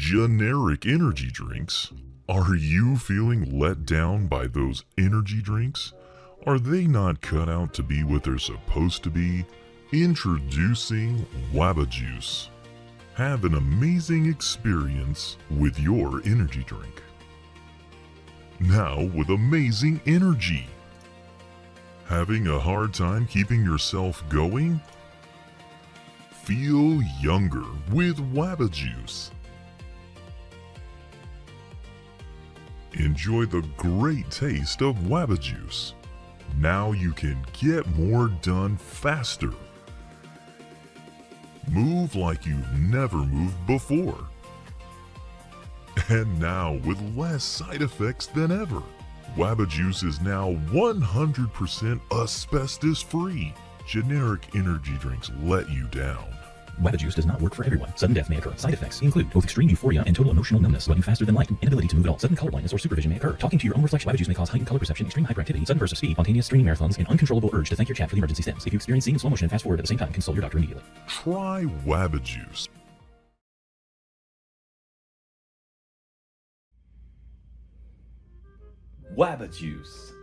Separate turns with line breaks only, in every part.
generic energy drinks. Are you feeling let down by those energy drinks? Are they not cut out to be what they're supposed to be? Introducing Waba Juice. Have an amazing experience with your energy drink. Now with amazing energy. Having a hard time keeping yourself going? Feel younger with Waba Juice. Enjoy the great taste of Waba Juice. Now you can get more done faster. Move like you've never moved before. And now with less side effects than ever. Waba Juice is now 100% asbestos free. Generic energy drinks let you down.
Waba Juice does not work for everyone. Sudden death may occur. Side effects include both extreme euphoria and total emotional numbness, sweating faster than light, inability to move at all, sudden color blindness or supervision may occur. Talking to your own reflection. Waba Juice may cause heightened color perception, extreme hyperactivity, sudden bursts of speed, spontaneous streaming marathons, and uncontrollable urge to thank your chat for the emergency stems. If you experience seeing in slow motion and fast forward at the same time, consult your doctor immediately.
Try Waba Juice.
Waba Juice.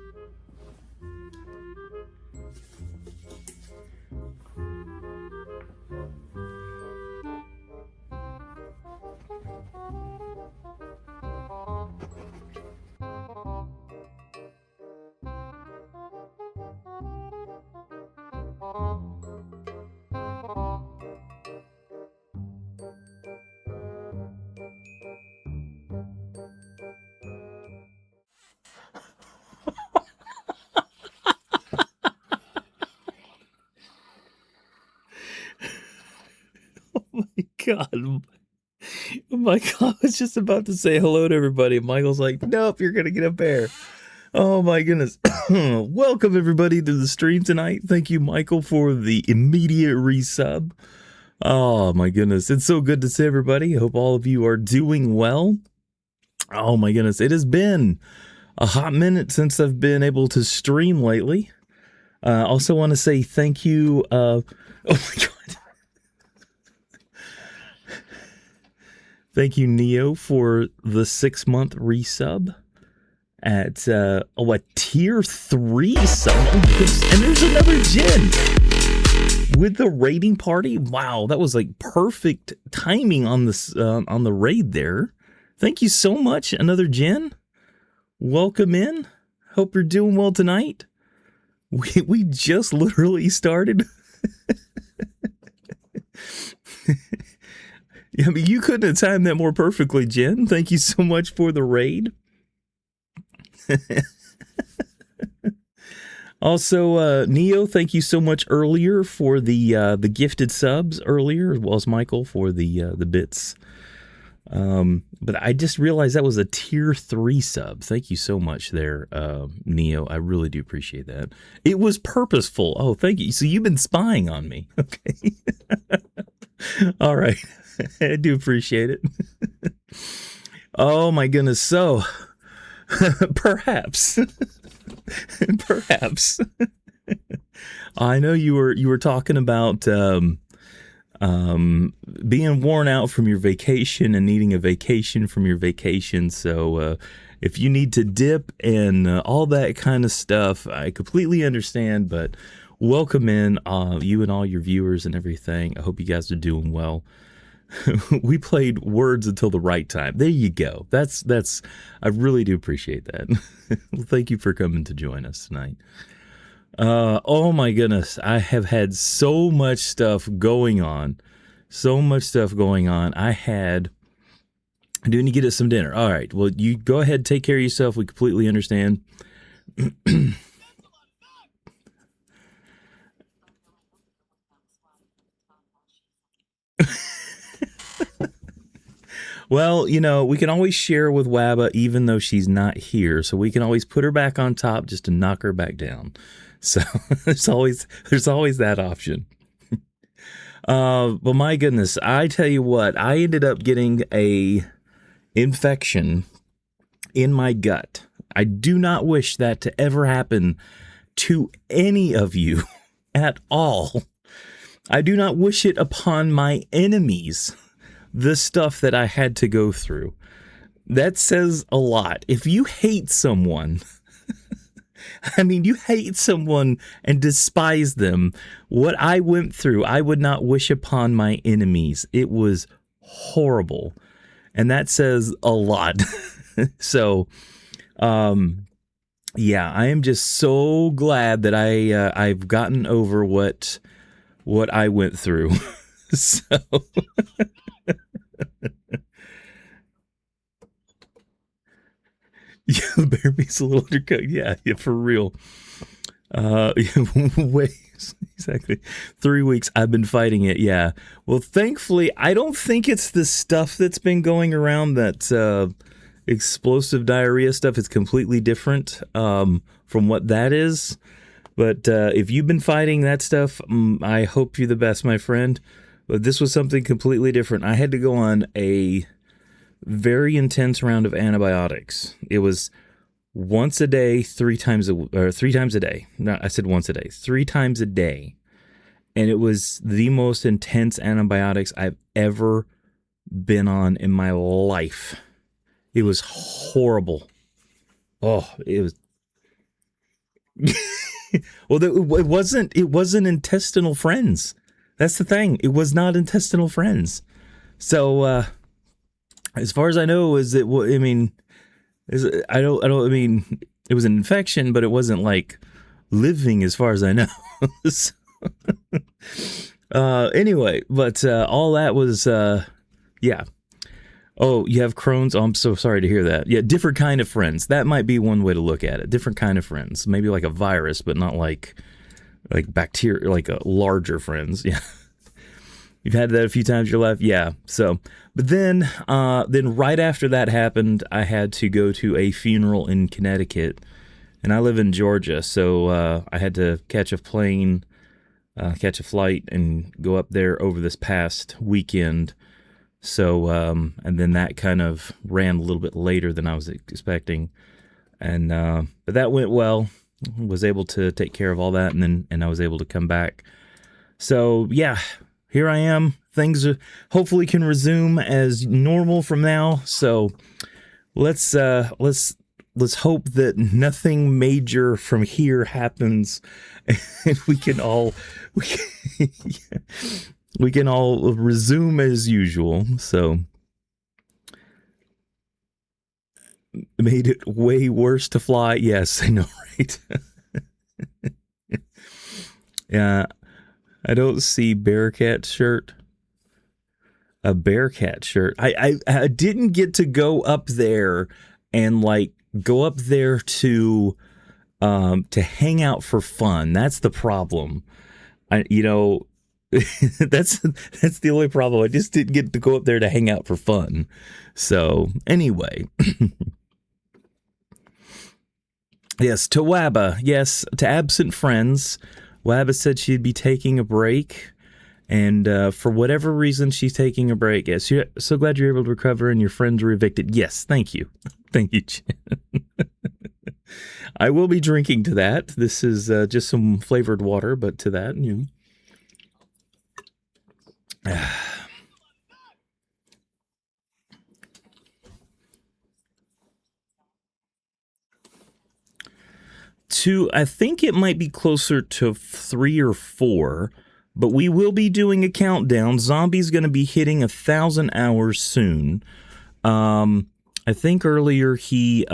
God, Michael, I was just about to say hello to everybody. Michael's like, nope, you're going to get a bear. Oh my goodness. Welcome everybody to the stream tonight. Thank you, Michael, for the immediate resub. Oh my goodness. It's so good to see everybody. I hope all of you are doing well. Oh my goodness. It has been a hot minute since I've been able to stream lately. Also want to say thank you. Oh my God. Thank you, Neo, for the 6-month resub at a tier 3 sub. Oh my goodness. And there's another Jen with the raiding party. Wow, that was like perfect timing on this on the raid there. Thank you so much, another Jen. Welcome in. Hope you're doing well tonight. We just literally started. I mean, you couldn't have timed that more perfectly, Jen. Thank you so much for the raid. Also, Neo, thank you so much earlier for the gifted subs earlier, as well as Michael for the bits. But I just realized that was a tier 3 sub. Thank you so much there, Neo. I really do appreciate that. It was purposeful. Oh, thank you. So you've been spying on me. Okay. All right. I do appreciate it. Oh my goodness. So perhaps I know you were talking about being worn out from your vacation and needing a vacation from your vacation. So if you need to dip and all that kind of stuff, I completely understand, but welcome in, you and all your viewers and everything. I hope you guys are doing well. We played Words Until the Right Time. There you go. That's I really do appreciate that. Well, thank you for coming to join us tonight. Oh my goodness. I have had so much stuff going on. I do need to get us some dinner. All right. Well, you go ahead, take care of yourself. We completely understand. Well, you know, we can always share with Waba even though she's not here, so we can always put her back on top just to knock her back down. So there's always that option. But my goodness, I tell you what, I ended up getting a infection in my gut. I do not wish that to ever happen to any of you at all. I do not wish it upon my enemies. the stuff that I had to go through. That says a lot. If you hate someone, I mean, you hate someone and despise them, what I went through, I would not wish upon my enemies. It was horrible. And that says a lot. So, yeah, I am just so glad that I've gotten over what I went through. So yeah, the bear meat's a little undercooked. Yeah, for real. Wait, exactly. 3 weeks I've been fighting it. Yeah. Well, thankfully, I don't think it's the stuff that's been going around that explosive diarrhea stuff. It's completely different from what that is. But if you've been fighting that stuff, I hope you're the best, my friend. But this was something completely different. I had to go on a very intense round of antibiotics. It was once a day, 3 times a day. No, I said once a day, 3 times a day. And it was the most intense antibiotics I've ever been on in my life. It was horrible. Oh, it was. Well, it wasn't intestinal friends. That's the thing. It was not intestinal friends. So, as far as I know, it was an infection, but it wasn't like living as far as I know. So, anyway, but all that was, yeah. Oh, you have Crohn's? Oh, I'm so sorry to hear that. Yeah, different kind of friends. That might be one way to look at it. Different kind of friends. Maybe like a virus, but not like bacteria, like a larger friends. Yeah. You've had that a few times in your life? Yeah. So, but then right after that happened, I had to go to a funeral in Connecticut, and I live in Georgia, so I had to catch a flight, and go up there over this past weekend. So, and then that kind of ran a little bit later than I was expecting, and but that went well. Was able to take care of all that, and I was able to come back. So yeah. Here I am. Things hopefully can resume as normal from now. So let's hope that nothing major from here happens, and we can all resume as usual. So made it way worse to fly. Yes, I know, right? Yeah. I don't see Bearcat shirt. A Bearcat shirt. I didn't get to go up there and go up there to hang out for fun. That's the problem. That's the only problem. I just didn't get to go up there to hang out for fun. So anyway. Yes, to Wabba. Yes, to absent friends. Wabba said she'd be taking a break, and for whatever reason, she's taking a break. Yes, so glad you're able to recover and your friends were evicted. Yes, thank you. Thank you, Jen. I will be drinking to that. This is just some flavored water, but to that, you know. I think it might be closer to 3 or 4, but we will be doing a countdown. Zombie's going to be hitting 1,000 hours soon. I think earlier he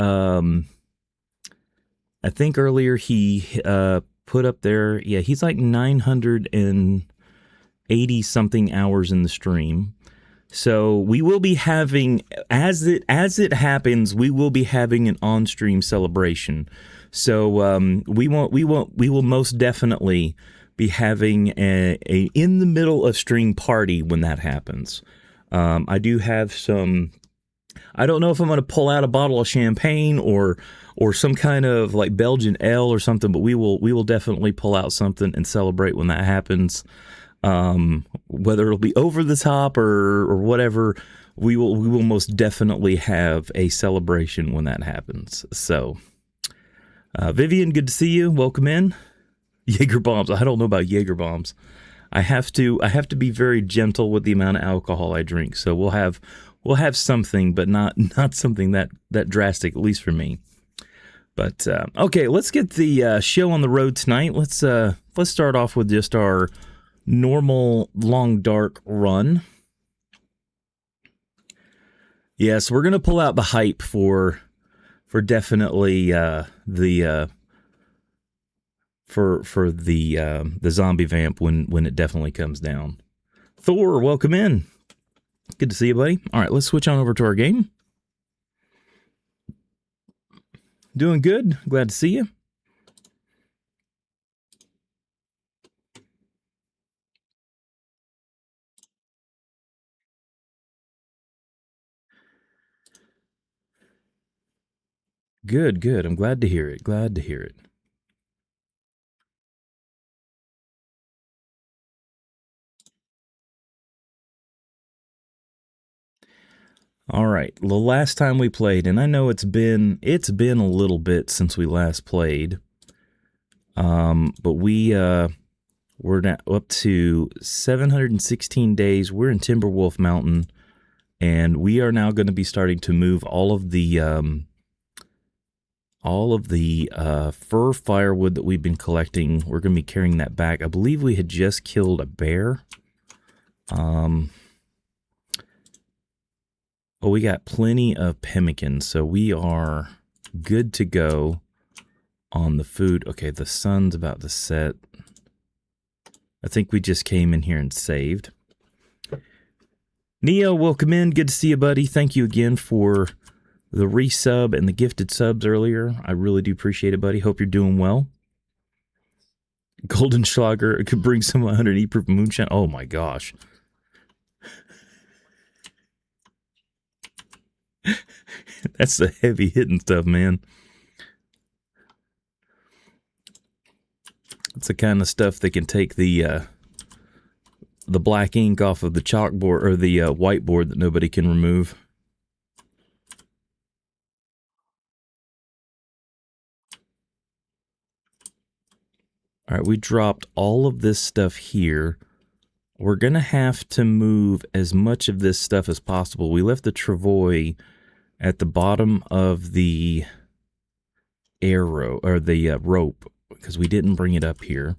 put up there. Yeah, he's like 980 something hours in the stream. So we will be having, as it happens, we will be having an on-stream celebration. So we will most definitely be having a in the middle of stream party when that happens. I do have some. I don't know if I'm going to pull out a bottle of champagne or some kind of like Belgian ale or something, but we will definitely pull out something and celebrate when that happens. Whether it'll be over the top or whatever, we will most definitely have a celebration when that happens. So. Vivian, good to see you. Welcome in. Jaeger bombs. I don't know about Jaeger bombs. I have to be very gentle with the amount of alcohol I drink. So we'll have something, but not something that drastic, at least for me. But okay, let's get the show on the road tonight. Let's start off with just our normal long dark run. Yes, we're gonna pull out the hype for definitely the zombie vamp when it definitely comes down. Thor, welcome in. Good to see you, buddy. All right, let's switch on over to our game. Doing good. Glad to see you. Good, good. I'm glad to hear it. Glad to hear it. All right. The last time we played, and I know it's been a little bit since we last played. But we're now up to 716 days. We're in Timberwolf Mountain, and we are now going to be starting to move all of the fir firewood that we've been collecting. We're going to be carrying that back. I believe we had just killed a bear. Oh, we got plenty of pemmicans, so we are good to go on the food. Okay, the sun's about to set. I think we just came in here and saved. Neo, welcome in. Good to see you, buddy. Thank you again for the resub and the gifted subs earlier. I really do appreciate it, buddy. Hope you're doing well. Golden Schlager could bring some 100 proof moonshine. Oh my gosh. That's the heavy hitting stuff, man. It's the kind of stuff that can take the black ink off of the chalkboard or the whiteboard that nobody can remove. All right, we dropped all of this stuff here. We're going to have to move as much of this stuff as possible. We left the travois at the bottom of the arrow or the rope because we didn't bring it up here.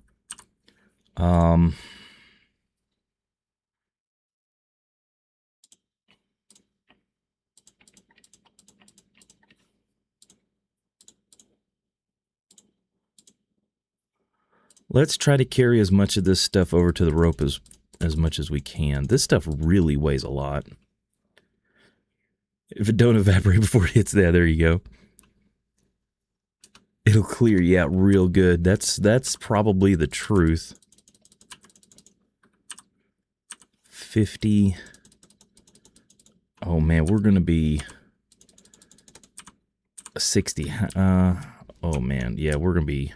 Let's try to carry as much of this stuff over to the rope as much as we can. This stuff really weighs a lot. If it don't evaporate before it hits there you go. It'll clear you out real good. That's probably the truth. 50. Oh man, we're gonna be 60. Oh man, yeah, we're gonna be.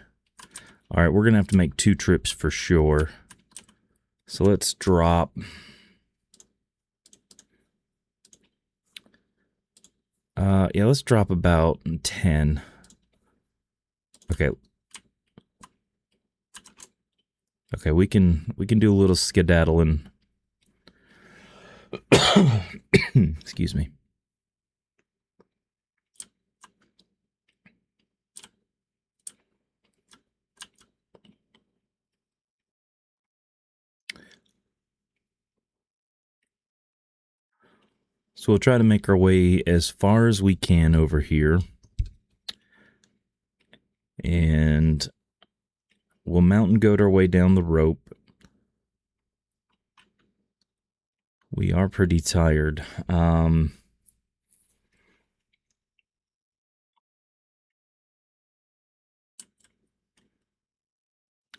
All right, we're gonna have to make 2 trips for sure. So let's drop. Yeah, let's drop about 10. Okay. Okay, we can do a little skedaddling. Excuse me. So we'll try to make our way as far as we can over here. And we'll mountain goat our way down the rope. We are pretty tired.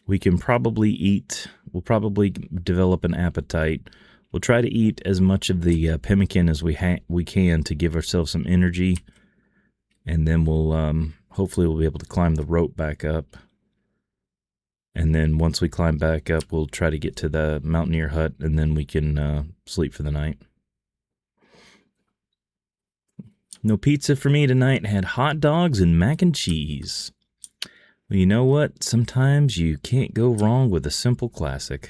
We can probably eat. We'll probably develop an appetite. We'll try to eat as much of the pemmican as we can to give ourselves some energy. And then we'll hopefully we'll be able to climb the rope back up. And then once we climb back up, we'll try to get to the mountaineer hut, and then we can sleep for the night. No pizza for me tonight. Had hot dogs and mac and cheese. Well, you know what? Sometimes you can't go wrong with a simple classic.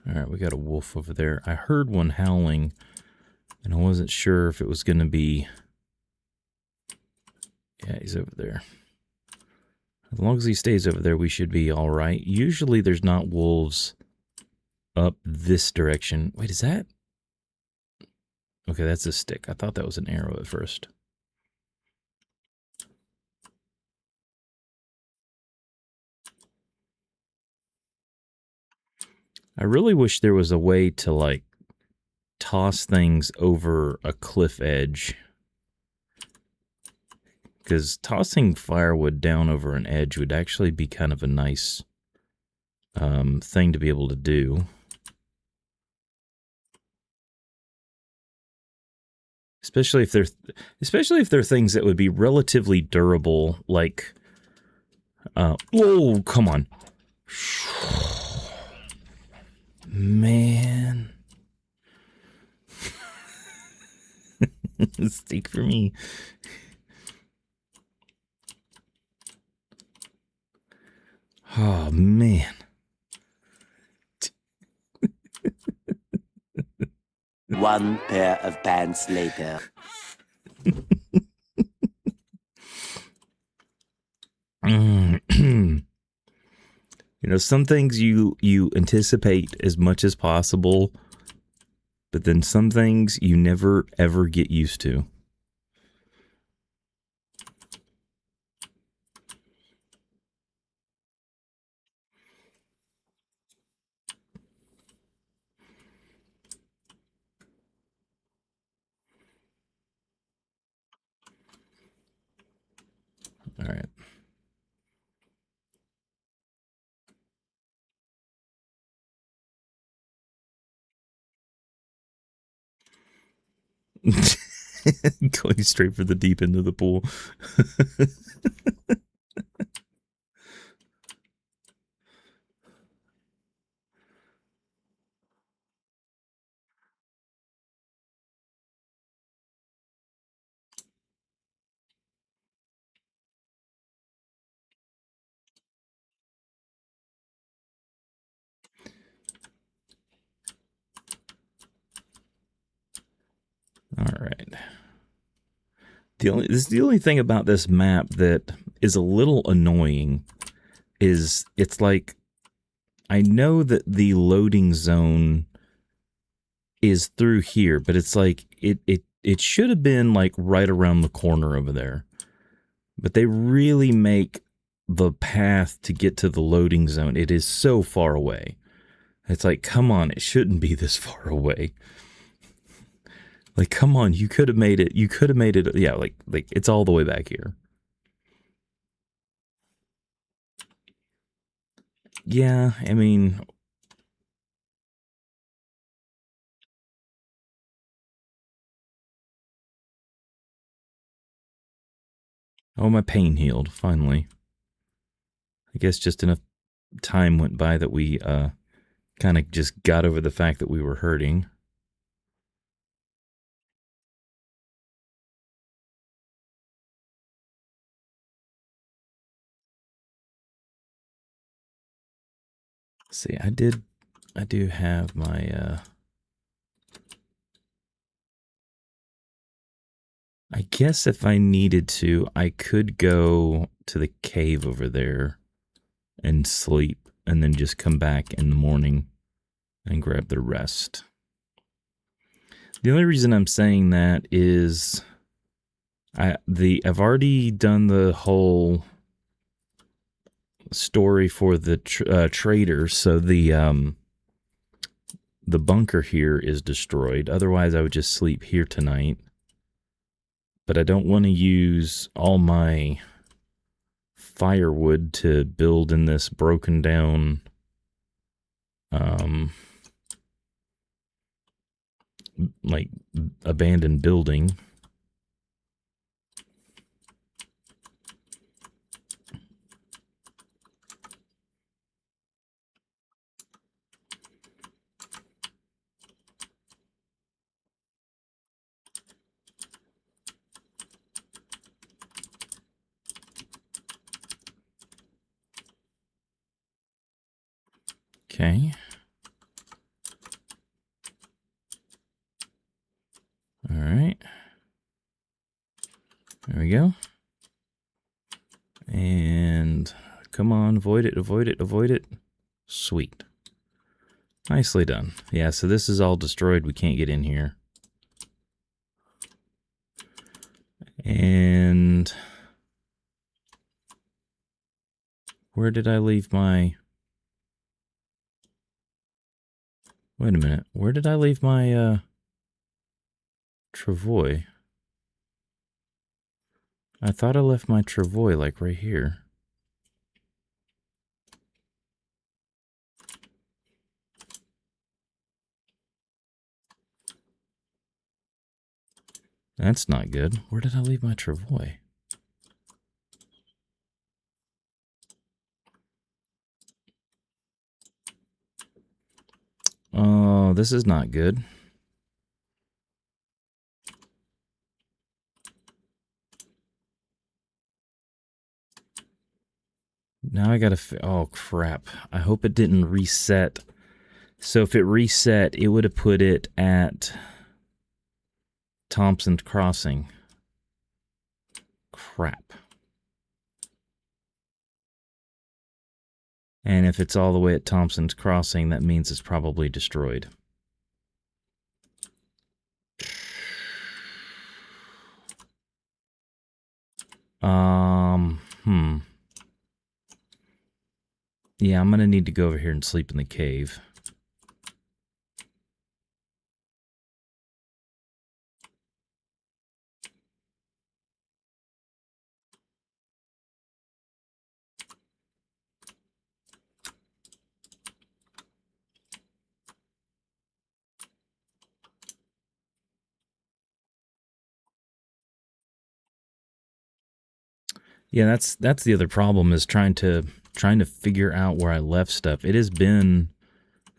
All right, we got a wolf over there. I heard one howling, and I wasn't sure if it was going to be... Yeah, he's over there. As long as he stays over there, we should be all right. Usually there's not wolves up this direction. Wait, is that... Okay, that's a stick. I thought that was an arrow at first. I really wish there was a way to, like, toss things over a cliff edge. Because tossing firewood down over an edge would actually be kind of a nice thing to be able to do. Especially if they're things that would be relatively durable, like oh, come on. Man. Steak for me. Oh, man.
One pair of pants later.
You know, some things you anticipate as much as possible, but then some things you never ever get used to. All right. Going straight for the deep end of the pool. All right. This is the only thing about this map that is a little annoying is it's like I know that the loading zone is through here, but it's like it should have been like right around the corner over there. But they really make the path to get to the loading zone. It is so far away. It's like, come on, it shouldn't be this far away. Like, come on, you could have made it. You could have made it. Yeah, like it's all the way back here. Yeah, I mean, oh, my pain healed, finally. I guess just enough time went by that we kind of just got over the fact that we were hurting. See, I do have my I guess if I needed to, I could go to the cave over there and sleep and then just come back in the morning and grab the rest. The only reason I'm saying that is I've already done the whole story for the trader, so the bunker here is destroyed. Otherwise, I would just sleep here tonight. But I don't want to use all my firewood to build in this broken down like abandoned building. Okay. we go. And come on, avoid it, avoid it, avoid it. Sweet. Nicely done. Yeah, so this is all destroyed. We can't get in here. And where did I leave my... Wait a minute. Where did I leave my travois? I thought I left my travois like right here. That's not good. Where did I leave my travois? Oh, this is not good. Now I gotta... Oh, crap. I hope it didn't reset. So if it reset, it would have put it at Thompson's Crossing. Crap. And if it's all the way at Thompson's Crossing, that means it's probably destroyed. Yeah, I'm gonna need to go over here and sleep in the cave. Yeah, that's the other problem, is trying to figure out where I left stuff. It has been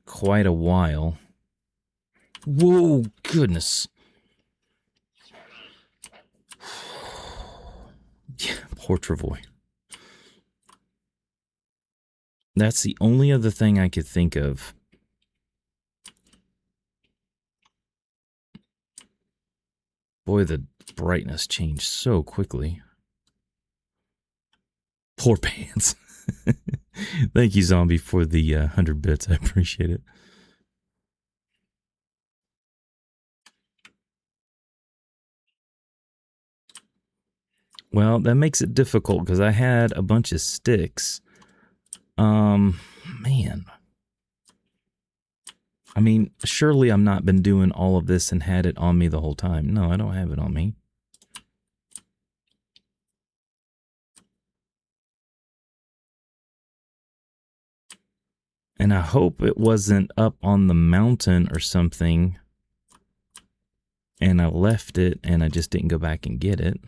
quite a while. Whoa, goodness. Yeah, poor Travois. That's the only other thing I could think of. Boy, the brightness changed so quickly. Poor pants. Thank you, Zombie, for the 100 bits. I appreciate it. Well, that makes it difficult because I had a bunch of sticks. Man. I mean, surely I'm not been doing all of this and had it on me the whole time. No, I don't have it on me. And I hope it wasn't up on the mountain or something, and I left it and I just didn't go back and get it.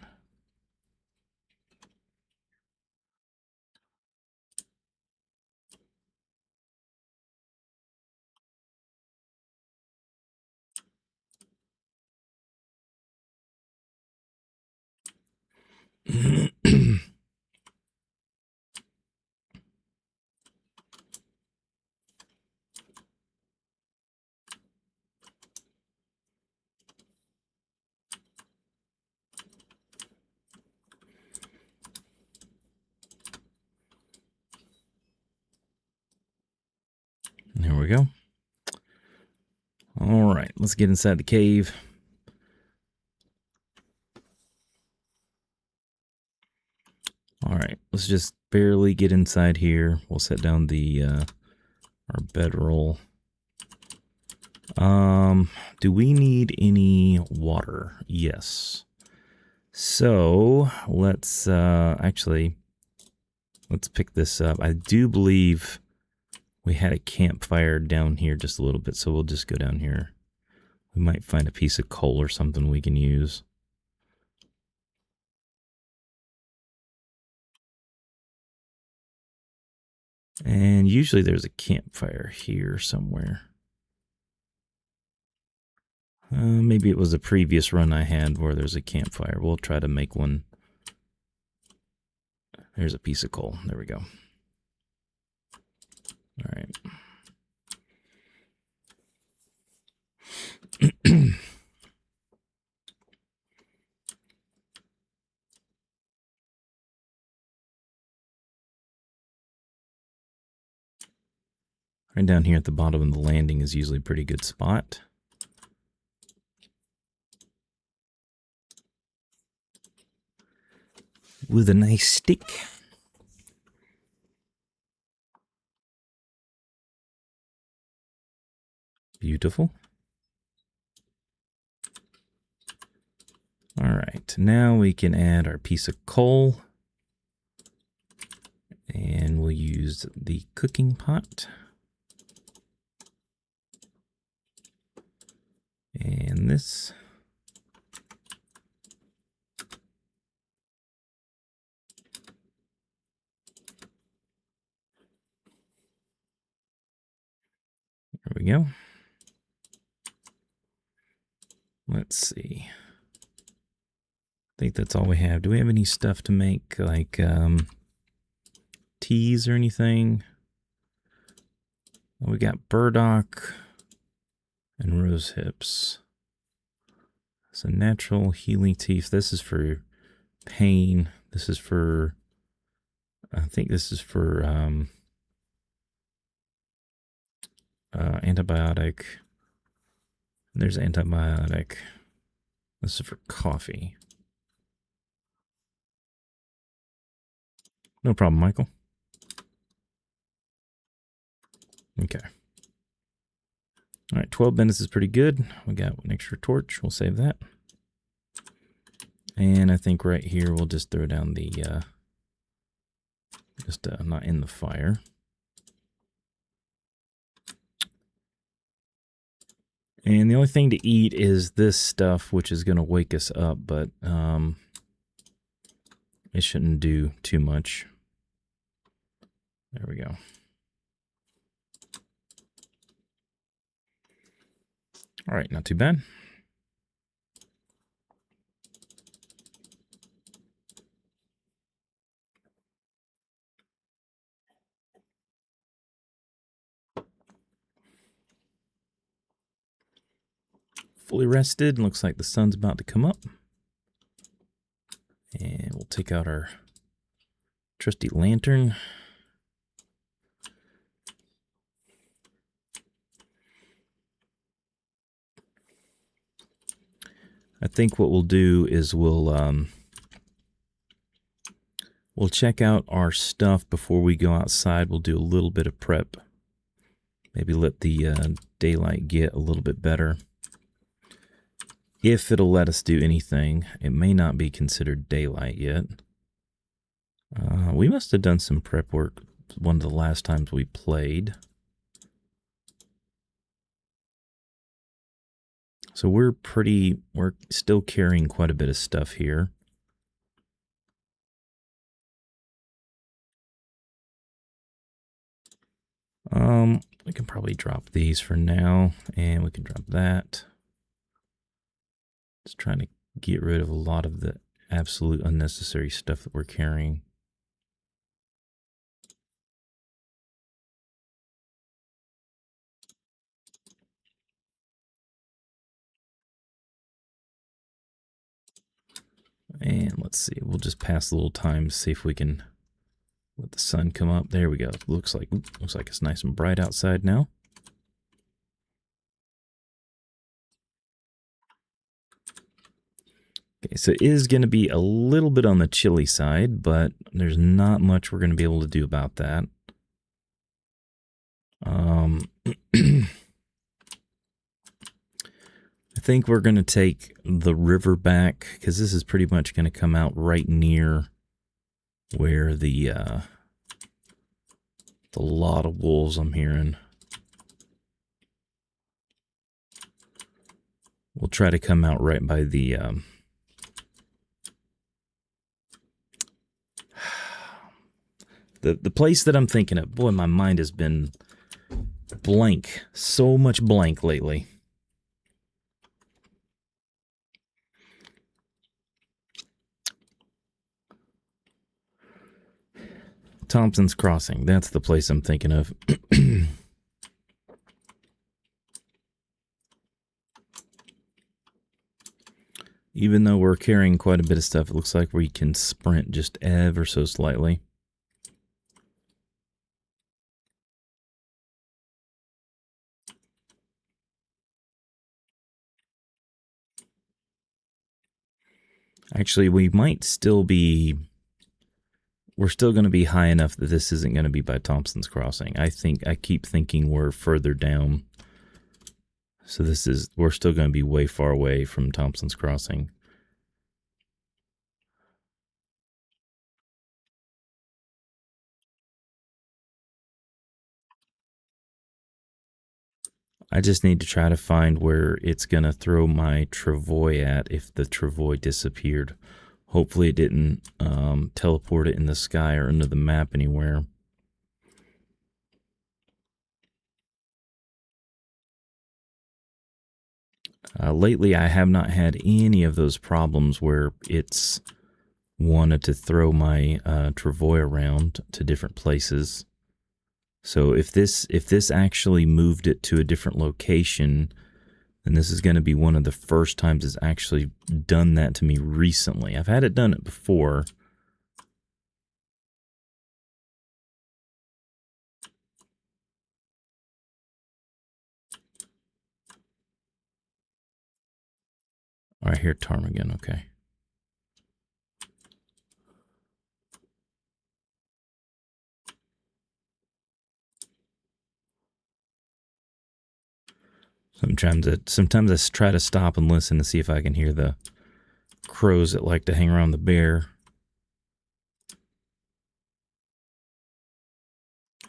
There we go. All right, let's get inside the cave. All right, let's just barely get inside here. We'll set down the our bedroll. Do we need any water? Yes. So let's actually let's pick this up. I do believe we had a campfire down here just a little bit, so we'll just go down here. We might find a piece of coal or something we can use. And usually there's a campfire here somewhere. Maybe it was a previous run I had where there's a campfire. We'll try to make one. There's a piece of coal. There we go. All right. Right down here at the bottom of the landing is usually a pretty good spot. With a nice stick. Beautiful. All right, now we can add our piece of coal. And we'll use the cooking pot. And this. There we go. Let's see. I think that's all we have. Do we have any stuff to make, like teas or anything? We got burdock and rose hips. So natural healing tea. This is for pain. This is for, I think this is for antibiotic. There's antibiotic. This is for coffee. No problem, Michael. Okay. All right, 12 minutes is pretty good. We got an extra torch. We'll save that. And I think right here we'll just throw down the, not in the fire. And the only thing to eat is this stuff, which is going to wake us up, but it shouldn't do too much. There we go. All right, not too bad. Fully rested. Looks like the sun's about to come up. And we'll take out our trusty lantern. I think what we'll do is we'll check out our stuff before we go outside. We'll do a little bit of prep. Maybe let the daylight get a little bit better. If it'll let us do anything. It may not be considered daylight yet. We must have done some prep work one of the last times we played. So we're still carrying quite a bit of stuff here. We can probably drop these for now, and we can drop that. Just trying to get rid of a lot of the absolute unnecessary stuff that we're carrying. And let's see, we'll just pass a little time to see if we can let the sun come up. There we go. Looks like it's nice and bright outside now. Okay, so it is going to be a little bit on the chilly side, but there's not much we're going to be able to do about that. I think we're going to take the river back, because this is pretty much going to come out right near where the lot of wolves I'm hearing. We'll try to come out right by the the place that I'm thinking of. Boy, my mind has been blank. So much blank lately. Thompson's Crossing. That's the place I'm thinking of. Even though we're carrying quite a bit of stuff, it looks like we can sprint just ever so slightly. Actually, we might still be... We're still going to be high enough that this isn't going to be by Thompson's Crossing. I keep thinking we're further down. So we're still going to be way far away from Thompson's Crossing. I just need to try to find where it's going to throw my travois at if the travois disappeared. Hopefully it didn't teleport it in the sky or into the map anywhere. Lately, I have not had any of those problems where it's wanted to throw my travois around to different places. So if this actually moved it to a different location, then this is going to be one of the first times it's actually done that to me recently. I've had it done it before. All right, here, Ptarmigan, okay. Sometimes I try to stop and listen to see if I can hear the crows that like to hang around the bear.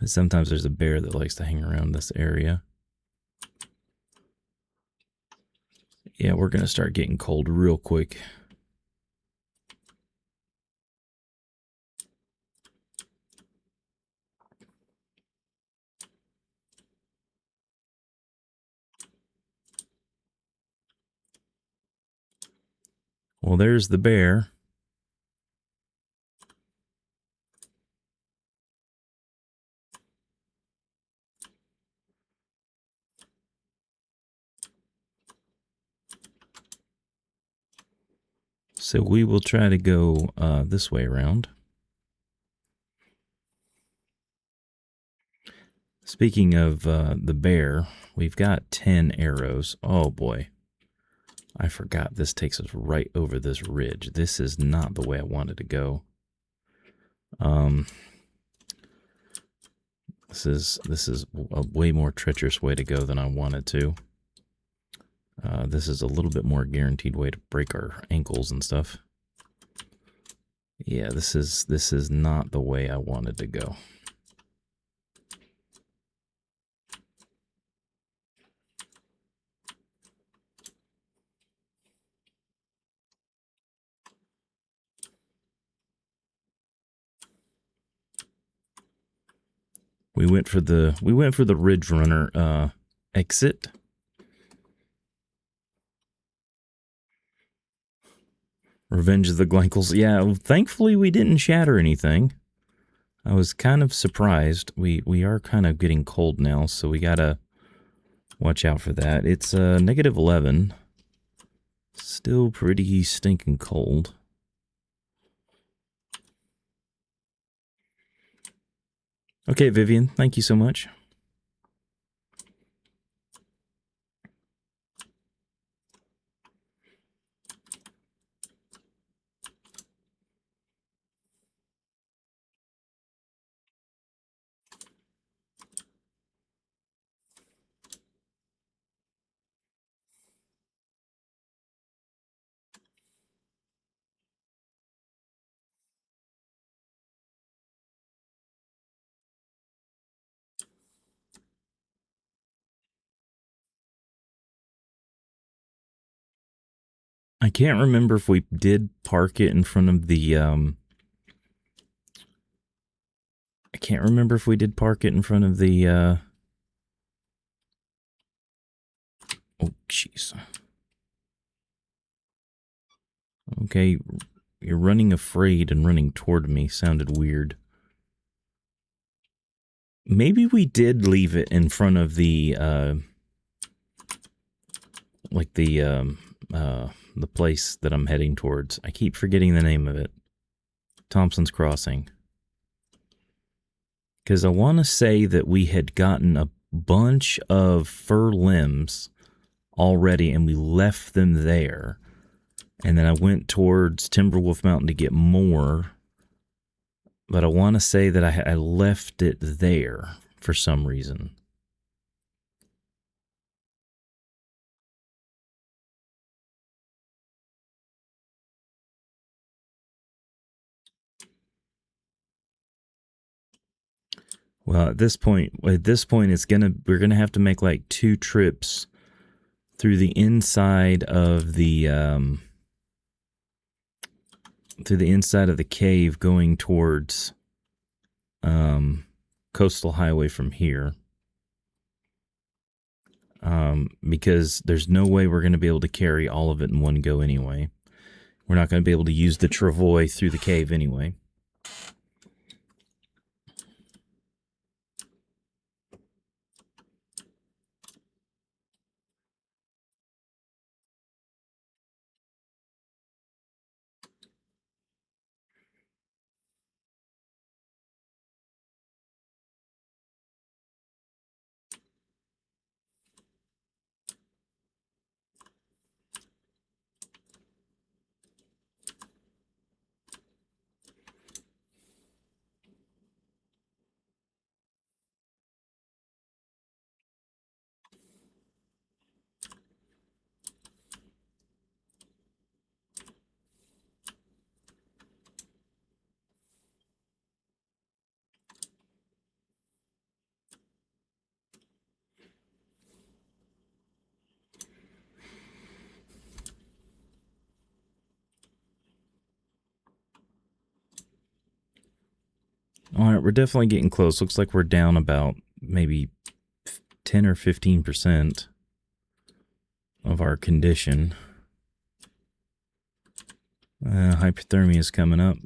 And sometimes there's a bear that likes to hang around this area. Yeah, we're going to start getting cold real quick. Well, there's the bear. So we will try to go this way around. Speaking of the bear, we've got 10 arrows. Oh boy. I forgot this takes us right over this ridge. This is not the way I wanted to go. This is a way more treacherous way to go than I wanted to. This is a little bit more guaranteed way to break our ankles and stuff. Yeah, this is not the way I wanted to go. We went for the Ridge Runner exit. Revenge of the Glankles. Yeah, thankfully we didn't shatter anything. I was kind of surprised. We are kind of getting cold now, so we gotta watch out for that. It's -11. Still pretty stinking cold. Okay, Vivian, thank you so much. I can't remember if we did park it in front of the, I can't remember if we did park it in front of the, oh, jeez. Okay, you're running afraid and running toward me sounded weird. Maybe we did leave it in front of the, like the place that I'm heading towards. I keep forgetting the name of it. Thompson's Crossing. Because I want to say that we had gotten a bunch of fur limbs already and we left them there. And then I went towards Timberwolf Mountain to get more. But I want to say that I left it there for some reason. Well, at this point, we're gonna have to make like 2 trips through the inside of the cave, going towards Coastal Highway from here. Because there's no way we're going to be able to carry all of it in one go anyway. We're not going to be able to use the travois through the cave anyway. All right, we're definitely getting close. Looks like we're down about maybe 10 or 15% of our condition. Hypothermia is coming up.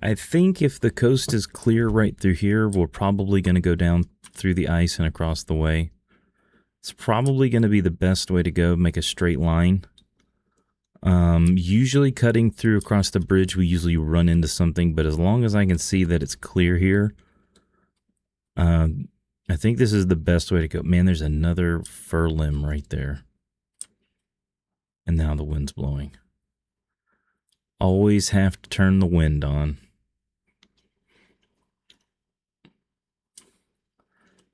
I think if the coast is clear right through here, we're probably going to go down through the ice and across the way. It's probably going to be the best way to go, make a straight line. Usually cutting through across the bridge, we usually run into something, but as long as I can see that it's clear here, I think this is the best way to go. Man, there's another fir limb right there. And now the wind's blowing. Always have to turn the wind on.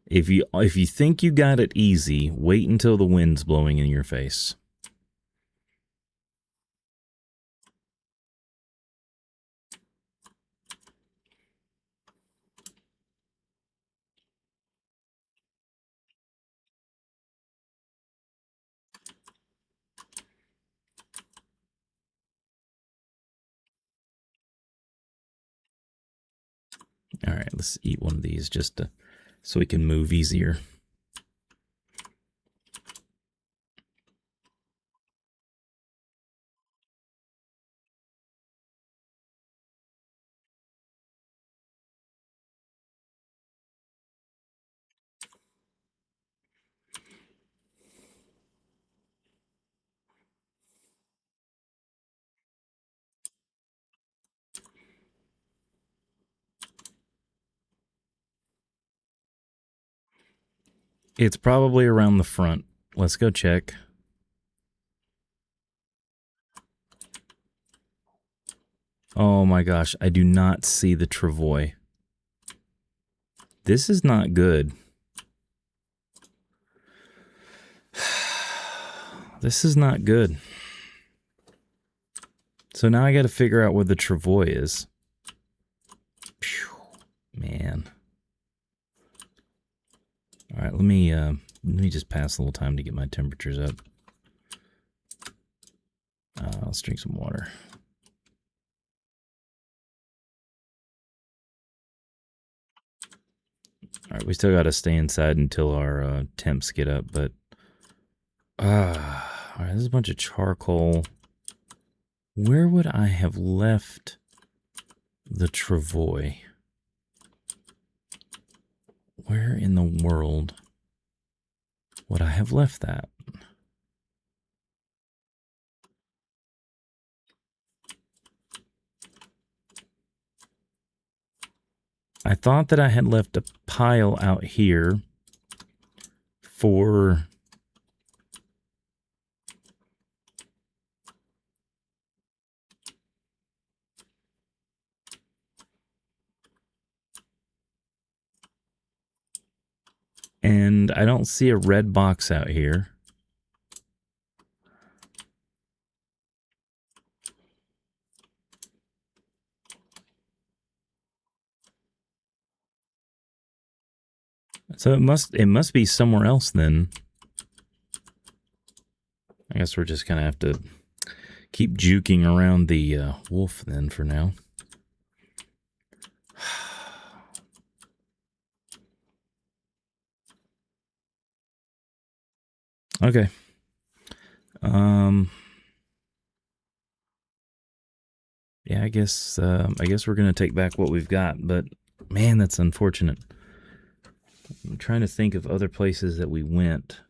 If you think you got it easy, wait until the wind's blowing in your face. All right, let's eat one of these just so we can move easier. It's probably around the front. Let's go check. Oh my gosh, I do not see the travois. This is not good. This is not good. So now I got to figure out where the travois is. Man. All right, let me just pass a little time to get my temperatures up. Let's drink some water. All right, we still got to stay inside until our temps get up, but all right, there's a bunch of charcoal. Where would I have left the travois? Where in the world would I have left that? I thought that I had left a pile out here for and I don't see a red box out here. So it must be somewhere else then. I guess we're just gonna have to keep juking around the wolf then for now. Okay. Yeah, I guess we're gonna take back what we've got, but man, that's unfortunate. I'm trying to think of other places that we went.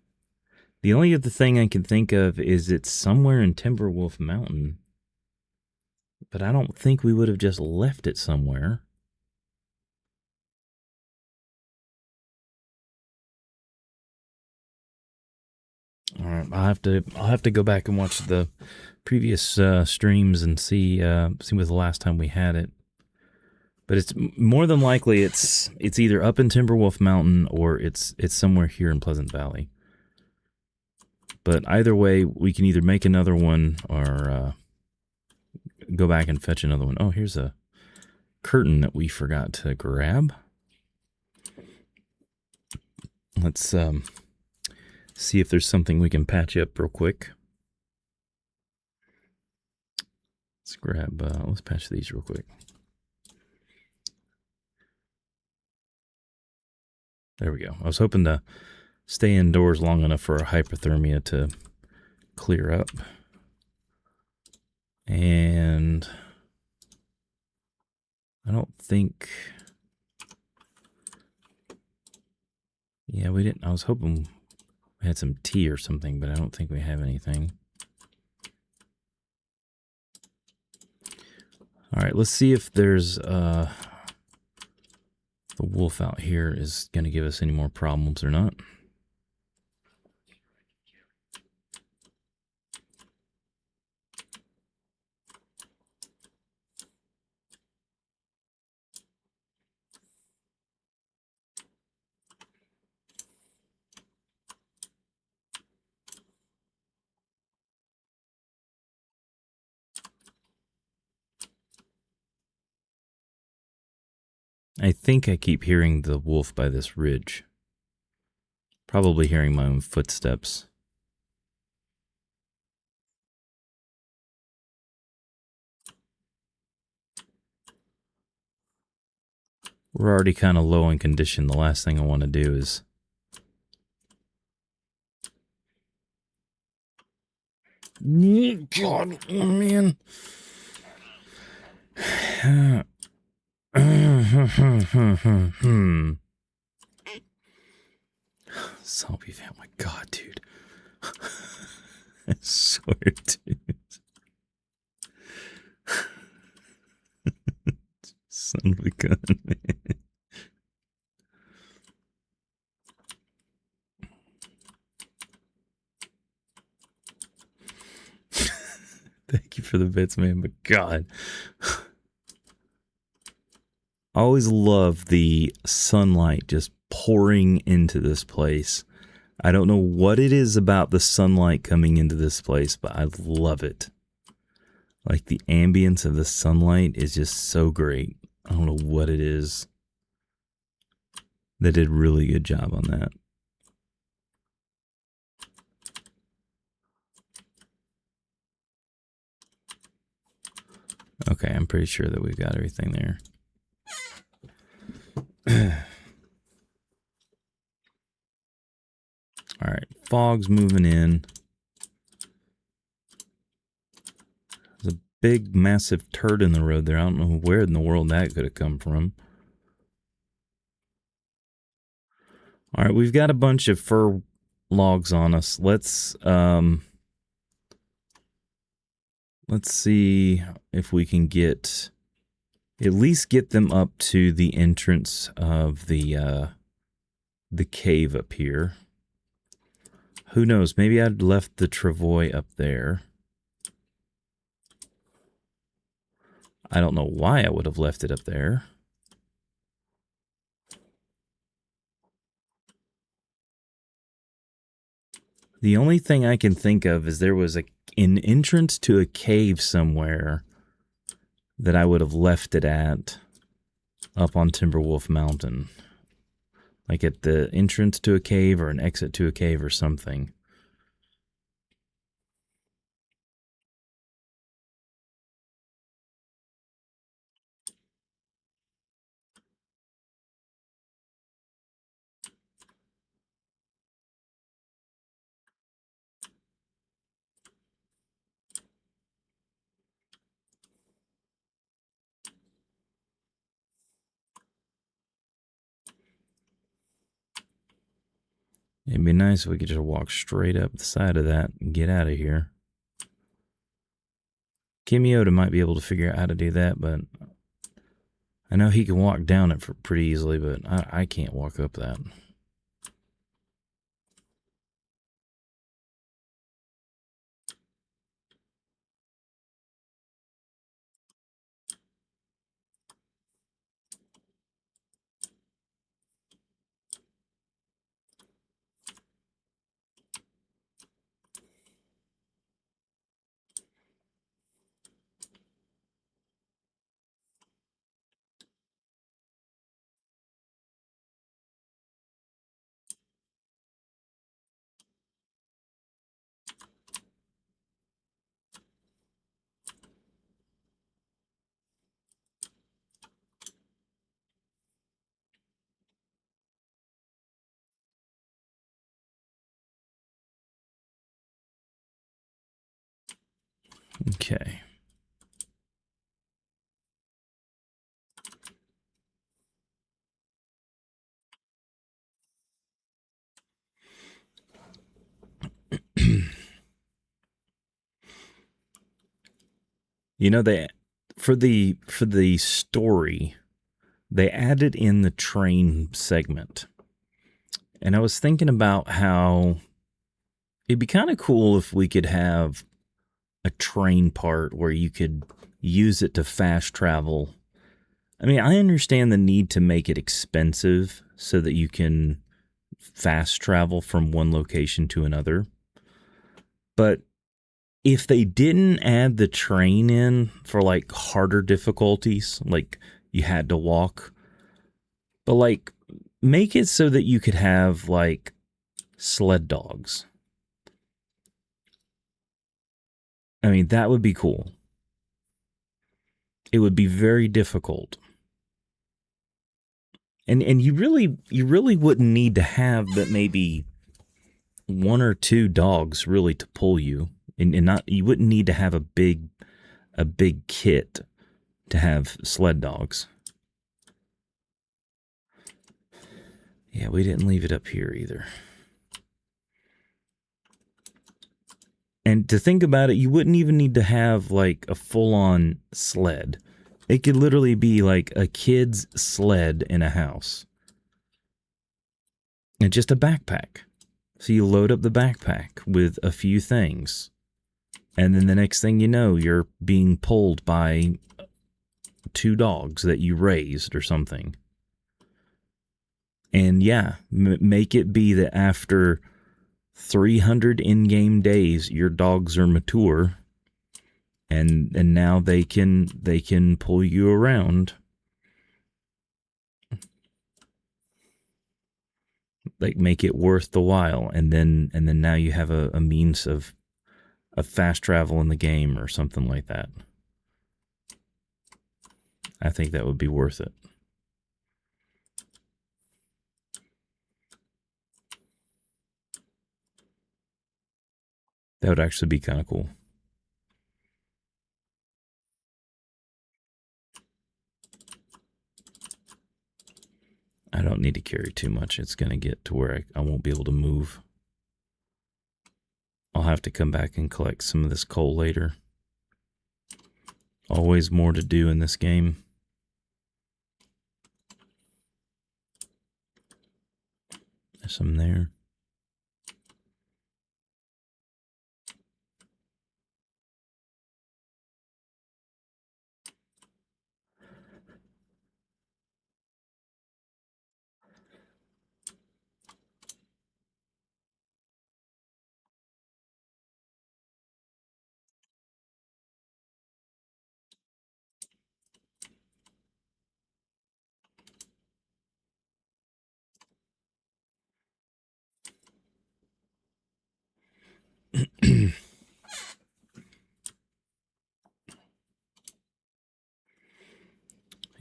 The only other thing I can think of is it's somewhere in Timberwolf Mountain. But I don't think we would have just left it somewhere. All right, I'll have to go back and watch the previous streams and see what the last time we had it. But it's more than likely it's either up in Timberwolf Mountain or it's somewhere here in Pleasant Valley. But either way, we can either make another one or go back and fetch another one. Oh, here's a curtain that we forgot to grab. Let's see if there's something we can patch up real quick. Let's patch these real quick. There we go. I was hoping to stay indoors long enough for our hypothermia to clear up. And I don't think... Yeah, we didn't. I was hoping we had some tea or something, but I don't think we have anything. All right, let's see if there's... the wolf out here is going to give us any more problems or not. I think I keep hearing the wolf by this ridge. Probably hearing my own footsteps. We're already kind of low in condition. The last thing I want to do is... God, oh man. Zombie fan, oh my God, dude. I swear, dude. Son of a gun, man. Thank you for the bits, man, but God. I always love the sunlight just pouring into this place. I don't know what it is about the sunlight coming into this place, but I love it. Like the ambience of the sunlight is just so great. I don't know what it is. They did a really good job on that. Okay, I'm pretty sure that we've got everything there. All right, fog's moving in. There's a big, massive turd in the road there. I don't know where in the world that could have come from. All right, we've got a bunch of fur logs on us. Let's see if we can at least get them up to the entrance of the cave up here. Who knows? Maybe I'd left the travois up there. I don't know why I would have left it up there. The only thing I can think of is there was an entrance to a cave somewhere that I would have left it at up on Timberwolf Mountain. Like at the entrance to a cave or an exit to a cave or something. It'd be nice if we could just walk straight up the side of that and get out of here. Kimiota might be able to figure out how to do that, but I know he can walk down it pretty easily, but I can't walk up that. Okay. You know, for the story, they added in the train segment. And I was thinking about how it'd be kind of cool if we could have a train part where you could use it to fast travel. I mean, I understand the need to make it expensive so that you can fast travel from one location to another. But if they didn't add the train in for like harder difficulties, like you had to walk, but like make it so that you could have like sled dogs. I mean, that would be cool. It would be very difficult. And you really wouldn't need to have but maybe one or two dogs really to pull you. And not you wouldn't need to have a big kit to have sled dogs. Yeah, we didn't leave it up here either. And to think about it, you wouldn't even need to have like a full-on sled. It could literally be like a kid's sled in a house. And just a backpack. So you load up the backpack with a few things. And then the next thing you know, you're being pulled by two dogs that you raised or something. And yeah, make it be that after 300 in-game days, your dogs are mature, and now they can pull you around. Like make it worth the while, and then now you have a means of fast travel in the game or something like that. I think that would be worth it. That would actually be kind of cool. I don't need to carry too much. It's going to get to where I won't be able to move. I'll have to come back and collect some of this coal later. Always more to do in this game. There's some there.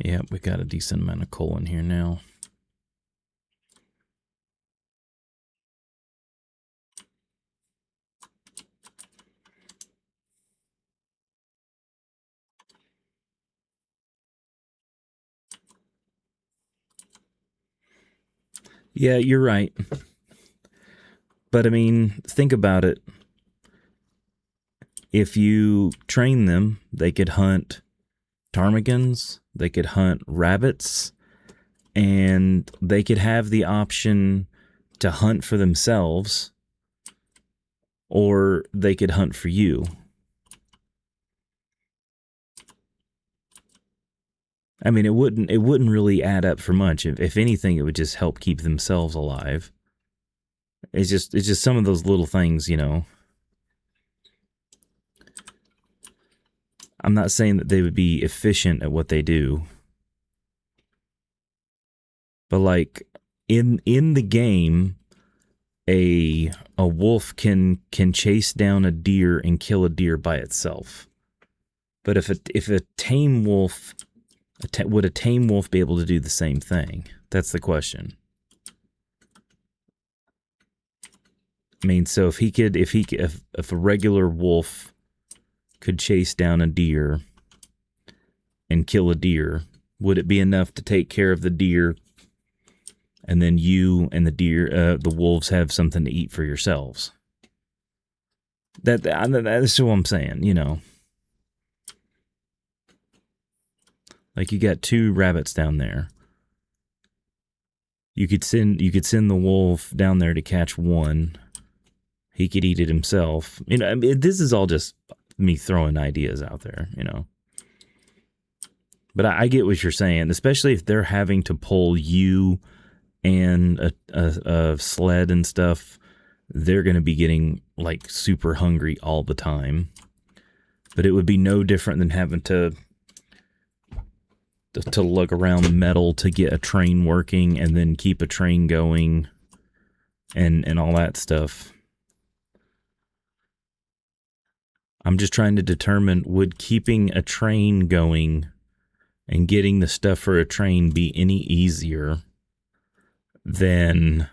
Yep, we got a decent amount of coal in here now. Yeah, you're right. But I mean, think about it. If you train them, they could hunt ptarmigans, they could hunt rabbits, and they could have the option to hunt for themselves, or they could hunt for you. I mean, it wouldn't really add up for much. If anything, it would just help keep themselves alive. It's just some of those little things, you know. I'm not saying that they would be efficient at what they do, but like in the game, a wolf can chase down a deer and kill a deer by itself. But if a tame wolf would a tame wolf be able to do the same thing? That's the question. I mean, so if a regular wolf could chase down a deer and kill a deer, would it be enough to take care of the deer, and then you and the wolves have something to eat for yourselves? That's what I'm saying, you know. Like, you got 2 rabbits down there. You could send the wolf down there to catch one. He could eat it himself. You know, I mean, this is all just me throwing ideas out there, you know. But I get what you're saying, especially if they're having to pull you and a sled and stuff. They're going to be getting like super hungry all the time. But it would be no different than having to lug around metal to get a train working and then keep a train going and all that stuff. I'm just trying to determine, would keeping a train going and getting the stuff for a train be any easier than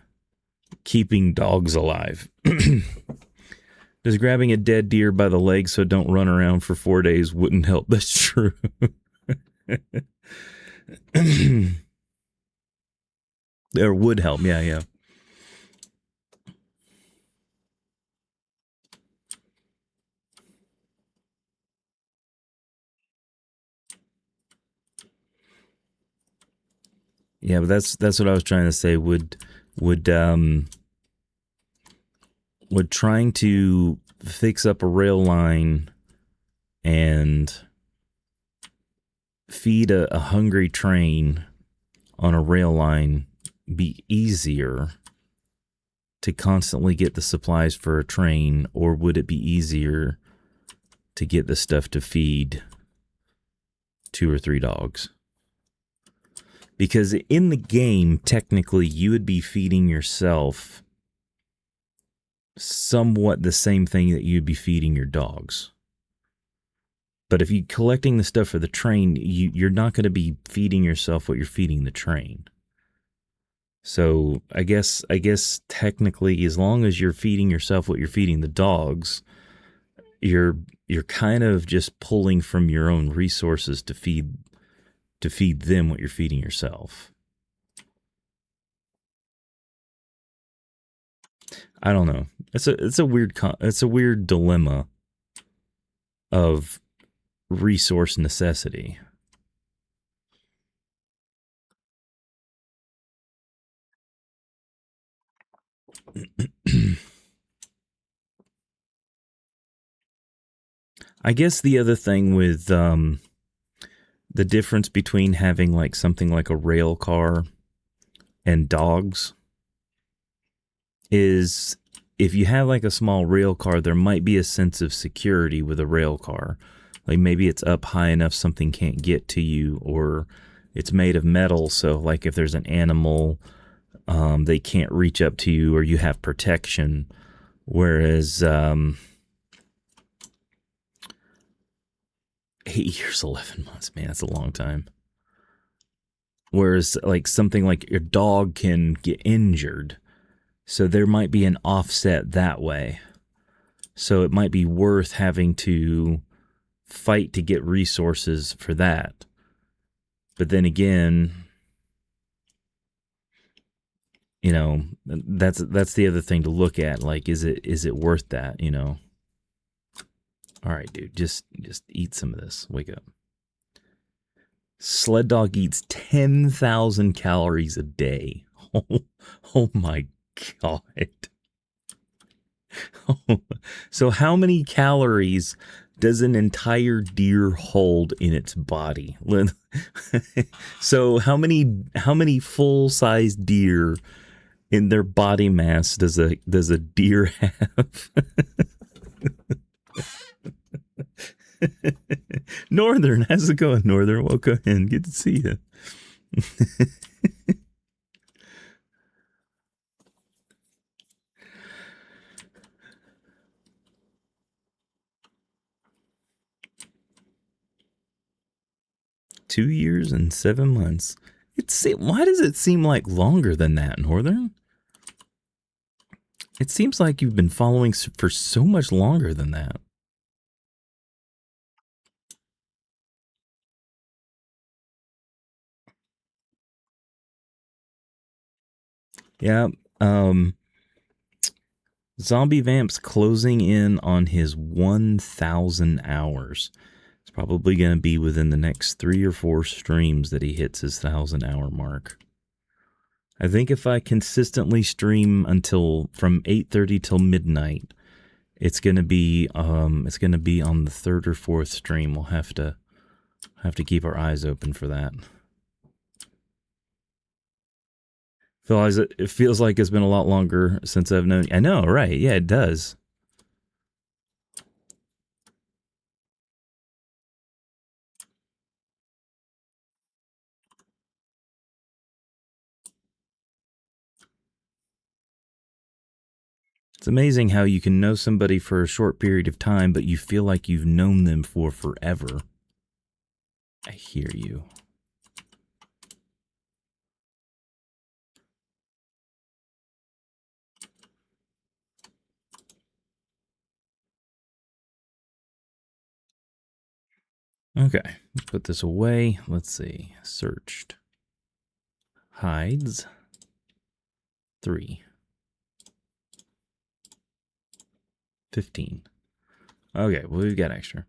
keeping dogs alive? Does grabbing a dead deer by the leg so it don't run around for 4 days wouldn't help? That's true. Or would help, yeah. Yeah, but that's what I was trying to say. Would trying to fix up a rail line and feed a hungry train on a rail line be easier to constantly get the supplies for a train, or would it be easier to get the stuff to feed 2 or 3 dogs? Because in the game, technically, you would be feeding yourself somewhat the same thing that you'd be feeding your dogs. But if you're collecting the stuff for the train, you're not going to be feeding yourself what you're feeding the train. So I guess technically, as long as you're feeding yourself what you're feeding the dogs, you're kind of just pulling from your own resources to feed them what you're feeding yourself. I don't know. It's a weird it's a weird dilemma of resource necessity. I guess the other thing with the difference between having like something like a rail car and dogs is if you have like a small rail car, there might be a sense of security with a rail car. Like maybe it's up high enough something can't get to you, or it's made of metal, so like if there's an animal, they can't reach up to you, or you have protection. Whereas 8 years, 11 months, man, that's a long time. Whereas like something like your dog can get injured, so there might be an offset that way. So it might be worth having to fight to get resources for that. But then again, you know, that's the other thing to look at. Like, is it worth that? You know. All right, dude, just eat some of this. Wake up. Sled dog eats 10,000 calories a day. Oh my god. So how many calories does an entire deer hold in its body? So how many full-sized deer in their body mass does a deer have? Northern, how's it going, Northern? Welcome in. Good to see you. 2 years and 7 months. Why does it seem like longer than that, Northern? It seems like you've been following for so much longer than that. Yeah, Zombie Vamp's closing in on his 1,000 hours. It's probably going to be within the next 3 or 4 streams that he hits his 1,000-hour mark. I think if I consistently stream until from 8:30 till midnight, it's going to be on the 3rd or 4th stream. We'll have to keep our eyes open for that. It feels like it's been a lot longer since I've known. I know, right? Yeah, it does. It's amazing how you can know somebody for a short period of time, but you feel like you've known them for forever. I hear you. Okay, let's put this away. Let's see. Searched. Hides. 3. 15. Okay, well, we've got extra.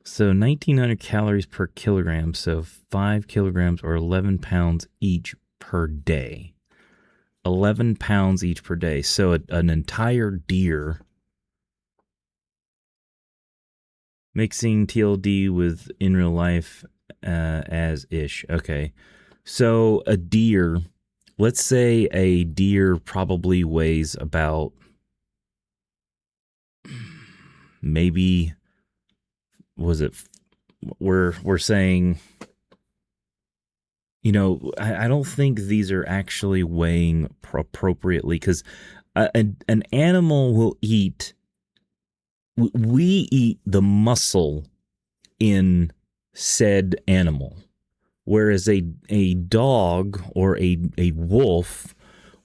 So 1,900 calories per kilogram, so 5 kilograms or 11 pounds each per day. 11 pounds each per day. So an entire deer, mixing TLD with in real life as ish. Okay. So a deer, let's say a deer probably weighs about maybe, was it, we're saying, you know, I don't think these are actually weighing appropriately, because an animal will eat, we eat the muscle in said animal, whereas a dog or a wolf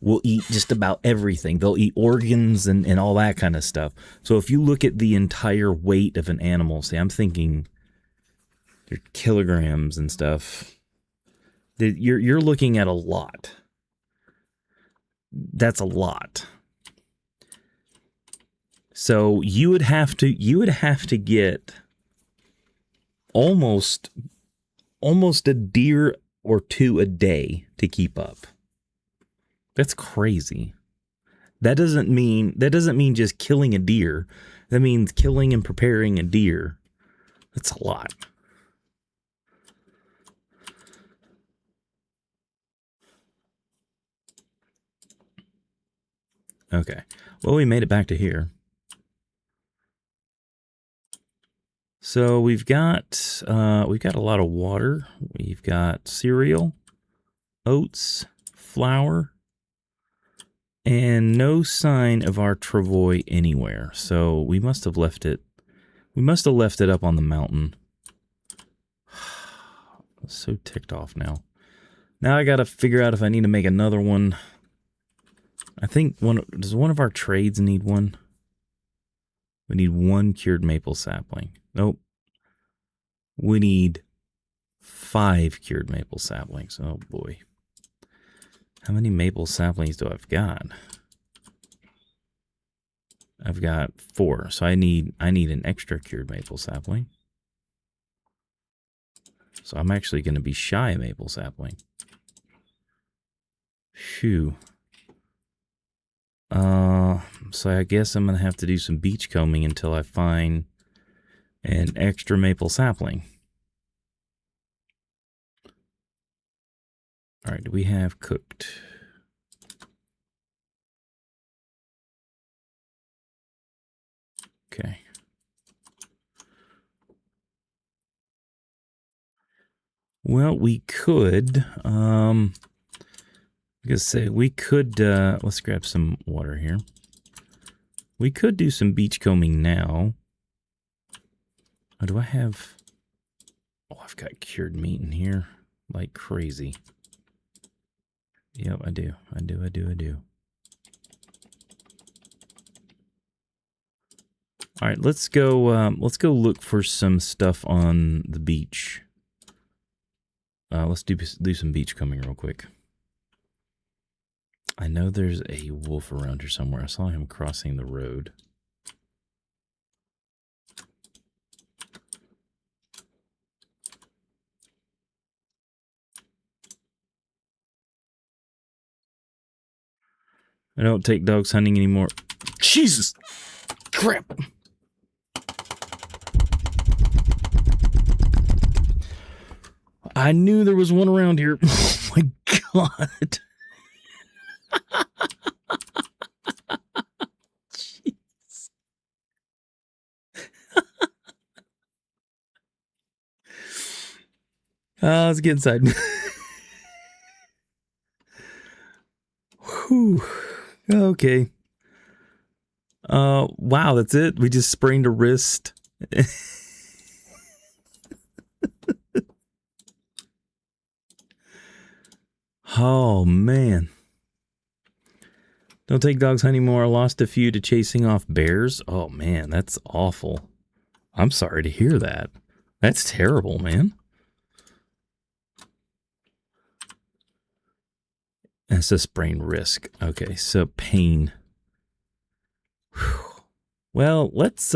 will eat just about everything. They'll eat organs and all that kind of stuff. So if you look at the entire weight of an animal, say I'm thinking your kilograms and stuff, you're looking at a lot. that's a lot. So you would have to get almost a deer or two a day to keep up. That's crazy. That doesn't mean just killing a deer. That means killing and preparing a deer. That's a lot. Okay. Well, we made it back to here. So we've got a lot of water. We've got cereal, oats, flour, and no sign of our travois anywhere. So we must have left it. We must have left it up on the mountain. I'm so ticked off now. Now I gotta figure out if I need to make another one. I think does one of our trades need one? We need one cured maple sapling. Nope. We need 5 cured maple saplings. Oh boy. How many maple saplings do I've got? I've got 4. So I need an extra cured maple sapling. So I'm actually going to be shy of maple sapling. Phew. So I guess I'm going to have to do some beach combing until I find an extra maple sapling. All right, do we have cooked? Okay. Well, we could, I was say we could, let's grab some water here. We could do some beach combing now. Oh, do I have, oh, I've got cured meat in here like crazy. Yep, I do. All right, let's go look for some stuff on the beach. Let's do some beach combing real quick. I know there's a wolf around here somewhere. I saw him crossing the road. I don't take dogs hunting anymore. Jesus! Crap! I knew there was one around here. Oh my god. Jeez. Let's get inside. Whew. Okay. Wow, that's it? We just sprained a wrist. Oh, man. Don't take dogs hunting anymore. I lost a few to chasing off bears. Oh, man, that's awful. I'm sorry to hear that. That's terrible, man. That's a sprained wrist. Okay, so pain. Whew. Well, let's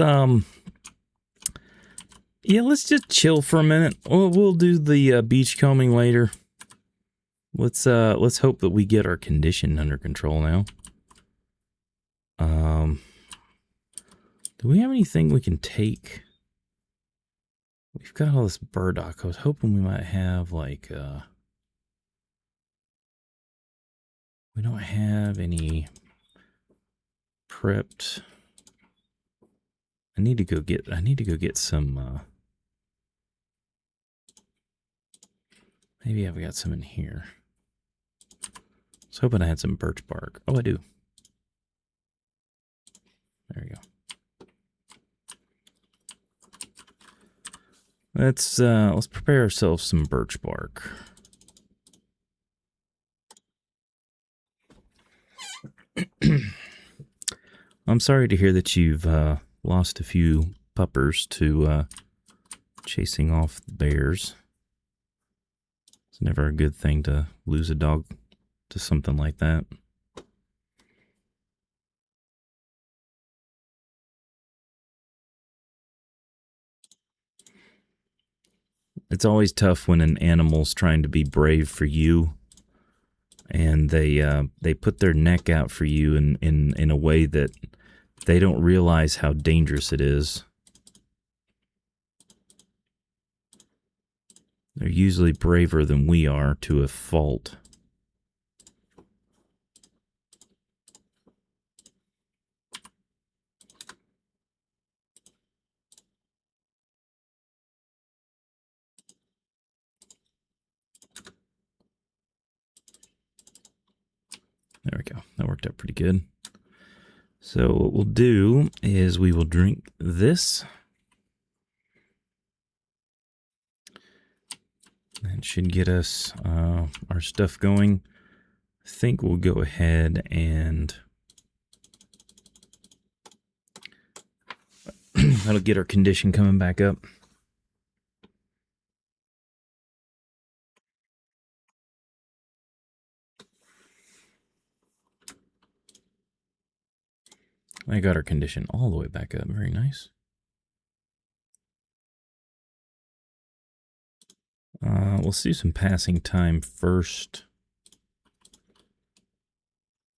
just chill for a minute. We'll do the beach combing later. Let's hope that we get our condition under control now. Do we have anything we can take? We've got all this burdock. I was hoping we might have like we don't have any prepped. I need to go get some maybe I've got some in here. I was hoping I had some birch bark. Oh, I do. There we go. Let's prepare ourselves some birch bark. I'm sorry to hear that you've lost a few puppers to chasing off bears. It's never a good thing to lose a dog to something like that. it's always tough when an animal's trying to be brave for you, and they put their neck out for you in a way that they don't realize how dangerous it is. They're usually braver than we are to a fault. There we go. That worked out pretty good. So what we'll do is we will drink this. That should get us our stuff going. I think we'll go ahead and that'll get our condition coming back up. I got our condition all the way back up. Very nice. We'll see some passing time first.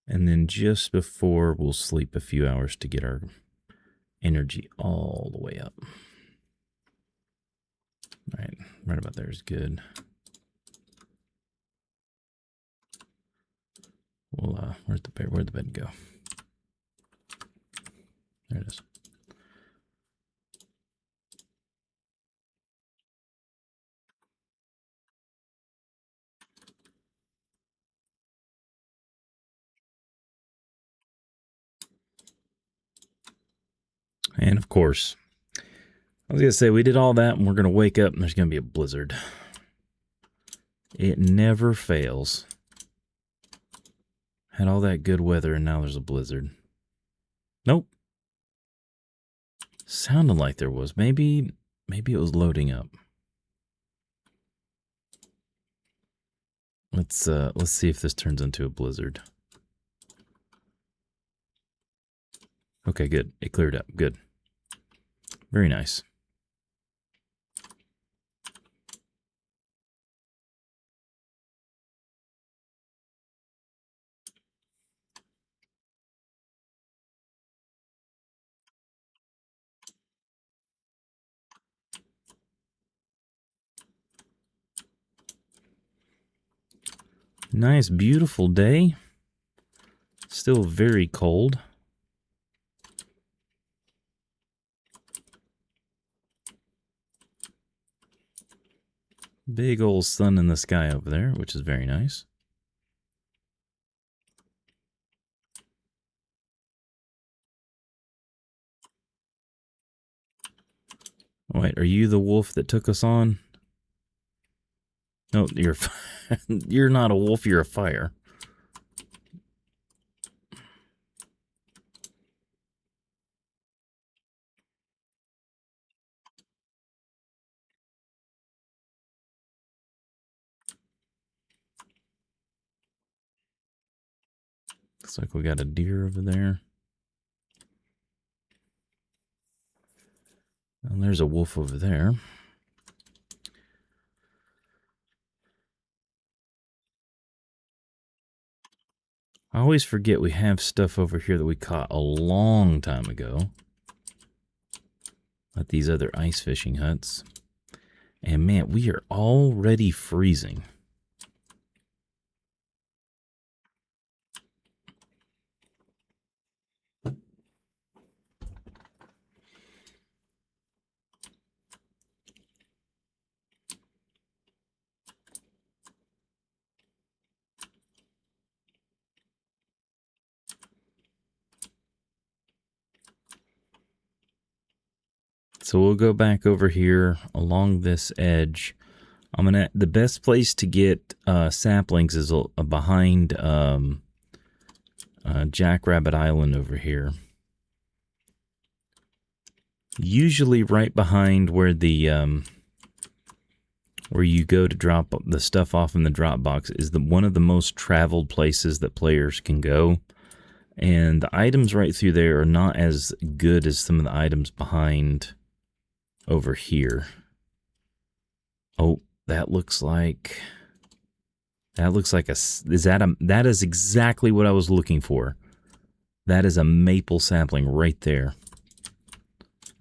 And then just before, we'll sleep a few hours to get our energy all the way up. All right about there is good. Well, where'd the bed go? There it is. And of course, I was going to say, we did all that and we're going to wake up and there's going to be a blizzard. It never fails. Had all that good weather and now there's a blizzard. Nope. Sounded like there was. Maybe it was loading up. Let's see if this turns into a blizzard. Okay, good. It cleared up. Good. Very nice. Nice, beautiful day. Still very cold. Big old sun in the sky over there, which is very nice. Wait, are you the wolf that took us on? No, you're not a wolf, you're a fire. Looks like we got a deer over there. And there's a wolf over there. I always forget we have stuff over here that we caught a long time ago at these other ice fishing huts. And man, we are already freezing. So we'll go back over here along this edge. The best place to get saplings is behind Jackrabbit Island over here. Usually right behind where where you go to drop the stuff off in the drop box is one of the most traveled places that players can go. And the items right through there are not as good as some of the items behind over here. Oh, that looks like that is exactly what I was looking for. That is a maple sapling right there.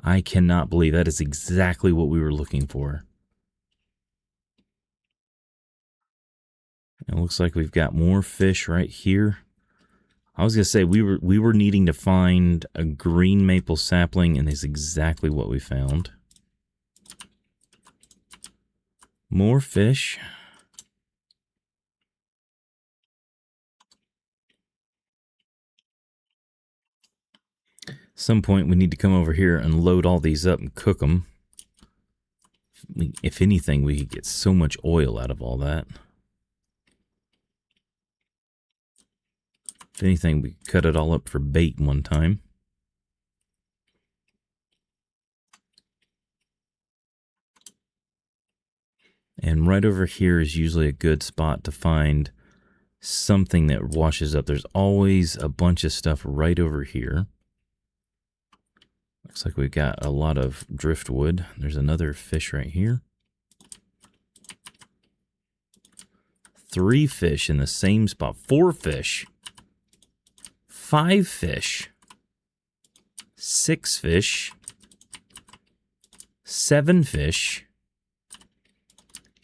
I cannot believe that is exactly what we were looking for. It looks like we've got more fish right here. I was gonna say we were needing to find a green maple sapling, and that's exactly what we found. More fish. Some point we need to come over here and load all these up and cook them. If anything, we could get so much oil out of all that. If anything, we could cut it all up for bait one time. And right over here is usually a good spot to find something that washes up. There's always a bunch of stuff right over here. Looks like we've got a lot of driftwood. There's another fish right here. 3 fish in the same spot. 4 fish. 5 fish. 6 fish. 7 fish.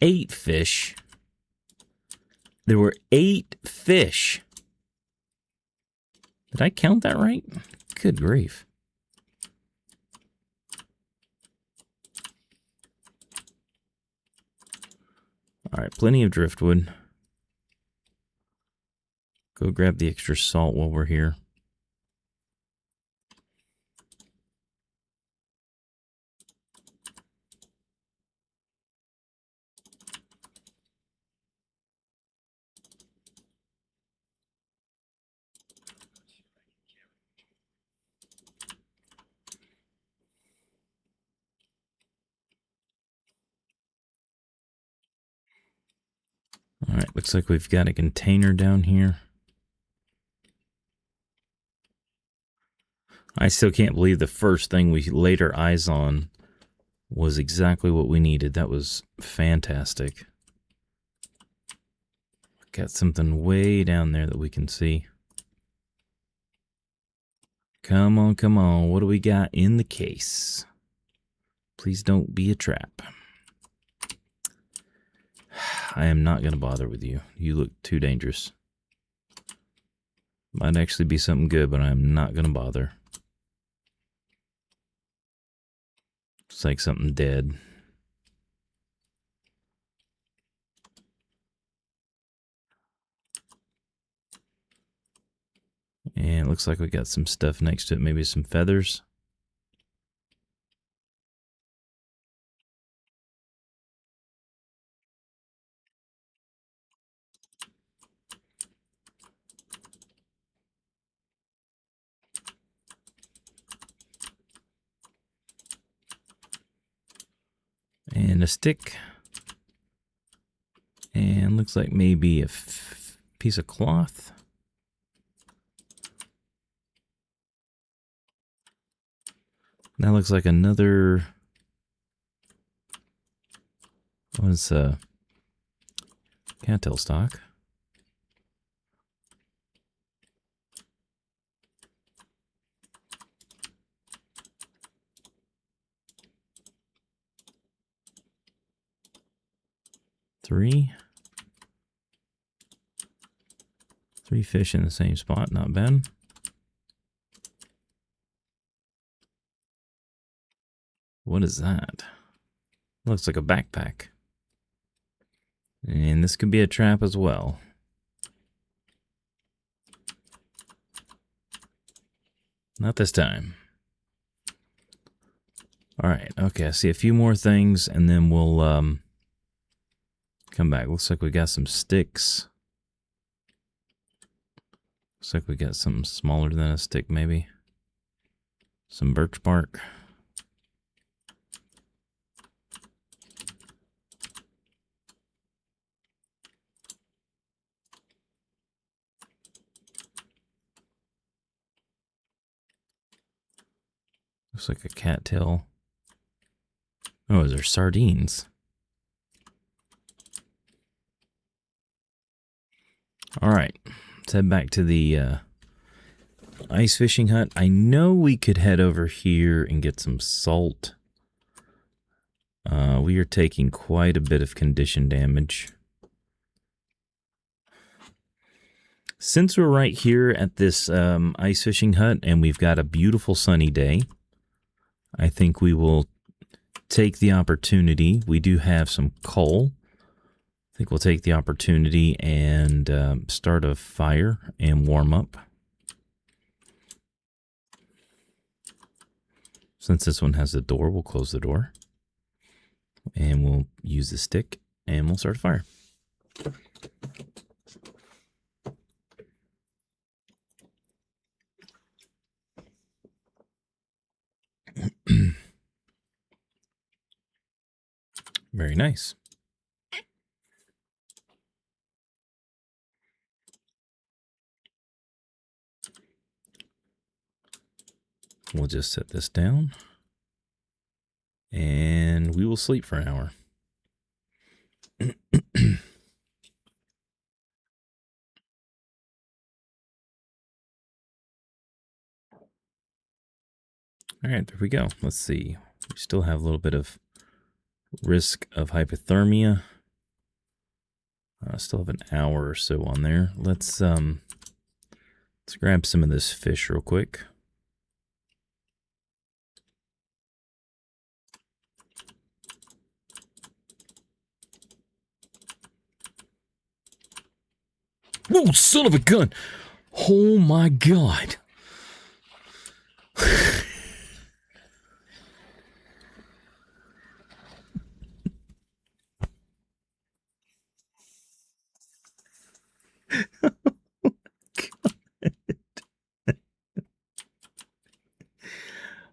8 fish. There were 8 fish. Did I count that right? Good grief. All right, plenty of driftwood. Go grab the extra salt while we're here. All right, looks like we've got a container down here. I still can't believe the first thing we laid our eyes on was exactly what we needed. That was fantastic. Got something way down there that we can see. Come on, come on. What do we got in the case? Please don't be a trap. I am not going to bother with you. You look too dangerous. Might actually be something good, but I'm not going to bother. It's like something dead. And it looks like we got some stuff next to it. Maybe some feathers. And a stick. And looks like maybe a piece of cloth. That looks like another... What's cattail stock. Three fish in the same spot, not bad. What is that? Looks like a backpack. And this could be a trap as well. Not this time. Alright, okay, I see a few more things and then we'll come back. Looks like we got some sticks. Looks like we got something smaller than a stick, maybe. Some birch bark. Looks like a cattail. Oh, those are sardines. All right, let's head back to the ice fishing hut. I know we could head over here and get some salt. We are taking quite a bit of condition damage. Since we're right here at this ice fishing hut and we've got a beautiful sunny day, I think we will take the opportunity. We do have some coal. I think we'll take the opportunity and start a fire and warm up. Since this one has the door, we'll close the door. And we'll use the stick and we'll start a fire. Very nice. We'll just set this down and we will sleep for an hour. All right, there we go. Let's see. We still have a little bit of risk of hypothermia. Still have an hour or so on there. Let's grab some of this fish real quick. Whoa, son of a gun! Oh my god!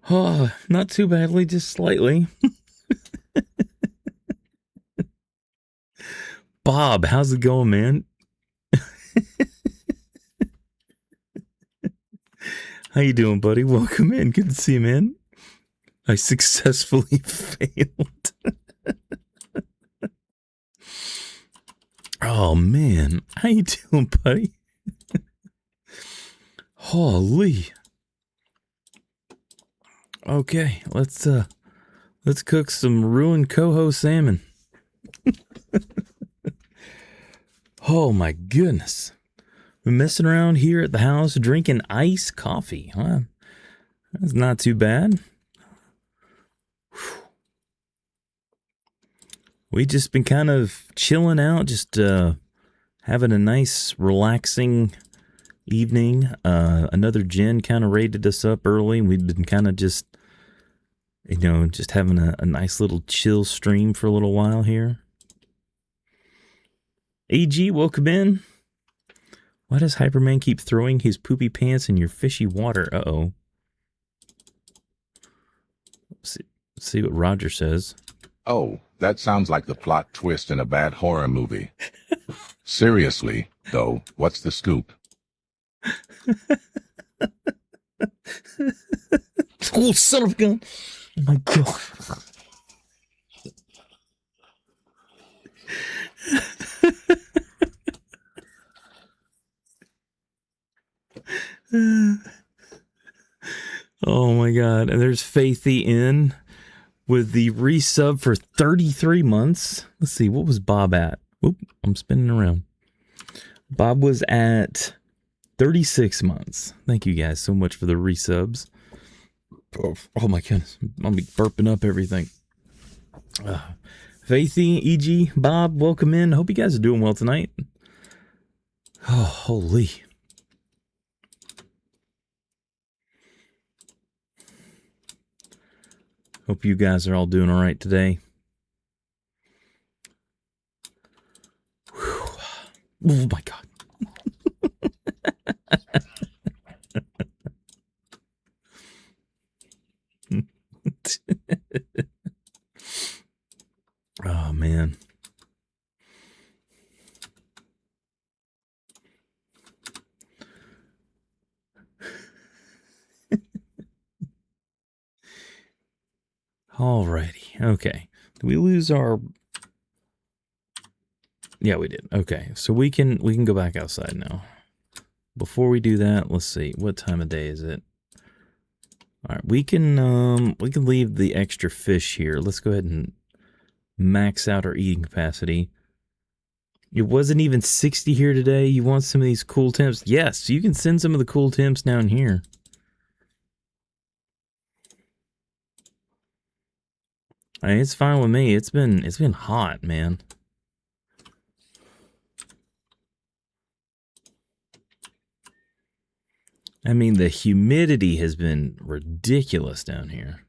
Oh, not too badly, just slightly. Bob, how's it going, man? How you doing, buddy? Welcome in. Good to see you, man. I successfully failed. Oh, man. How you doing, buddy? Holy. Okay, let's cook some ruined coho salmon. Oh my goodness. We're messing around here at the house drinking iced coffee. Huh? That's not too bad. We just been kind of chilling out, just having a nice relaxing evening. Another Jen kind of raided us up early. We've been kind of just, just having a nice little chill stream for a little while here. AG, welcome in. Why does Hyperman keep throwing his poopy pants in your fishy water? Uh-oh. Let's see what Roger says.
Oh, that sounds like the plot twist in a bad horror movie. Seriously, though, what's the scoop?
Oh, son of a gun. Oh, my God. Oh my god. And there's Faithy in with the resub for 33 months. Let's see, what was Bob at? Oop, I'm spinning around. Bob was at 36 months. Thank you guys so much for the resubs. Oh my goodness. I'll be burping up everything. Faithy, EG, Bob, welcome in. Hope you guys are doing well tonight. Oh, holy. Hope you guys are all doing all right today. Whew. Oh my god. Oh man. Alrighty. Okay. Did we lose our... Yeah, we did. Okay, so we can go back outside now. Before we do that, let's see. What time of day is it? All right, we can leave the extra fish here. Let's go ahead and max out our eating capacity. It wasn't even 60 here today. You want some of these cool temps? Yes, you can send some of the cool temps down here. I mean, it's fine with me. It's been hot, man. I mean, the humidity has been ridiculous down here.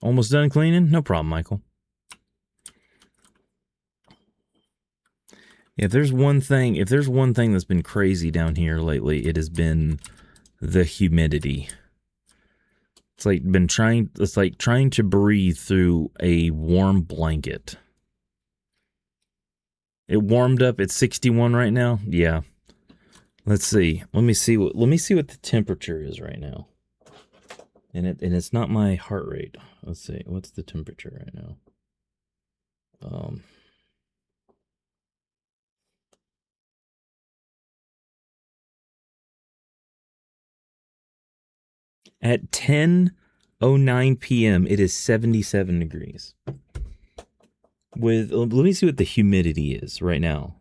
Almost done cleaning? No problem, Michael. If there's one thing that's been crazy down here lately, it has been the humidity. It's like trying to breathe through a warm blanket. It warmed up at 61 right now. Yeah. Let's see. Let me see what the temperature is right now. And it's not my heart rate. Let's see. What's the temperature right now? At 10:09 p.m., it is 77 degrees. Let me see what the humidity is right now.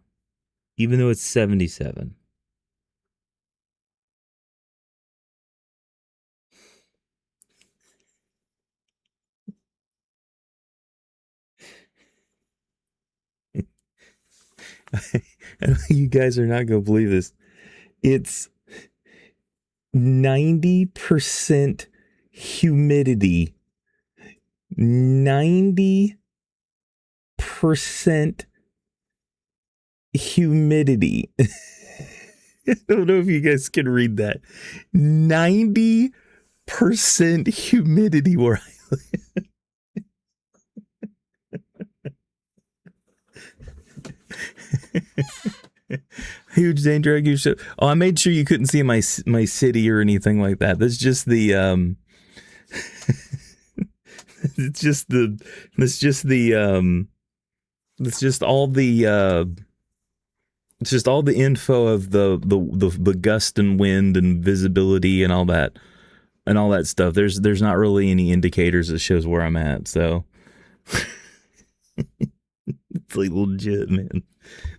Even though it's 77. You guys are not going to believe this. It's 90% humidity. 90% humidity. I don't know if you guys can read that. 90% humidity where I live. Huge danger. Oh, I made sure you couldn't see my city or anything like that. That's just the it's just all the info of the gust and wind and visibility and all that stuff. There's not really any indicators that shows where I'm at, so it's like legit, man.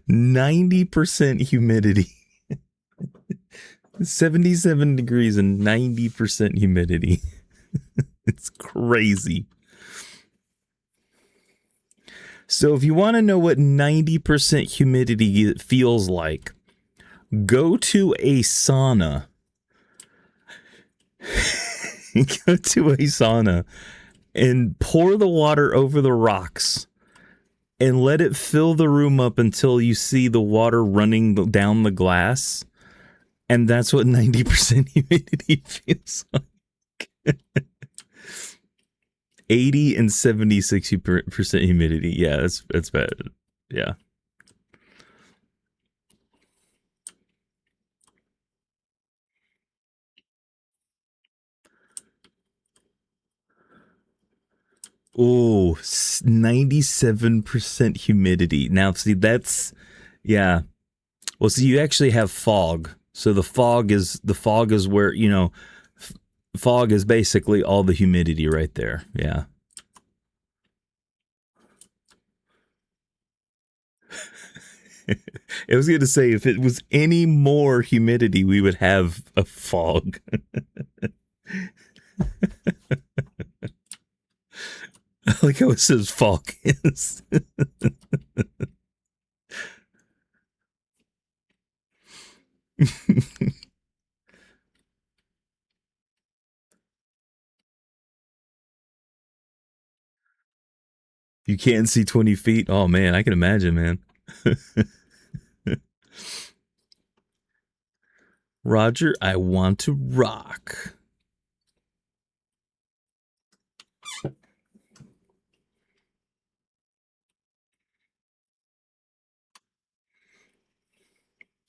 90% humidity. 77 degrees and 90% humidity. It's crazy. So if you want to know what 90% humidity feels like, go to a sauna. Go to a sauna and pour the water over the rocks and let it fill the room up until you see the water running down the glass. And that's what 90% humidity feels like. 80 and 76% humidity. Yeah, that's bad. Yeah. Oh, 97% humidity. Now, see, yeah. Well, see, you actually have fog. So the fog is where, fog is basically all the humidity right there. Yeah. I was going to say, if it was any more humidity, we would have a fog. I like how it says fog is. You can't see 20 feet. Oh, man, I can imagine, man. Roger, I want to rock.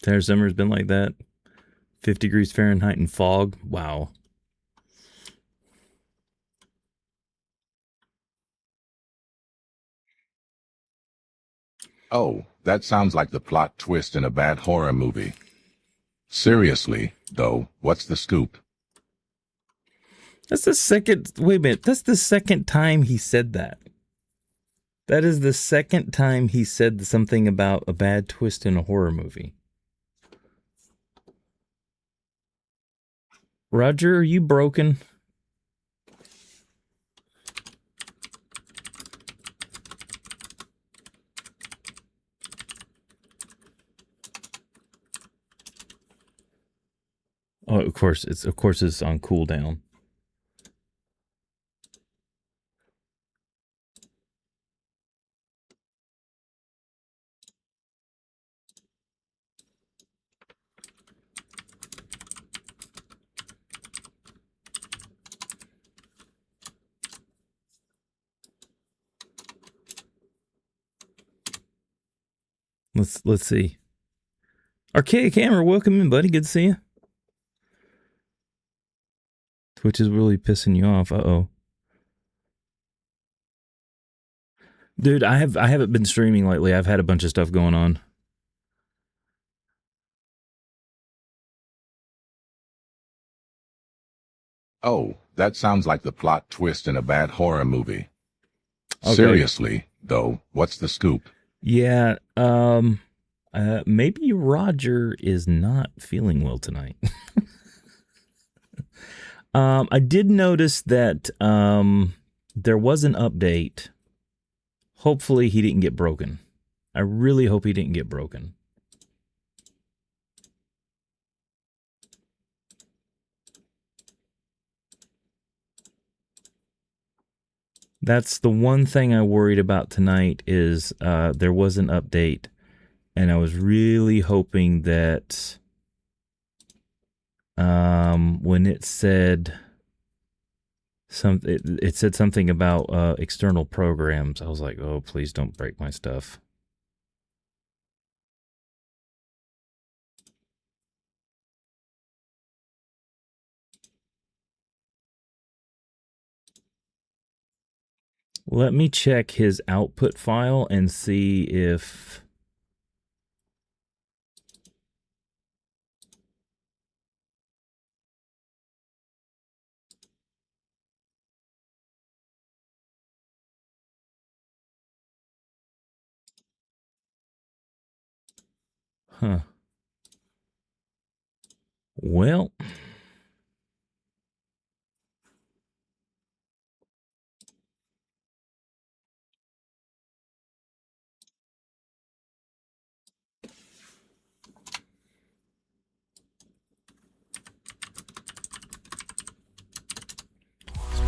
Tanner summer's been like that. 50 degrees Fahrenheit and fog. Wow.
Oh, that sounds like the plot twist in a bad horror movie. Seriously, though, what's the scoop?
That's the second. Wait a minute. That's the second time he said that. That is the second time he said something about a bad twist in a horror movie. Roger, are you broken? Oh, of course it's on cooldown. Let's see. Archaic Hammer, welcome in, buddy. Good to see you. Twitch is really pissing you off. Uh-oh. Dude, I haven't been streaming lately. I've had a bunch of stuff going on.
Oh, that sounds like the plot twist in a bad horror movie.
Okay.
Seriously, though, what's the scoop?
Yeah, maybe Roger is not feeling well tonight. I did notice that there was an update. Hopefully he didn't get broken. I really hope he didn't get broken. That's the one thing I worried about tonight is there was an update, and I was really hoping that when it said it said something about external programs, I was like, oh, please don't break my stuff. Let me check his output file and see if... Huh. Well...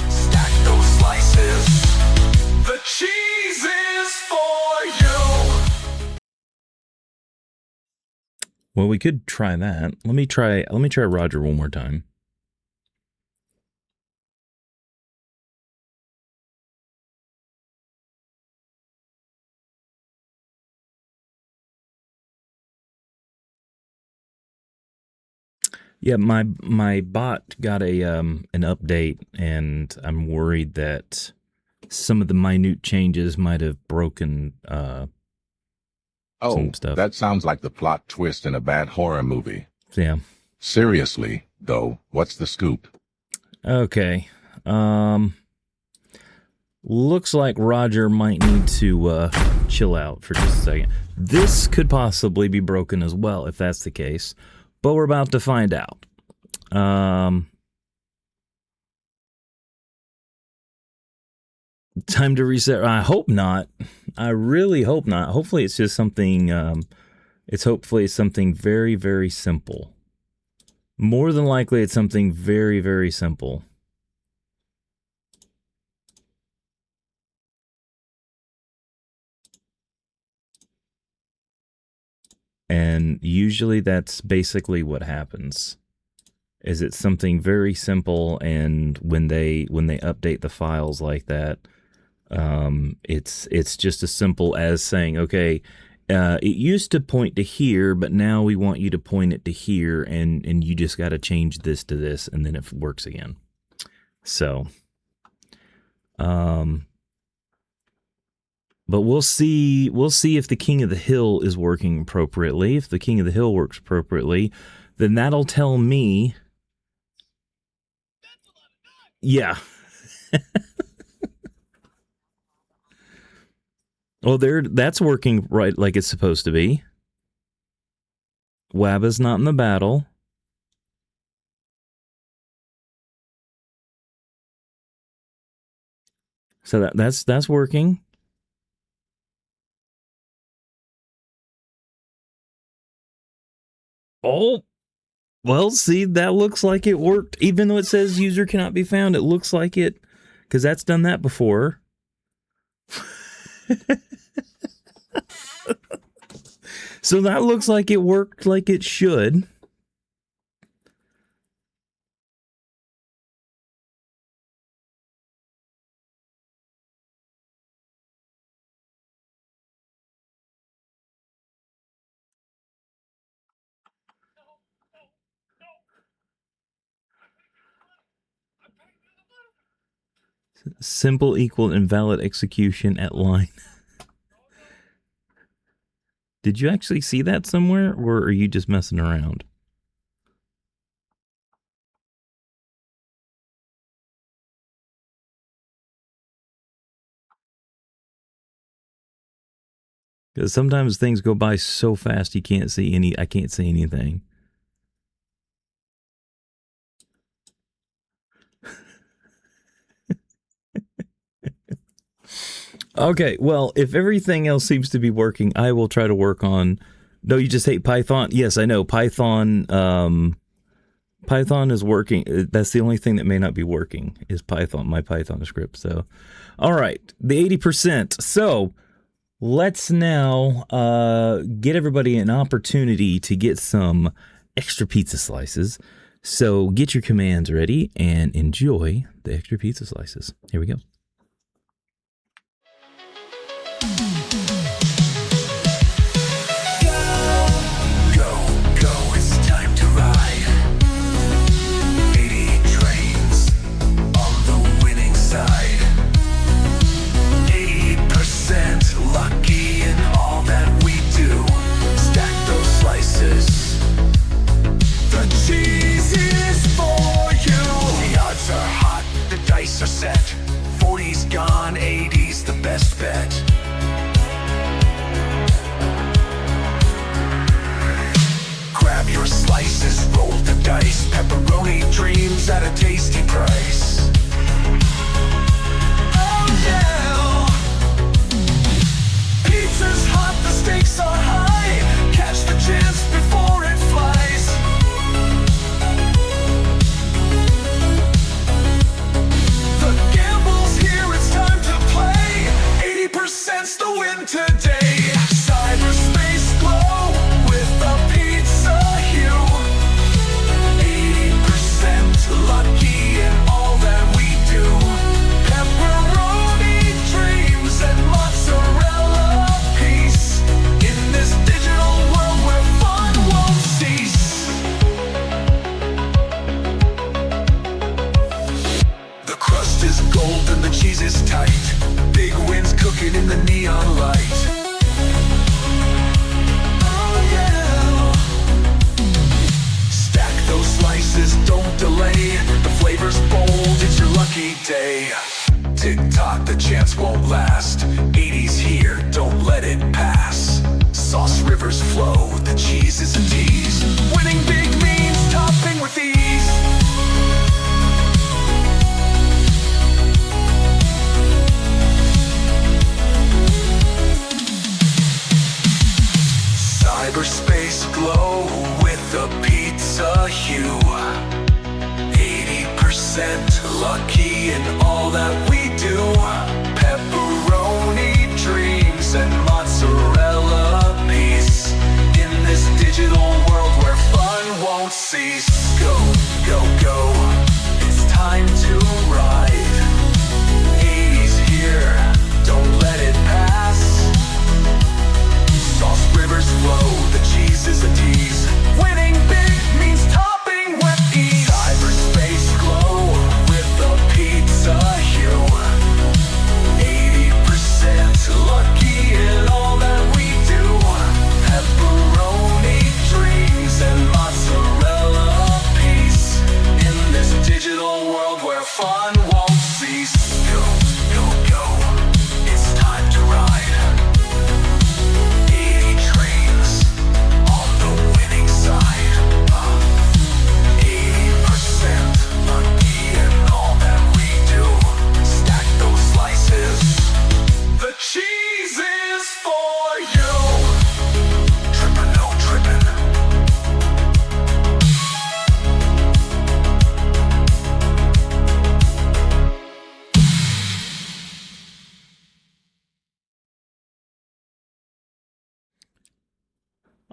Stack those slices. The cheese is for you.
Well, we could try that. Let me try Roger one more time. Yeah, my bot got an update, and I'm worried that some of the minute changes might have broken
Oh,
some stuff.
that sounds like the plot twist in a bad horror movie.
Yeah.
Seriously, though, what's the scoop?
Okay. Looks like Roger might need to chill out for just a second. This could possibly be broken as well if that's the case, but we're about to find out. Time to reset. I hope not. I really hope not. Hopefully it's just something, hopefully it's something very, very simple. More than likely it's something very, very simple. And usually that's basically what happens. Is it's something very simple, and when they update the files like that, it's just as simple as saying, okay, it used to point to here, but now we want you to point it to here, and you just got to change this to this, and then it works again. So, But we'll see if the King of the Hill is working appropriately. If the King of the Hill works appropriately, then that'll tell me. Yeah. Well, that's working right like it's supposed to be. Wabba's not in the battle. So that's working. Oh, well, see, that looks like it worked. Even though it says user cannot be found, it looks like it, because that's done that before. So that looks like it worked like it should. Simple equal invalid execution at line. Did you actually see that somewhere, or are you just messing around? Because sometimes things go by so fast I can't see anything. Okay, well, if everything else seems to be working, I will try to work on. No, you just hate Python? Yes, I know. Python is working. That's the only thing that may not be working is Python, my Python script. So, all right, the 80%. So, let's now get everybody an opportunity to get some extra pizza slices. So, get your commands ready and enjoy the extra pizza slices. Here we go.
Are set. 40's gone, 80's the best bet. Grab your slices, roll the dice. Pepperoni dreams at a tasty price. Oh yeah! Pizza's hot, the stakes are high. Catch the chance before it flies. Percent's the win today. Cyberspace glow with a pizza hue. 80% lucky in all that we do. Pepperoni dreams and mozzarella peace. In this digital world where fun won't cease. The crust is gold and the cheese is tight. Big wins cooking in the neon light. Oh yeah! Stack those slices, don't delay. The flavor's bold, it's your lucky day. Tick tock, the chance won't last. 80's here, don't let it pass. Sauce rivers flow, the cheese is a tease. Winning big means topping with ease. Cyberspace glow with a pizza hue. 80% lucky in all that we do. Pepperoni dreams and mozzarella peace. In this digital world where fun won't cease. Go, go, go, it's time to ride. 80's here, don't let it pass. Sauce rivers flow, the cheese is a tease. Winning big means topping with ease. Cyberspace glow with a pizza hue. 80% lucky.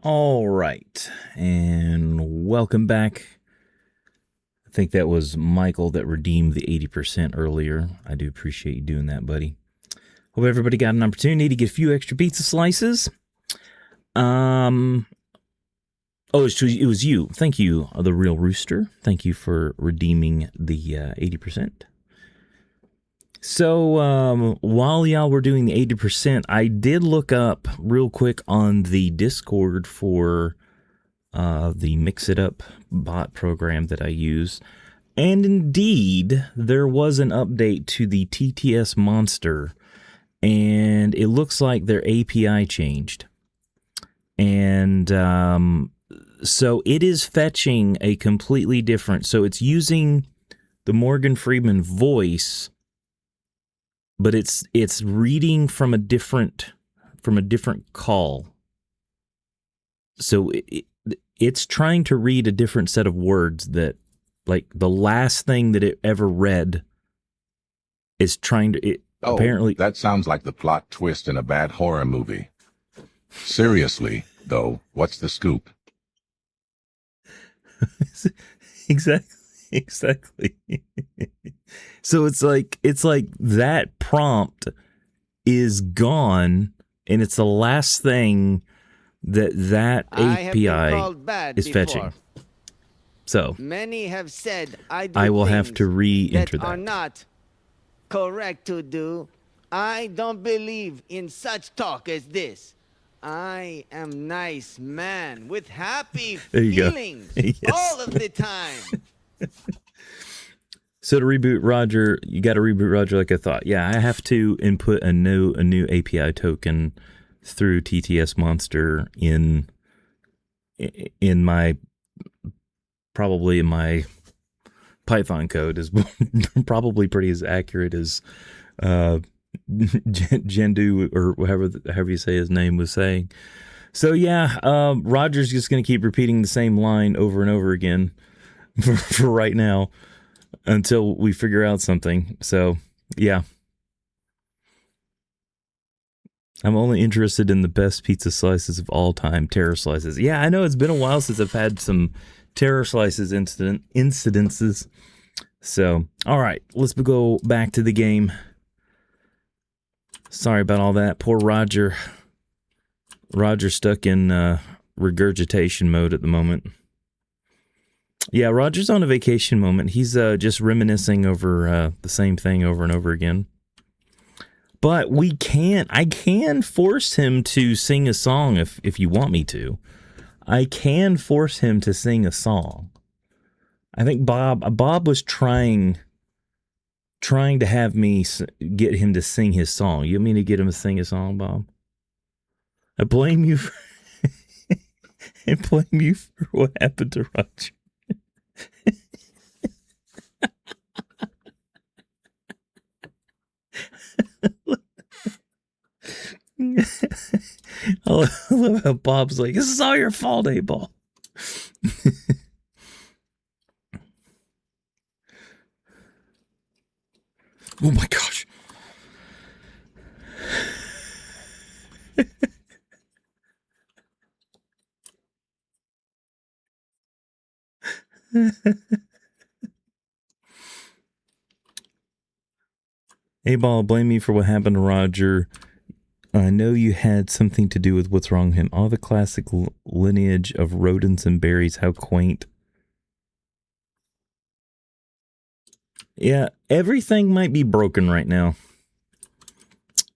All right, and welcome back. I think that was Michael that redeemed the 80% earlier. I do appreciate you doing that, buddy. Hope everybody got an opportunity to get a few extra pizza slices. It was you. Thank you, The Real Rooster. Thank you for redeeming the 80%. So while y'all were doing the 80%, I did look up real quick on the Discord for the Mix It Up bot program that I use. And indeed, there was an update to the TTS Monster, and it looks like their API changed. And so it is fetching a completely different, so it's using the Morgan Freeman voice, but it's reading from a different call. So it's trying to read a different set of words that, like, the last thing that it ever read is trying to. Apparently,
that sounds like the plot twist in a bad horror movie. Seriously, though, what's the scoop?
Exactly. So it's like that prompt is gone, and it's the last thing that API is fetching. So
many have said
I will have to re-enter
that are not correct to do. I don't believe in such talk as this. I am nice man with happy feelings
yes.
all of the time.
So to reboot Roger, you got to reboot Roger like I thought. Yeah, I have to input a new API token through TTS Monster in my Python code is probably pretty as accurate as Jendu or however you say his name was saying. So yeah, Roger's just going to keep repeating the same line over and over again for right now until we figure out something. So yeah, I'm only interested in the best pizza slices of all time, terror slices. Yeah, I know it's been a while since I've had some terror slices incidences. So all right, let's go back to the game. Sorry about all that. Poor Roger. Roger's stuck in regurgitation mode at the moment. Yeah, Roger's on a vacation moment. He's just reminiscing over the same thing over and over again. But I can force him to sing a song if you want me to. I can force him to sing a song. I think Bob was trying to have me get him to sing his song. You want me to get him to sing a song, Bob? I blame you for what happened to Roger. I love how Bob's like, this is all your fault, A-Ball. Oh my gosh. A-Ball, blame me for what happened to Roger. I know you had something to do with what's wrong with him. All the classic lineage of rodents and berries, how quaint. Yeah, everything might be broken right now.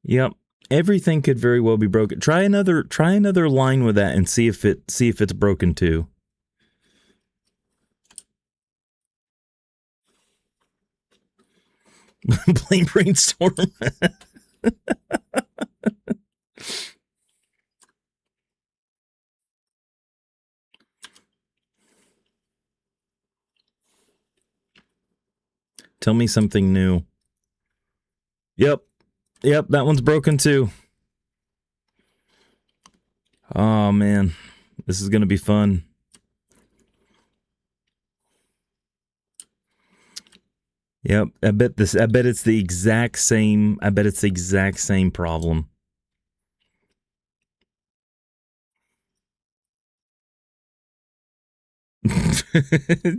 Yep, everything could very well be broken. Try another line with that and see if it's broken too. Blame brainstorm. Tell me something new. Yep, that one's broken too. Oh man, this is gonna be fun. Yep, I bet it's the exact same problem.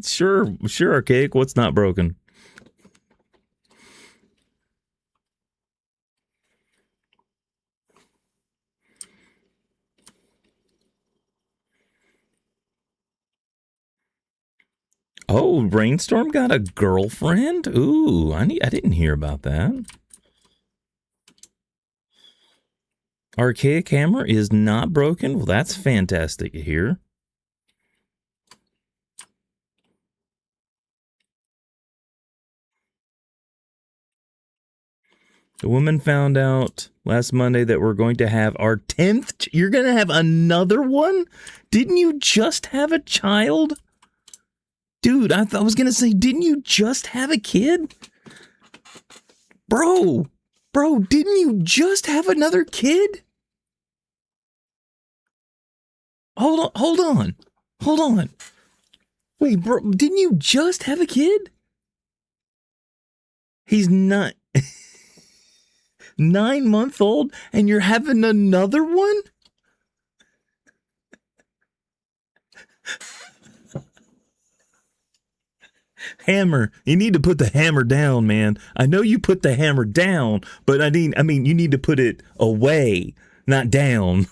Sure, Archaic. What's not broken? Oh, Rainstorm got a girlfriend? Ooh, I didn't hear about that. Archaic Hammer is not broken? Well, that's fantastic to hear. The woman found out last Monday that we're going to have our 10th. You're going to have another one? Didn't you just have a child? Dude, I was going to say, didn't you just have a kid? Bro, didn't you just have another kid? Hold on. Wait, bro, didn't you just have a kid? He's not 9-month-old and you're having another one? Hammer, you need to put the hammer down, man. I know you put the hammer down, but I mean, you need to put it away, not down.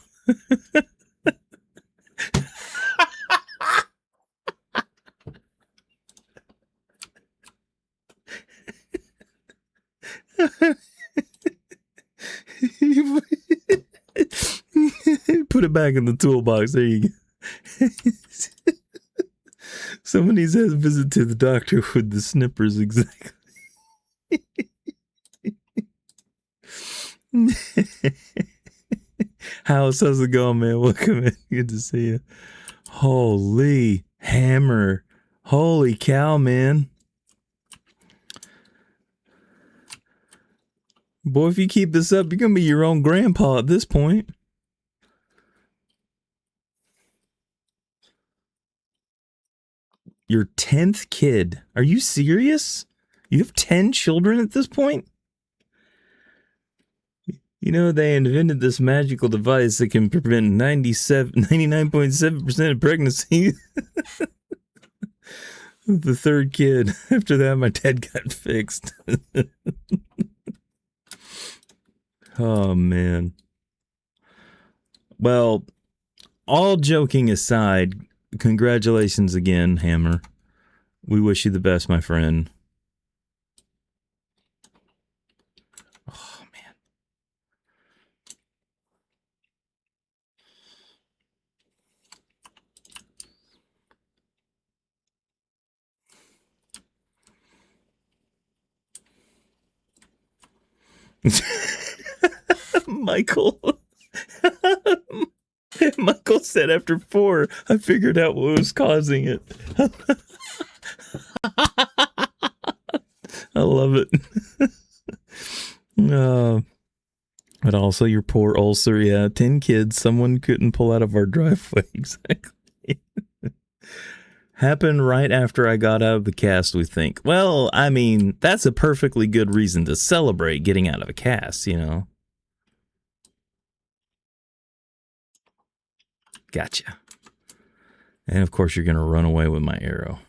Put it back in the toolbox. There you go. Somebody says visit to the doctor with the snippers, exactly. How's it going, man? Welcome in. Good to see you. Holy hammer. Holy cow, man. Boy, if you keep this up, you're going to be your own grandpa at this point. Your 10th kid. Are you serious? You have 10 children at this point? You know, they invented this magical device that can prevent 99.7% of pregnancy. The third kid. After that, my dad got fixed. Oh, man. Well, all joking aside, congratulations again, Hammer. We wish you the best, my friend. Oh, man. Michael. Michael said after 4, I figured out what was causing it. I love it. But also your poor ulcer. Yeah, 10 kids. Someone couldn't pull out of our driveway. Exactly. Happened right after I got out of the cast, we think. Well, I mean, that's a perfectly good reason to celebrate getting out of a cast, you know. Gotcha. And of course, you're going to run away with my arrow.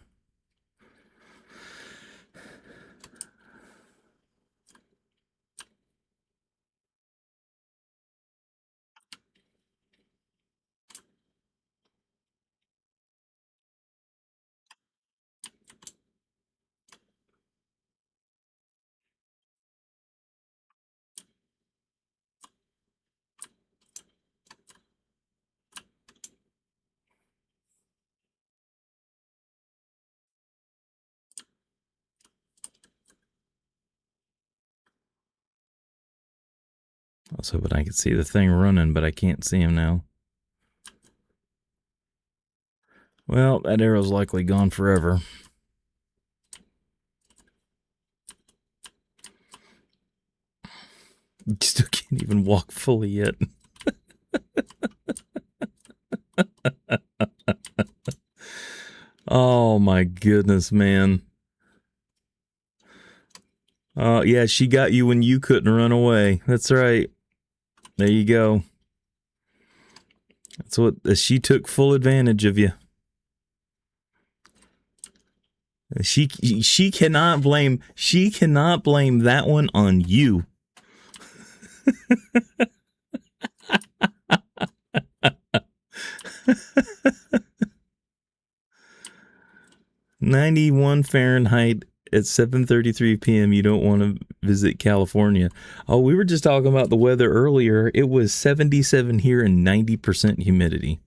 I was hoping I could see the thing running, but I can't see him now. Well, that arrow's likely gone forever. You still can't even walk fully yet. Oh my goodness, man. Oh, yeah, she got you when you couldn't run away. That's right. There you go. That's what she took full advantage of you. She cannot blame that one on you. (91 Fahrenheit) at 7:33 p.m. You don't want to visit California. Oh, we were just talking about the weather earlier. It was 77 here and 90% humidity.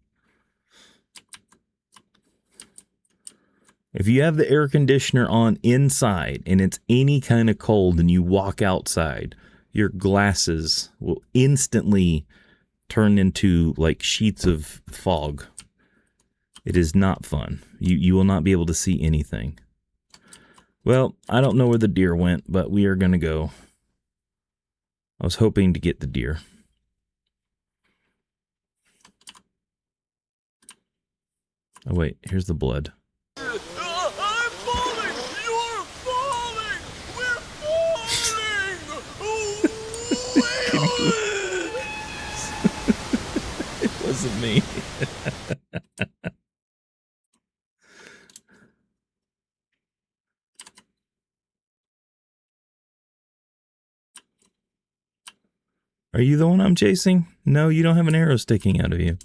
If you have the air conditioner on inside and it's any kind of cold and you walk outside, your glasses will instantly turn into like sheets of fog. It is not fun. You will not be able to see anything. Well, I don't know where the deer went, but we are going to go. I was hoping to get the deer. Oh, wait, here's the blood.
I'm falling! You're falling! We're falling!
It wasn't me. Are you the one I'm chasing? No, you don't have an arrow sticking out of you.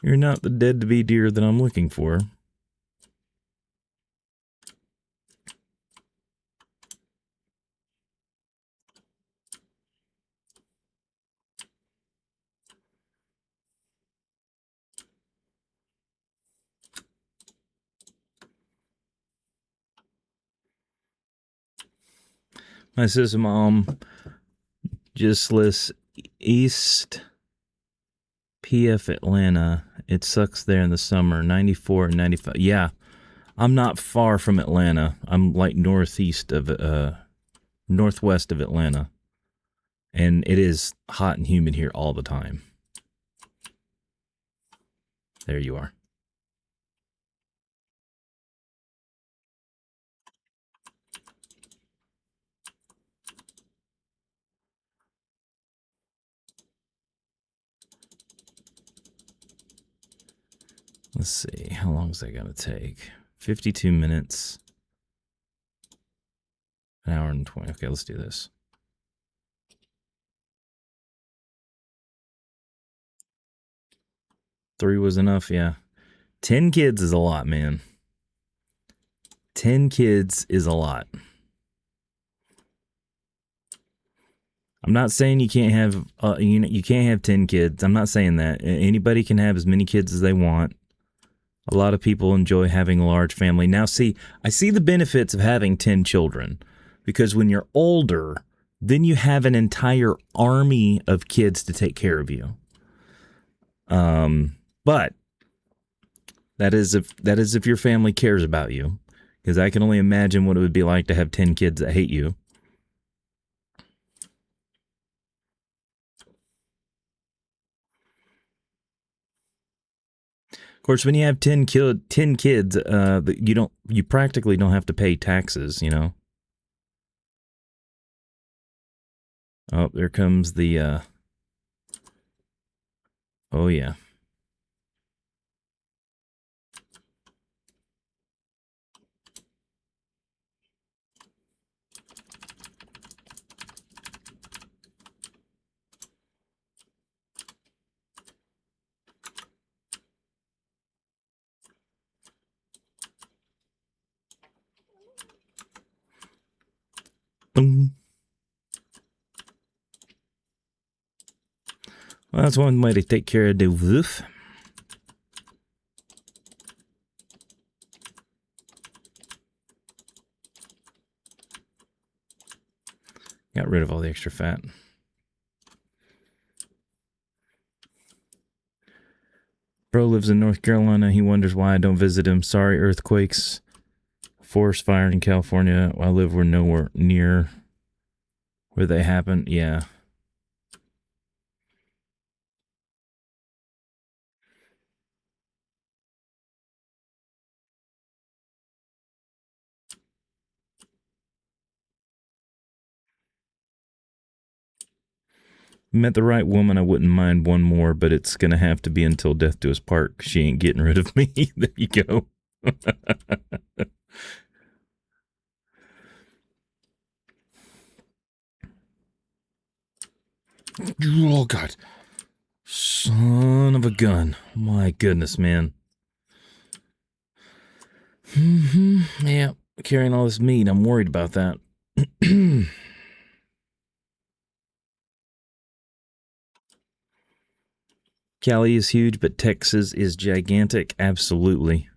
You're not the dead-to-be deer that I'm looking for. My sister mom just lists East PF Atlanta. It sucks there in the summer, 94 and 95. Yeah, I'm not far from Atlanta. I'm like northwest of Atlanta. And it is hot and humid here all the time. There you are. Let's see. How long is that going to take? 52 minutes. An hour and 20. Okay, let's do this. 3 was enough, yeah. 10 kids is a lot, man. 10 kids is a lot. I'm not saying you can't have you can't have 10 kids. I'm not saying that. Anybody can have as many kids as they want. A lot of people enjoy having a large family. Now, see, I see the benefits of having 10 children because when you're older, then you have an entire army of kids to take care of you. But that is if your family cares about you, because I can only imagine what it would be like to have 10 kids that hate you. Of course, when you have 10 kids, you practically don't have to pay taxes, you know. Oh, there comes the oh yeah. Boom. Well, that's one way to take care of the wolf. Got rid of all the extra fat. Bro lives in North Carolina. He wonders why I don't visit him. Sorry, earthquakes, forest fire in California. I live where nowhere near where they happen. Yeah. Met the right woman, I wouldn't mind one more, but it's going to have to be until death do us part. She ain't getting rid of me. There you go. Oh, God. Son of a gun. My goodness, man. Yeah, carrying all this meat, I'm worried about that. Cali is huge, but Texas is gigantic. Absolutely.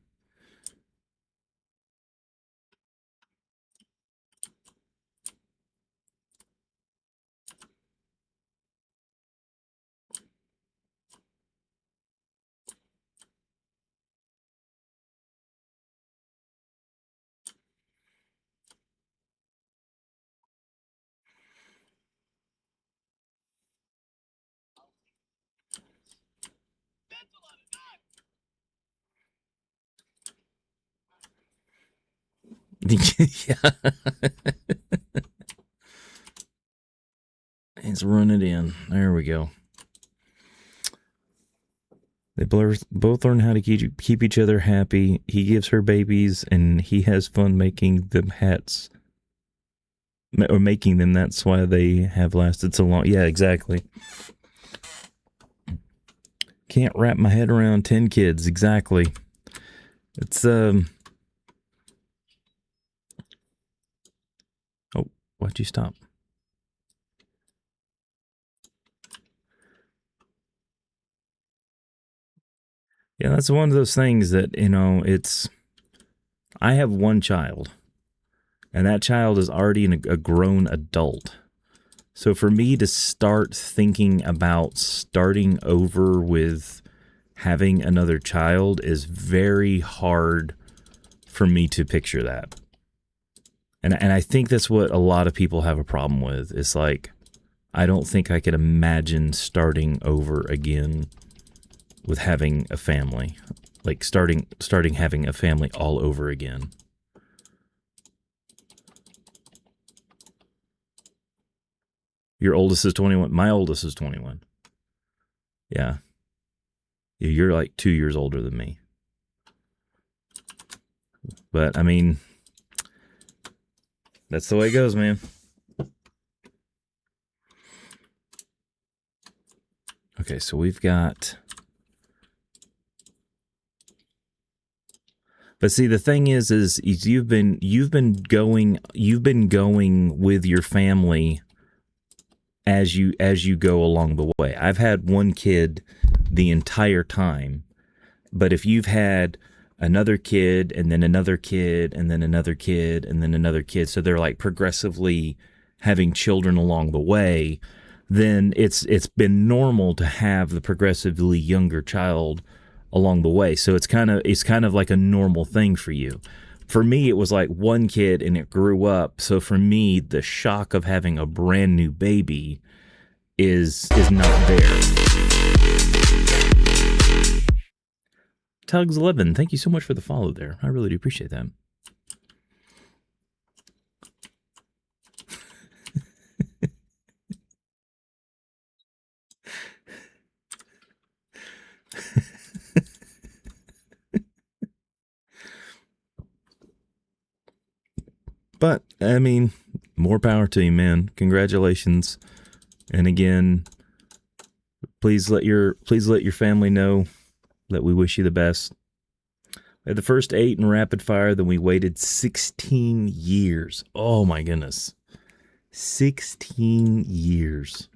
Yeah. Let's run it in. There we go. They both learn how to keep each other happy. He gives her babies, and he has fun making them hats. Or making them. That's why they have lasted so long. Yeah, exactly. Can't wrap my head around 10 kids. Exactly. It's, Oh, why'd you stop? Yeah, that's one of those things that, I have one child, and that child is already a grown adult. So for me to start thinking about starting over with having another child is very hard for me to picture that. And I think that's what a lot of people have a problem with. It's like, I don't think I could imagine starting over again with having a family. Like starting having a family all over again. Your oldest is 21. My oldest is 21. Yeah. You're like 2 years older than me. But, I mean, that's the way it goes, man. Okay, so we've got... But see, the thing is you've been going with your family as you go along the way. I've had one kid the entire time, but if you've had another kid and then another kid and then another kid and then another kid, so they're like progressively having children along the way, then it's been normal to have the progressively younger child along the way. So it's kind of like a normal thing for you. For me, it was like one kid and it grew up. So for me, the shock of having a brand new baby is not there. Tugs11, thank you so much for the follow there. I really do appreciate that. But, I mean, more power to you, man. Congratulations. And again, please let your family know that we wish you the best. We had the first 8 in rapid fire, then we waited 16 years. Oh my goodness. 16 years.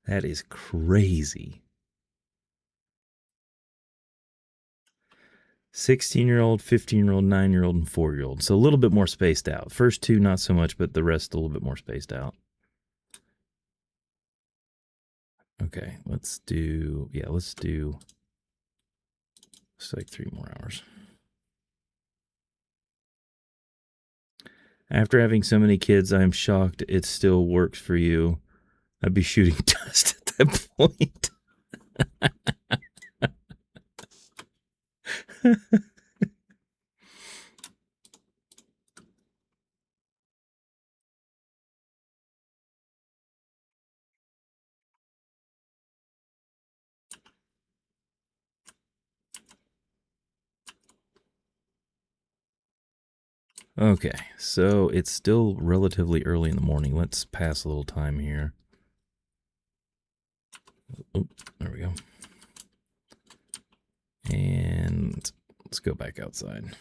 That is crazy. 16-year-old, 15-year-old, 9-year-old, and 4-year-old. So a little bit more spaced out. First 2, not so much, but the rest a little bit more spaced out. Okay, let's do like 3 more hours. After having so many kids, I am shocked it still works for you. I'd be shooting dust at that point. Okay, so it's still relatively early in the morning. Let's pass a little time here. Oh, there we go. And let's go back outside.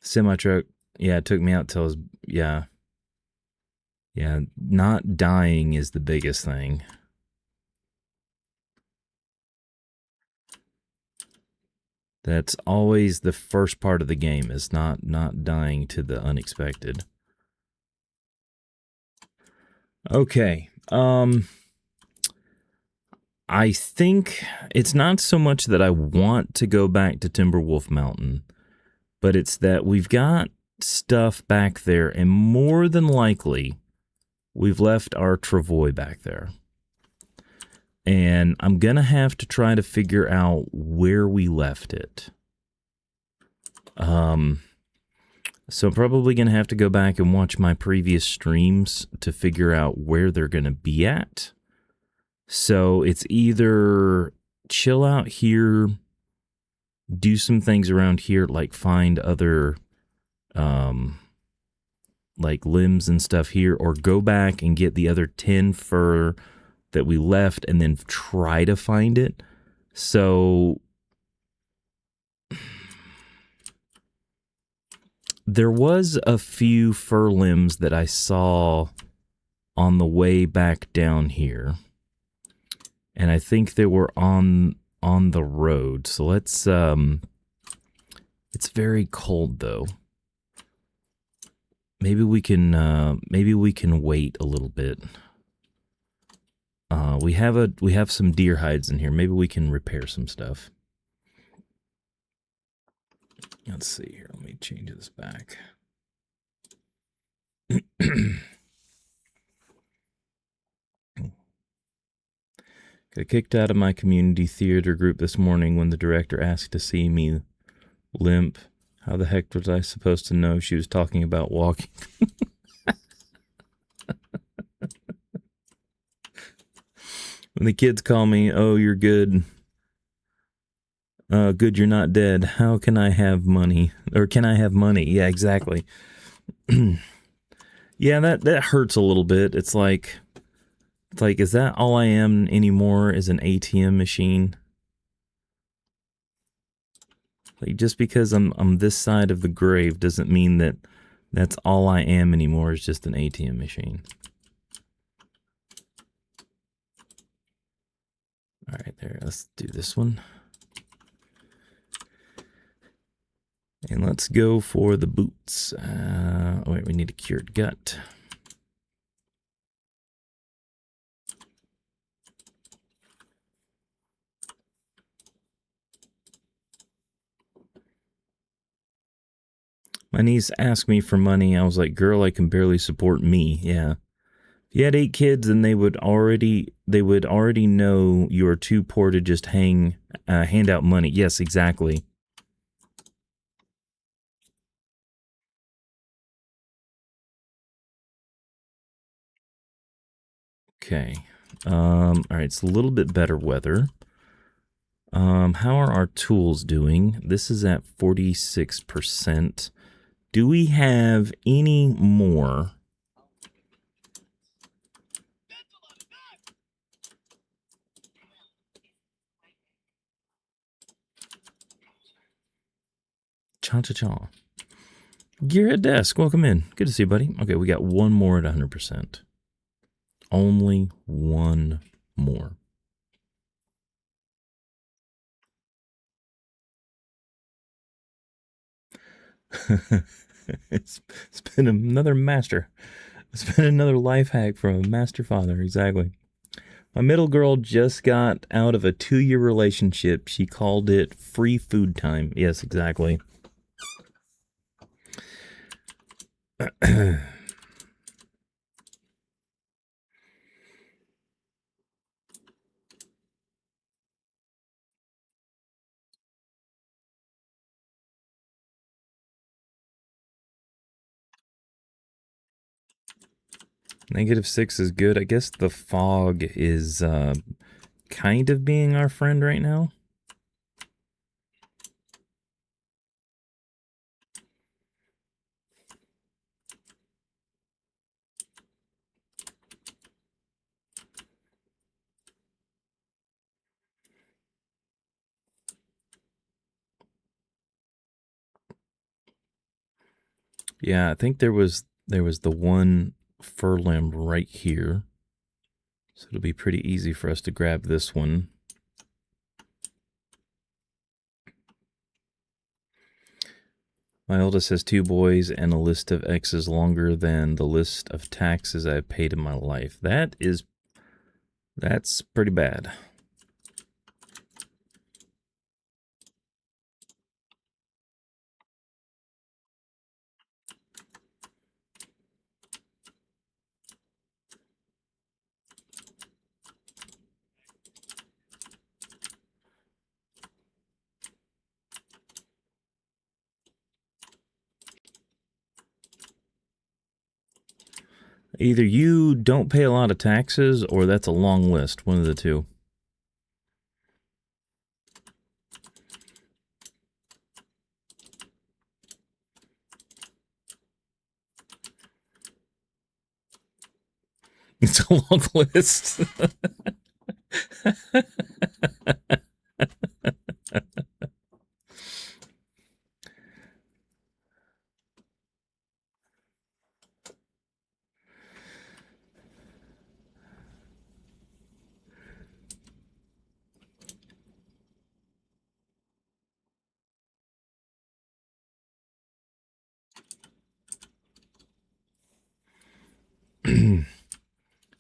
Semi-truck. Yeah, it took me out till his... Yeah. Yeah, not dying is the biggest thing. That's always the first part of the game, is not dying to the unexpected. Okay. I think it's not so much that I want to go back to Timberwolf Mountain, but it's that we've got stuff back there, and more than likely, we've left our Travoy back there. And I'm going to have to try to figure out where we left it. So I'm probably going to have to go back and watch my previous streams to figure out where they're going to be at. So it's either chill out here, do some things around here, like find other like limbs and stuff here, or go back and get the other 10 fur that we left and then try to find it. So there was a few fur limbs that I saw on the way back down here, and I think they were on the road. So let's it's very cold though. Maybe we can wait a little bit. We have some deer hides in here. Maybe we can repair some stuff. Let's see here. Let me change this back. Got kicked out of my community theater group this morning when the director asked to see me limp. How the heck was I supposed to know she was talking about walking? When the kids call me, "Oh, you're good. Good, you're not dead. How can I have money? Or can I have money?" Yeah, exactly. Yeah, that hurts a little bit. It's like, is that all I am anymore? Is an ATM machine? Like, just because I'm this side of the grave doesn't mean that that's all I am anymore. Is just an ATM machine. All right, there. Let's do this one. And let's go for the boots. Wait, we need a cured gut. My niece asked me for money. I was like, "Girl, I can barely support me." Yeah. If you had 8 kids, then they would already know you are too poor to just hand out money. Yes, exactly. Okay. All right, it's a little bit better weather. How are our tools doing? This is at 46%. Do we have any more? Cha-cha-cha. Gearhead Desk, welcome in. Good to see you, buddy. Okay, we got one more at 100%. Only one more. It's been another master. It's been another life hack from a master father, exactly. My middle girl just got out of a 2-year relationship. She called it free food time. Yes, exactly. -6 is good. I guess the fog is kind of being our friend right now. Yeah, I think there was the one fur limb right here. So it'll be pretty easy for us to grab this one. My oldest has 2 boys and a list of exes longer than the list of taxes I've paid in my life. That's pretty bad. Either you don't pay a lot of taxes or that's a long list, one of the two. It's a long list.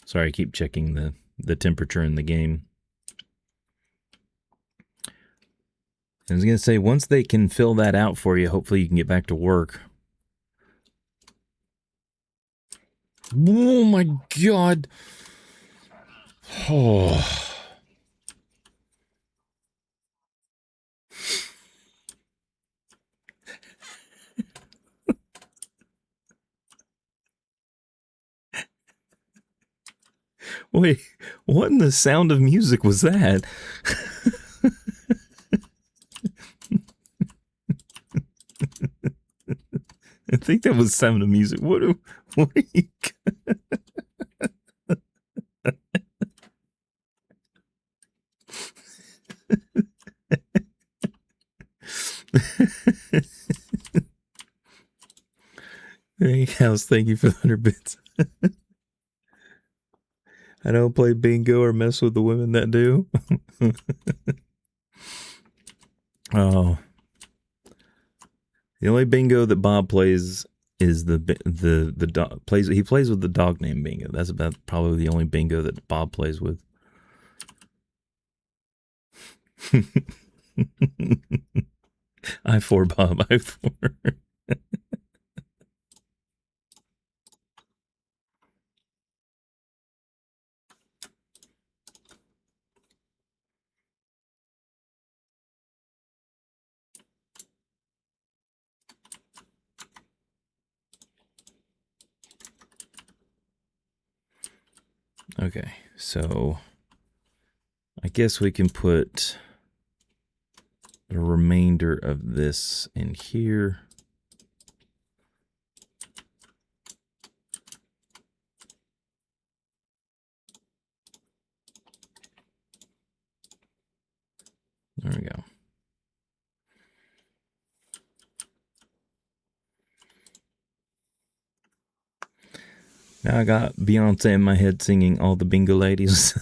Sorry, I keep checking the temperature in the game. I was going to say, once they can fill that out for you, hopefully you can get back to work. Oh my God. Oh. Wait, what in the Sound of Music was that? I think that was Sound of Music. What are you... Hey, House, thank you for the 100 bits. I don't play bingo or mess with the women that do. Oh. The only bingo that Bob plays is the dog plays. He plays with the dog name bingo. That's about probably the only bingo that Bob plays with. I4 Bob, I4. Okay, so I guess we can put the remainder of this in here. There we go. Now I got Beyonce in my head singing All the Bingo Ladies.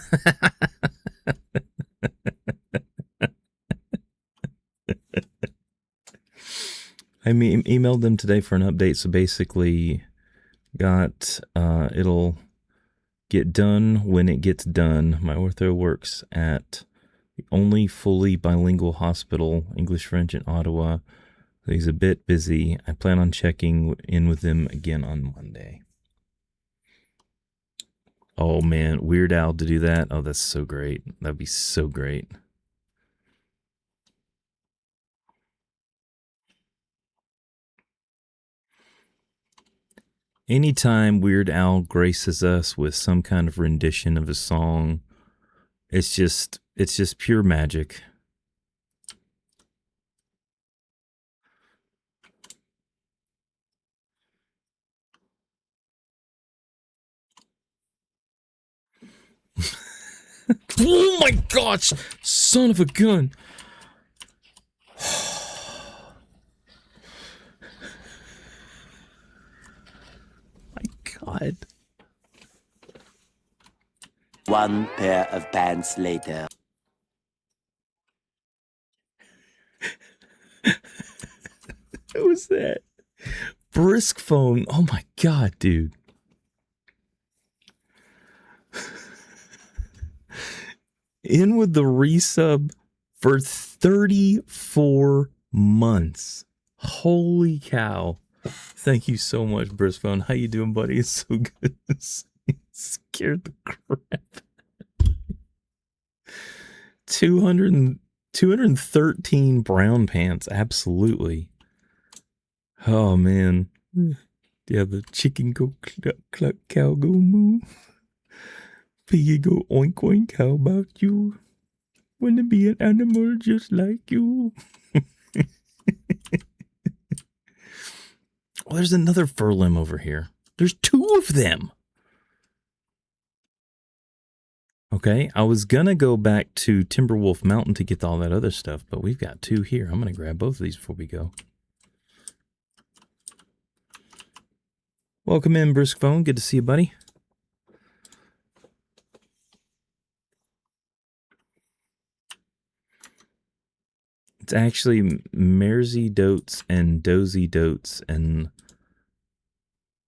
I emailed them today for an update, so basically got it'll get done when it gets done. My ortho works at the only fully bilingual hospital, English French in Ottawa. So he's a bit busy. I plan on checking in with him again on Monday. Oh man, Weird Al to do that. Oh, that's so great. That'd be so great. Anytime Weird Al graces us with some kind of rendition of a song, it's just pure magic. Oh my gosh, son of a gun. God.
One pair of pants later.
What was that? Brisk phone. Oh my God, dude. In with the resub for 34 months. Holy cow. Thank you so much, Brisk phone. How you doing, buddy? It's so good. It scared the crap. 213 brown pants. Absolutely. Oh, man. Yeah, the chicken go cluck, cluck, cow go moo. Piggy go oink, oink, how about you? Wanna be an animal just like you? Oh, there's another fur limb over here. There's two of them. Okay, I was gonna go back to Timberwolf Mountain to get all that other stuff, but we've got two here. I'm gonna grab both of these before we go. Welcome in, Brisk Phone. Good to see you, buddy. It's actually Mersey Dotes and Dozy Dotes and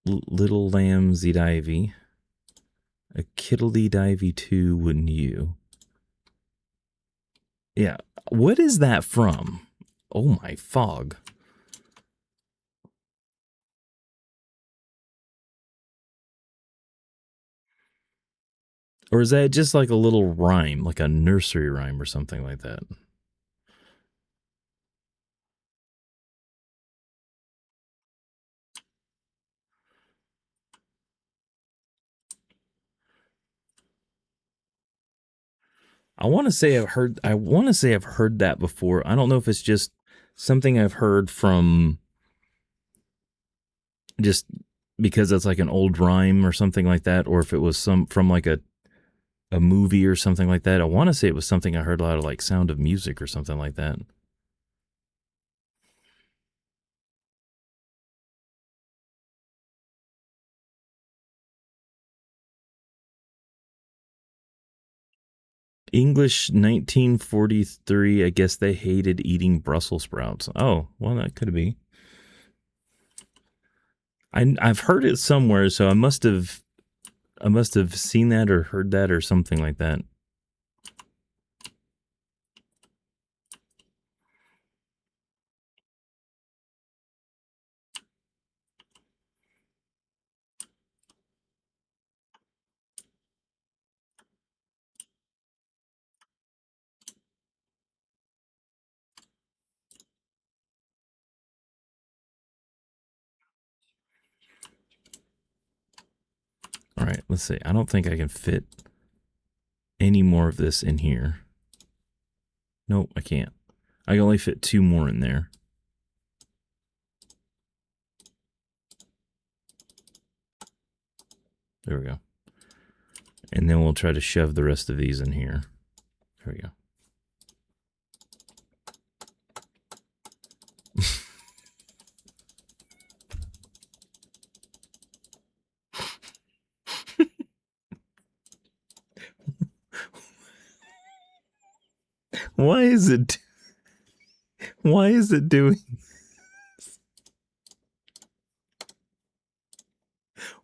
Little Lamb Zidivey. A Kittledy Divey 2, wouldn't you? Yeah. What is that from? Oh my fog. Or is that just like a little rhyme, like a nursery rhyme or something like that? I want to say I've heard that before. I don't know if it's just something I've heard from just because it's like an old rhyme or something like that, or if it was from like a movie or something like that. I want to say it was something I heard a lot of, like Sound of Music or something like that. English 1943, I guess they hated eating Brussels sprouts. Oh, well, that could be. I've heard it somewhere, so I must have seen that or heard that or something like that. All right, let's see. I don't think I can fit any more of this in here. Nope, I can't. I can only fit 2 more in there. There we go. And then we'll try to shove the rest of these in here. There we go. Why is it doing this?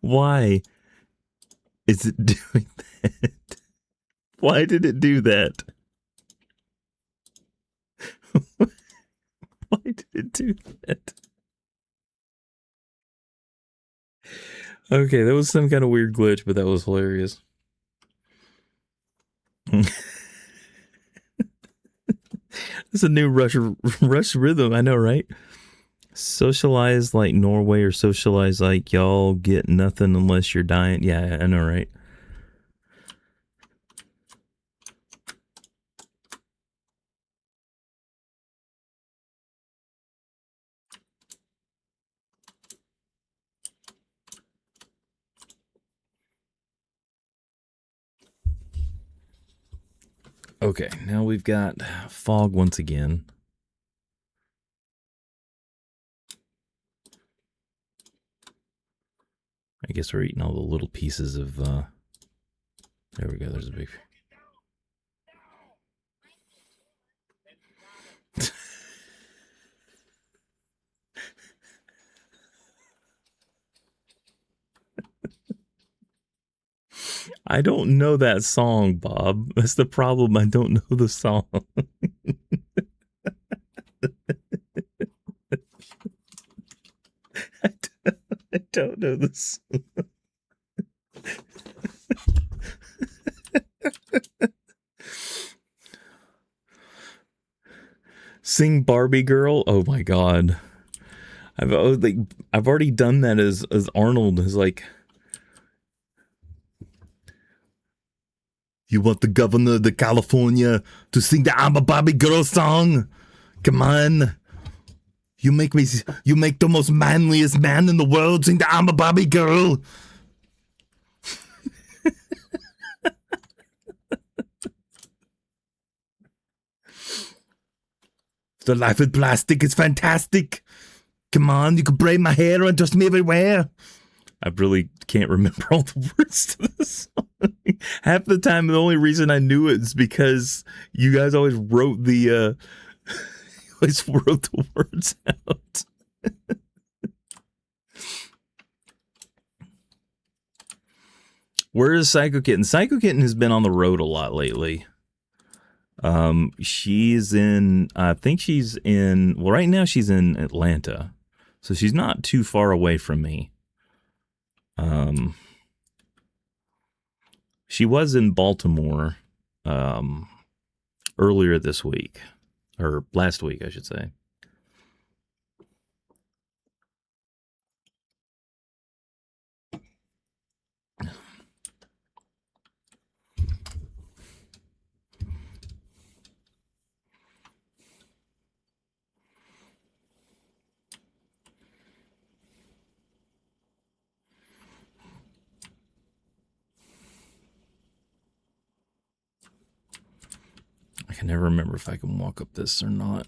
Why is it doing that? Why did it do that? Why did it do that? Okay, that was some kind of weird glitch, but that was hilarious. It's a new Rush rhythm, I know, right? Socialize like Norway or socialize like y'all get nothing unless you're dying. Yeah, I know, right? Okay, now we've got fog once again. I guess we're eating all the little pieces of, there we go, there's a big... I don't know that song, Bob. That's the problem. I don't know the song. I don't know this. Sing Barbie Girl. Oh my God. I've already done that as Arnold. Is like, you want the governor of California to sing the I'm a Barbie Girl song? Come on. You make the most manliest man in the world sing the I'm a Barbie Girl. The life with plastic is fantastic. Come on, you can braid my hair and dust me everywhere. I really can't remember all the words to this song. Half the time, the only reason I knew it is because you guys always wrote the words out. Where is Psycho Kitten? Psycho Kitten has been on the road a lot lately. She's in, I think she's in, well, right now she's in Atlanta. So she's not too far away from me. She was in Baltimore, earlier this week, or last week, I should say. I can never remember if I can walk up this or not.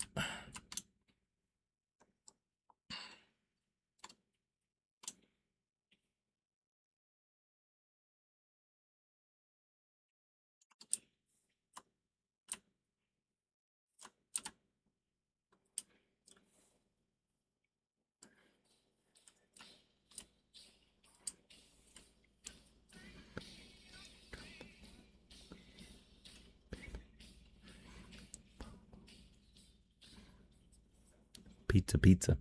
Pizza.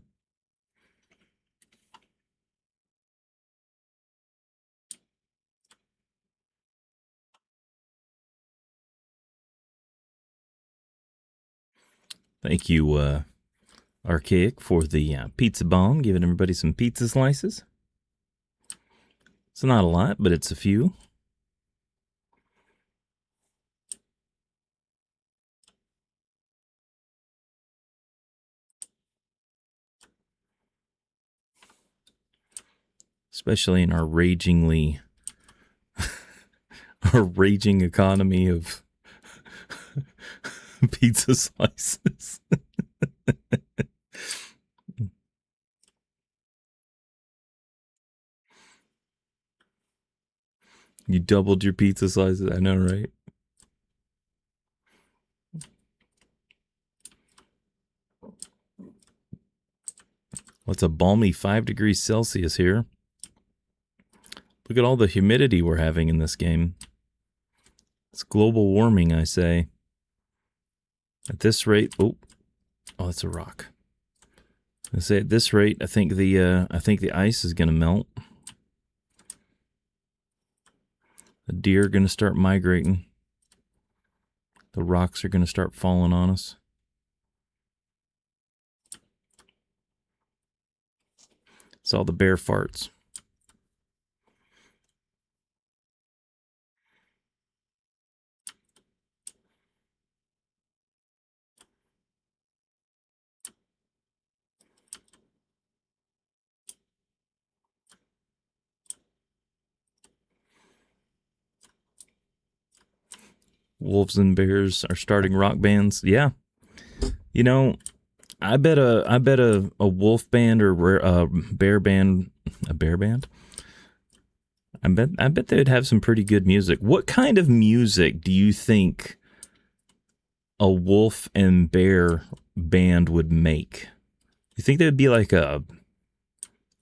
Thank you, Archaic, for the pizza bomb, giving everybody some pizza slices. It's not a lot, but it's a few. Especially in our raging economy of pizza slices. You doubled your pizza slices, I know, right? Well, it's a balmy 5 degrees Celsius here. Look at all the humidity we're having in this game. It's global warming, I say. At this rate, oh, that's a rock. I say at this rate, I think the ice is gonna melt. The deer are gonna start migrating. The rocks are gonna start falling on us. It's all the bear farts. Wolves and bears are starting rock bands. Yeah. You know, I bet a wolf band or a bear band I bet they would have some pretty good music. What kind of music do you think a wolf and bear band would make? You think they would be like a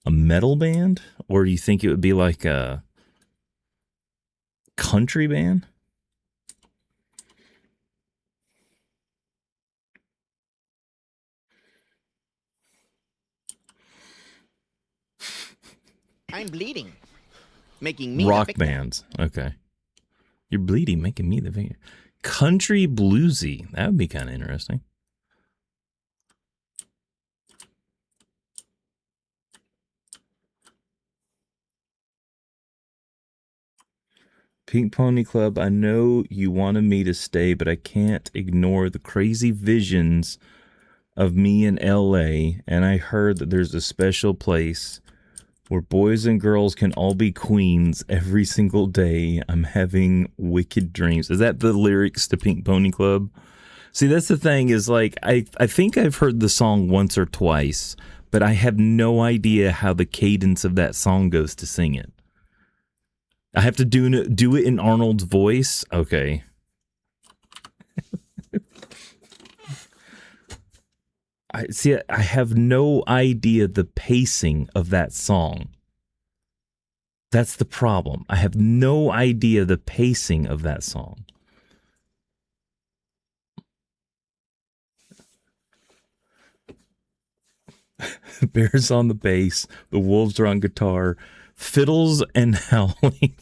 metal band, or do you think it would be like a country band?
I'm bleeding, making me
Rock bands. Okay. You're bleeding, making me the victim. Country bluesy. That would be kind of interesting. Pink Pony Club, I know you wanted me to stay, but I can't ignore the crazy visions of me in LA, and I heard that there's a special place where boys and girls can all be queens every single day. I'm having wicked dreams. Is that the lyrics to Pink Pony Club? See, that's the thing is, like, I think I've heard the song once or twice, but I have no idea how the cadence of that song goes to sing it. I have to do it in Arnold's voice? Okay. I have no idea the pacing of that song. That's the problem. I have no idea the pacing of that song. Bears on the bass, the wolves are on guitar, fiddles and howling.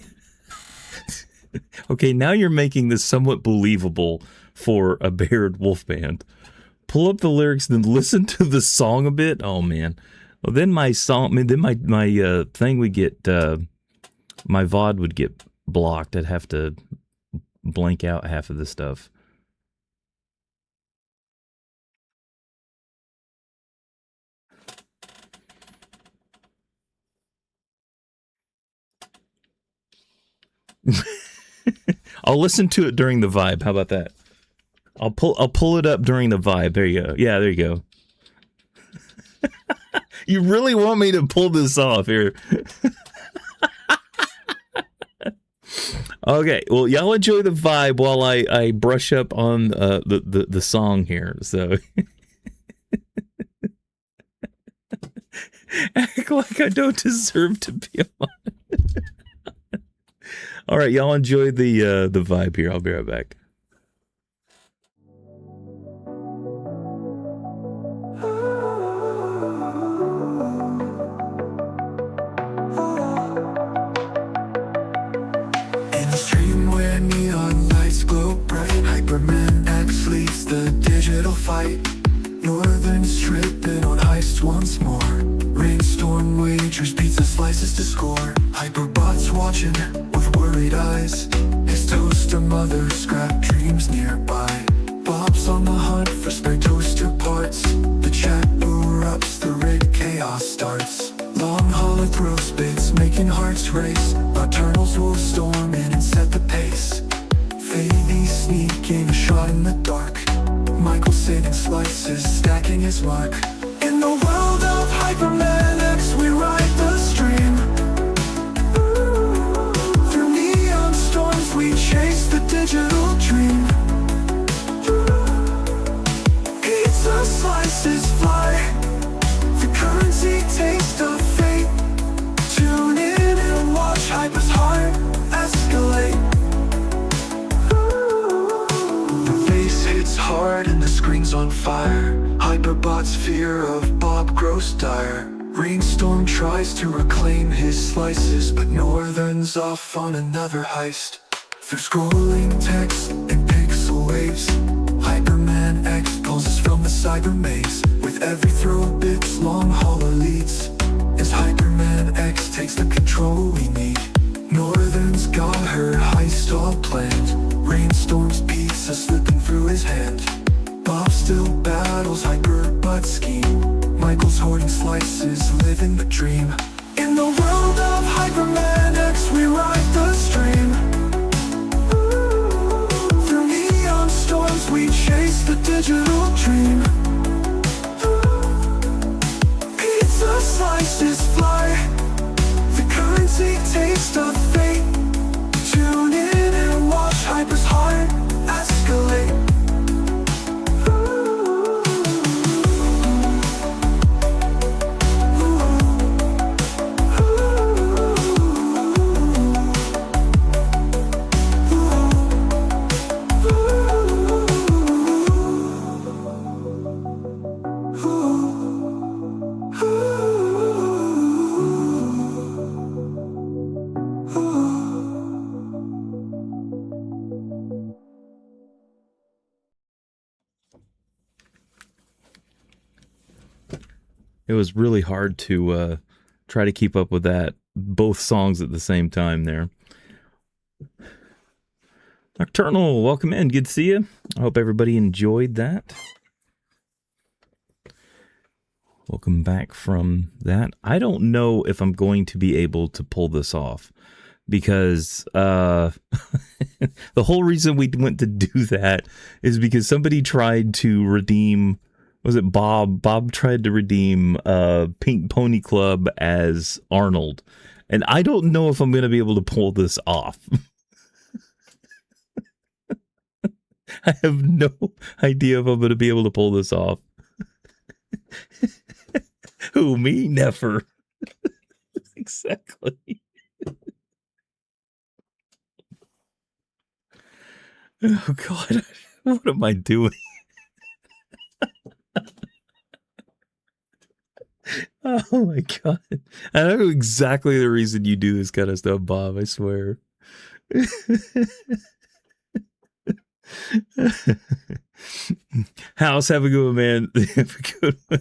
Okay, now you're making this somewhat believable for a Baird wolf band. Pull up the lyrics, then listen to the song a bit. Oh man, well then my thing would get my VOD would get blocked. I'd have to blank out half of the stuff. I'll listen to it during the vibe. How about that? I'll pull it up during the vibe. There you go. Yeah, there you go. You really want me to pull this off here? Okay, well, y'all enjoy the vibe while I brush up on the song here. So act like I don't deserve to be on. All right, y'all enjoy the vibe here. I'll be right back.
In a stream where neon lights glow bright, Hyperman X leads the digital fight. Northern's tripping on heists once more. Rainstorm wagers, pizza slices to score. Hyperbot's watching with worried eyes. His toaster mother scrap dreams nearby. Bob's on the hunt for spare toaster parts. The chat erupts, the red chaos starts. Long hollow throws bits, making hearts race. Nocturnals will storm in and set the pace. Fady sneaking a shot in the dark. Michael saving slices, stacking his mark. In the world of Hyperman X, we ride the stream. Through neon storms, we chase the digital dream. Pizza slices fly, the currency taste of fate. Tune in and watch Hyper's heart escalate. The bass hits hard and the screen's on fire. Hyperbot's fear of Bob grows dire. Rainstorm tries to reclaim his slices, but Northern's off on another heist. Through scrolling text and pixel waves, Hyperman X pulls us from the cyber maze. With every throw bits, long hollow leads. As Hyperman X takes the control we need. Northern's got her heist all planned. Rainstorm's pizza slipping through his hand. Bob still battles Hyperbot's scheme. Michael's hoarding slices, living the dream. In the world of Hyperman X, we ride the stream. Through neon storms, we chase the digital dream. Pizza slices fly, the currency taste of fate.
it was really hard to try to keep up with that, both songs at the same time there. Nocturnal, welcome in. Good to see you. I hope everybody enjoyed that. Welcome back from that. I don't know if I'm going to be able to pull this off because the whole reason we went to do that is because somebody tried to redeem, was it Bob? Bob tried to redeem Pink Pony Club as Arnold. And I don't know if I'm going to be able to pull this off. I have no idea if I'm going to be able to pull this off. Who, me? Never. Exactly. Oh, God. What am I doing? Oh, my God. I know exactly the reason you do this kind of stuff, Bob. I swear. House, have a good one, man. Have a good one.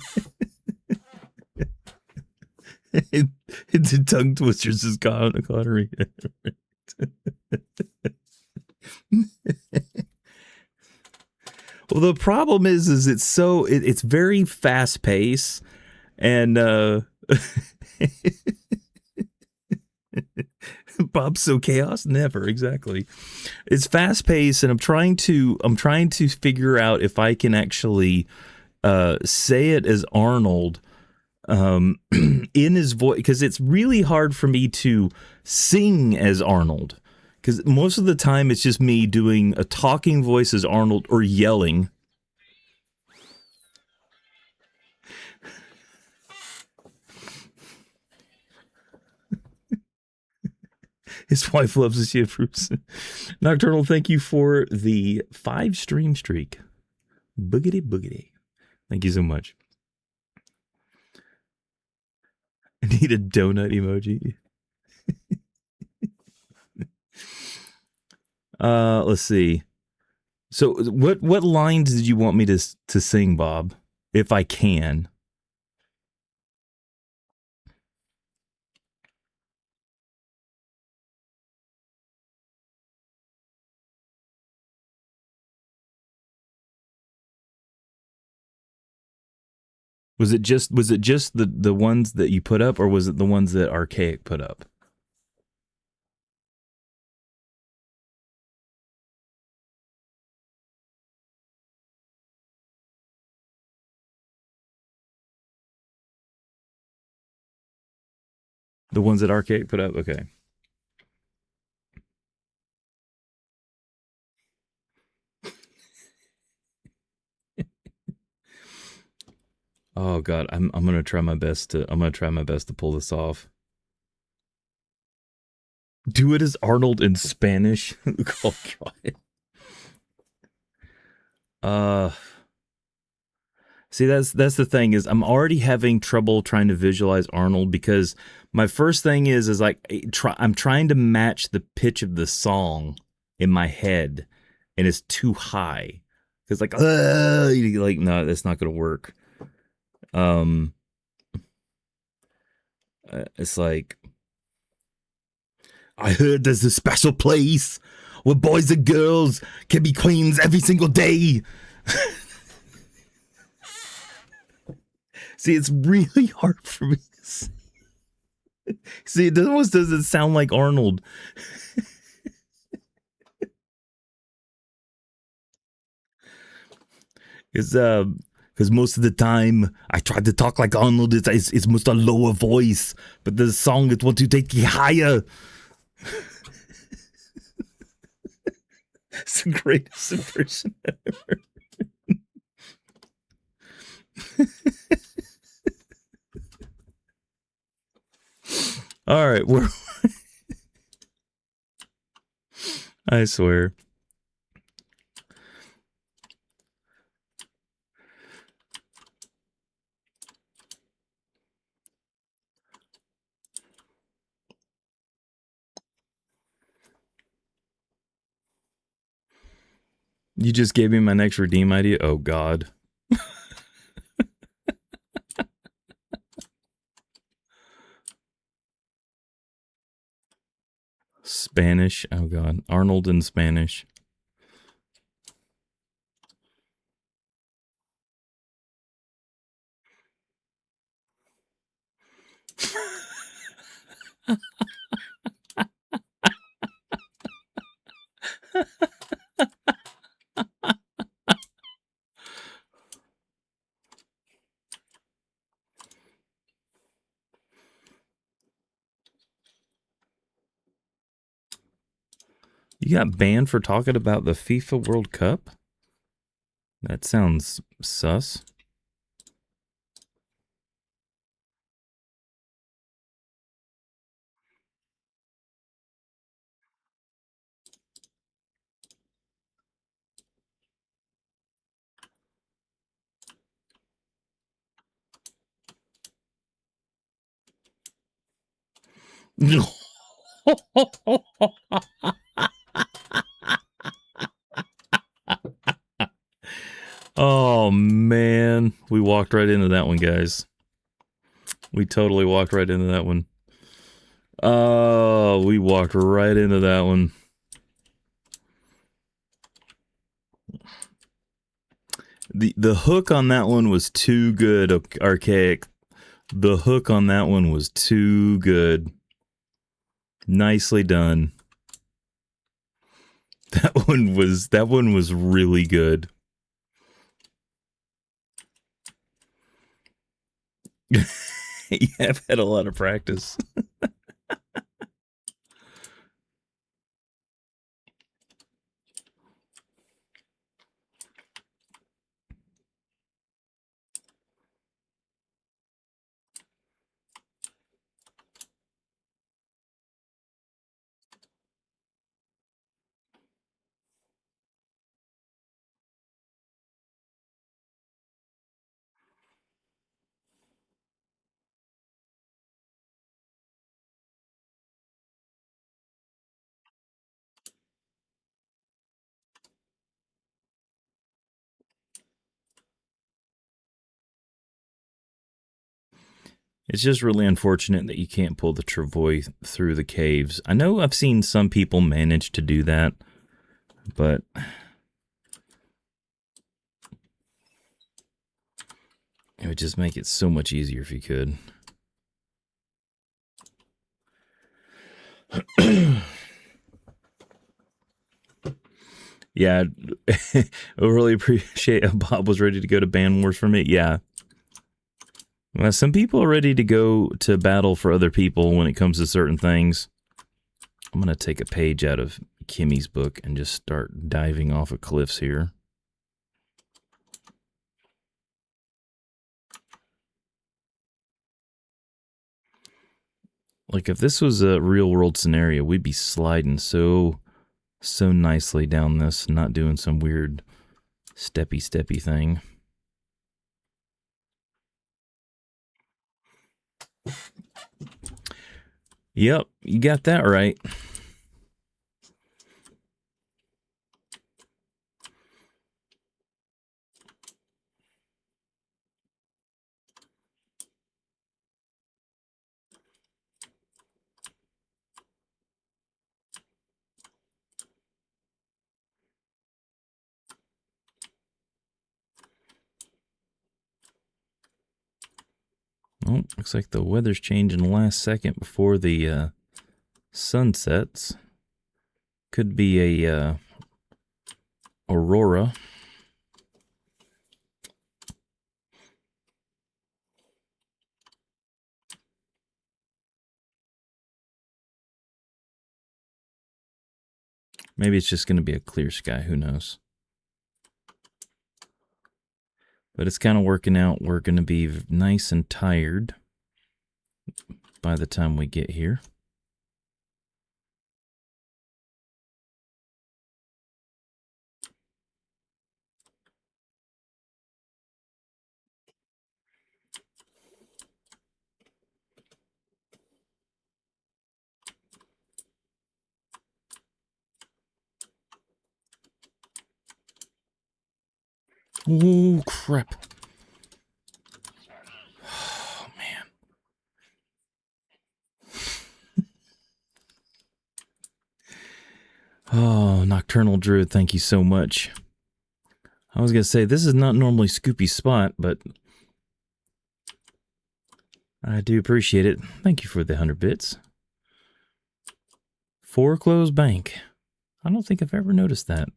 It's a tongue twisters is Connery. Well, the problem is it's very fast paced, and Bob's so chaos. Never exactly. It's fast paced, and I'm trying to figure out if I can actually say it as Arnold in his voice, because it's really hard for me to sing as Arnold, because most of the time it's just me doing a talking voice as Arnold or yelling. His wife loves the shit fruits. Nocturnal, thank you for the 5 stream streak. Boogity boogity. Thank you so much. I need a donut emoji. Let's see. So what lines did you want me to sing, Bob? If I can. Was it just the ones that you put up, or was it the ones that Archaic put up? The ones that Archaic put up? Okay. Oh God, I'm gonna try my best to pull this off. Do it as Arnold in Spanish. Oh God. See, that's the thing, is I'm already having trouble trying to visualize Arnold, because my first thing is like I'm trying to match the pitch of the song in my head, and it's too high. It's like no, that's not gonna work. It's like, I heard there's a special place where boys and girls can be queens every single day. See, it's really hard for me to see. See, it almost doesn't sound like Arnold. Because most of the time I try to talk like Arnold. It's most a lower voice, but the song is what you take it higher. It's the greatest impression ever. All right, I swear. You just gave me my next redeem idea? Oh, God. Spanish. Oh God, Arnold in Spanish. You got banned for talking about the FIFA World Cup? That sounds sus. Oh man, we walked right into that one, guys. We totally walked right into that one. Oh, we walked right into that one. The hook on that one was too good, Archaic. The hook on that one was too good. Nicely done. That one was really good. Yeah, I've had a lot of practice. It's just really unfortunate that you can't pull the travois through the caves. I know I've seen some people manage to do that, but it would just make it so much easier if you could. Yeah, I really appreciate how Bob was ready to go to Ban Wars for me. Yeah. Well, some people are ready to go to battle for other people when it comes to certain things. I'm going to take a page out of Kimmy's book and just start diving off of cliffs here. Like, if this was a real-world scenario, we'd be sliding so nicely down this, not doing some weird steppy thing. Yep, you got that right. Oh, looks like the weather's changing the last second before the sun sets. Could be a aurora. Maybe it's just going to be a clear sky. Who knows? But it's kind of working out. We're going to be nice and tired by the time we get here. Oh, crap. Oh, man. Nocturnal Druid, thank you so much. I was going to say, this is not normally Scoopy's spot, but I do appreciate it. Thank you for the 100 bits. Foreclosed bank. I don't think I've ever noticed that.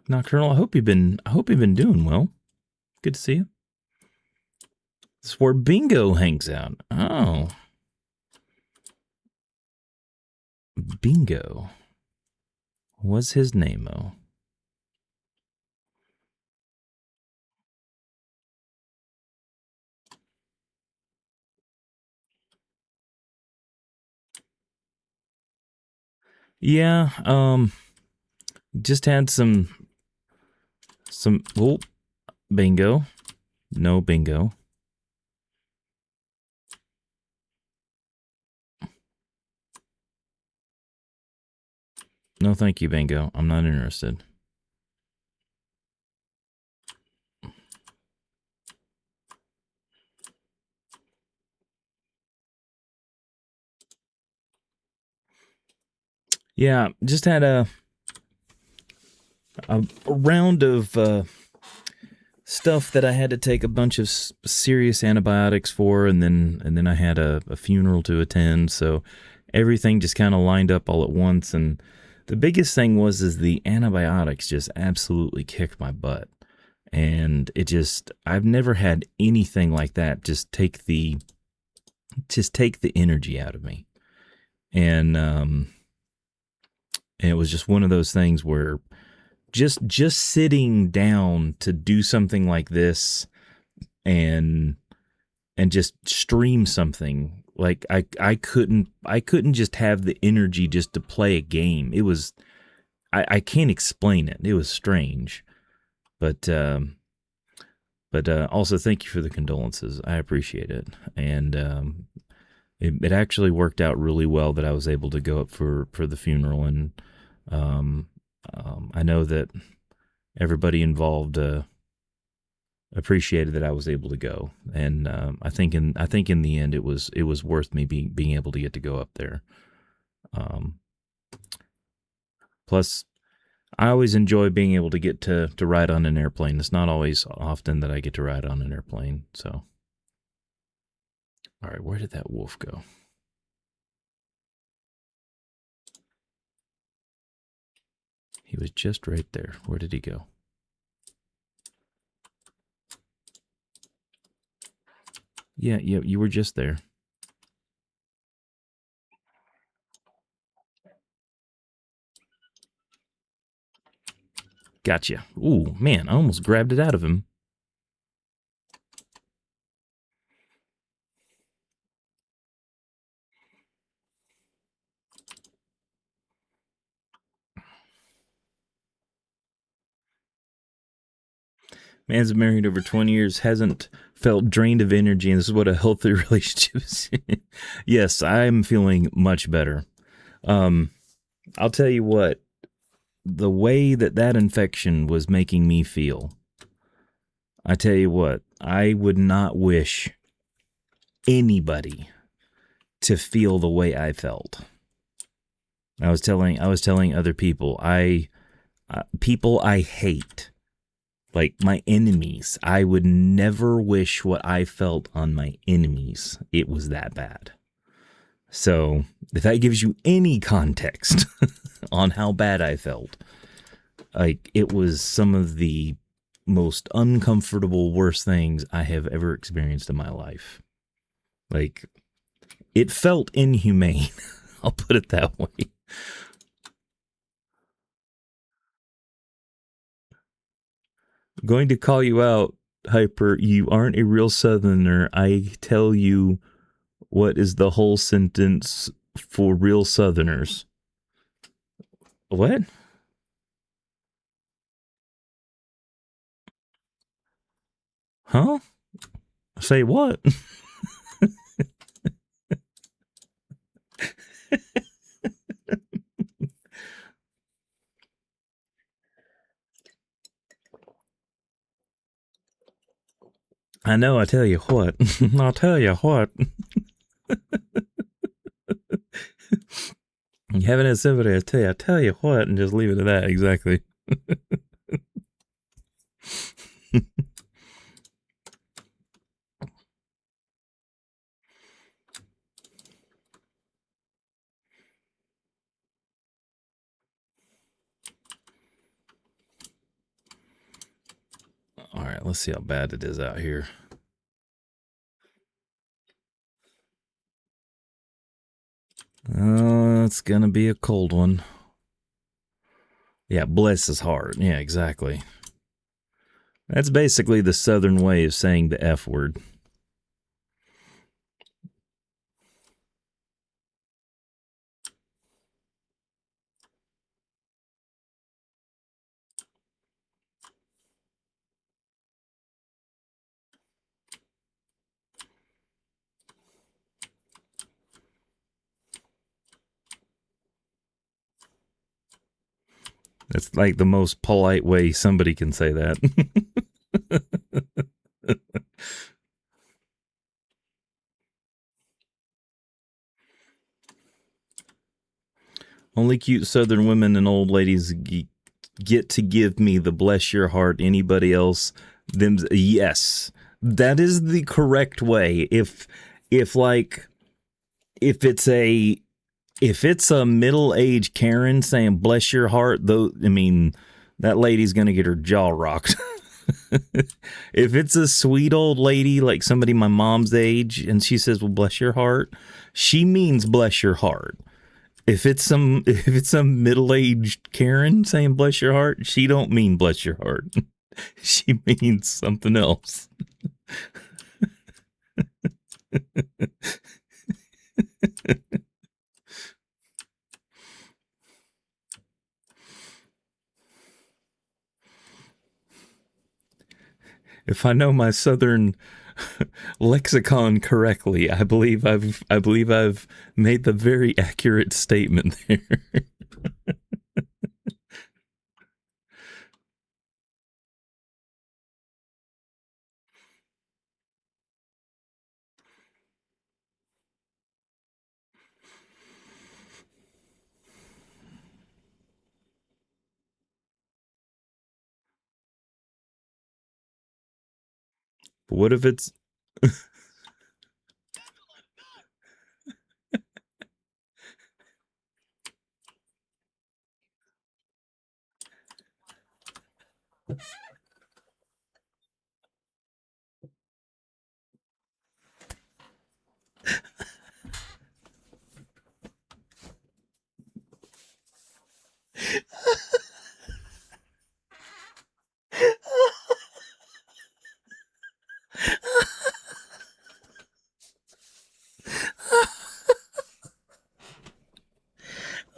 Nocturnal, I hope you've been doing well. Good to see you. This is where Bingo hangs out. Oh. Bingo. What's his name-o? Yeah, just had some oh, bingo. No bingo. No, thank you, bingo. I'm not interested. Yeah, just had a round of stuff that I had to take a bunch of serious antibiotics for, and then I had a funeral to attend, so everything just kind of lined up all at once. And the biggest thing was the antibiotics just absolutely kicked my butt, and I've never had anything like that just take the energy out of me. And it was just one of those things where just sitting down to do something like this and just stream something, like I couldn't just have the energy just to play a game. It was I can't explain it. It was strange. But also thank you for the condolences. I appreciate it. And it actually worked out really well that I was able to go up for the funeral, and I know that everybody involved appreciated that I was able to go, and I think in the end it was worth me being able to get to go up there. Plus, I always enjoy being able to get to ride on an airplane. It's not always often that I get to ride on an airplane. So, all right, where did that wolf go? He was just right there. Where did he go? Yeah, you were just there. Gotcha. Ooh, man, I almost grabbed it out of him. Man's been married over 20 years, hasn't felt drained of energy, and this is what a healthy relationship is. Yes, I'm feeling much better. I'll tell you what, the way that infection was making me feel, I tell you what, I would not wish anybody to feel the way I felt. I was telling other people, people I hate, like my enemies, I would never wish what I felt on my enemies. It was that bad. So if that gives you any context on how bad I felt, like, it was some of the most uncomfortable, worst things I have ever experienced in my life. Like, it felt inhumane. I'll put it that way. Going to call you out, Hyper. You aren't a real Southerner. I tell you what is the whole sentence for real Southerners. What? Huh? Say what? I know, I tell you what. I'll tell you what. You haven't had somebody I tell you what, and just leave it at that. Exactly. All right, let's see how bad it is out here. Oh, it's gonna be a cold one. Yeah, bless his heart. Yeah, exactly. That's basically the Southern way of saying the F word. That's like the most polite way somebody can say that. Only cute Southern women and old ladies get to give me the bless your heart. Anybody else, them? Yes, that is the correct way. If it's a middle-aged Karen saying bless your heart, though, I mean, that lady's gonna get her jaw rocked. If it's a sweet old lady like somebody my mom's age and she says, well, bless your heart, she means bless your heart. If it's some middle-aged Karen saying bless your heart, she don't mean bless your heart. She means something else. If I know my Southern lexicon correctly, I believe I've made the very accurate statement there. But what if it's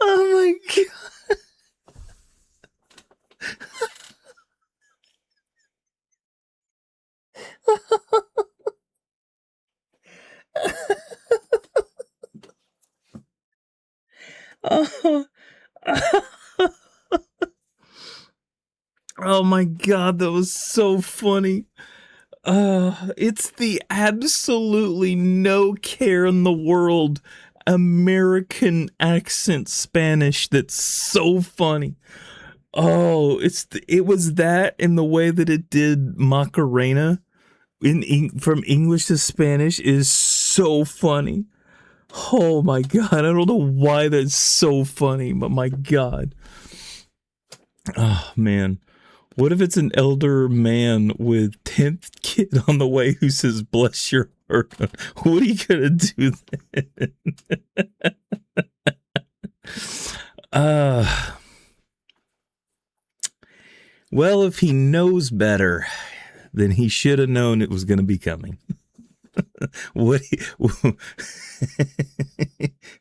oh my god. Oh. Oh my god, that was so funny. It's the absolutely no care in the world American accent Spanish that's so funny. Oh, it was that and the way that it did Macarena from English to Spanish is so funny. Oh my god, I don't know why that's so funny, but my god. Oh man. What if it's an elder man with 10th kid on the way who says, bless your heart? What are you going to do then? Well, if he knows better, then he should have known it was going to be coming.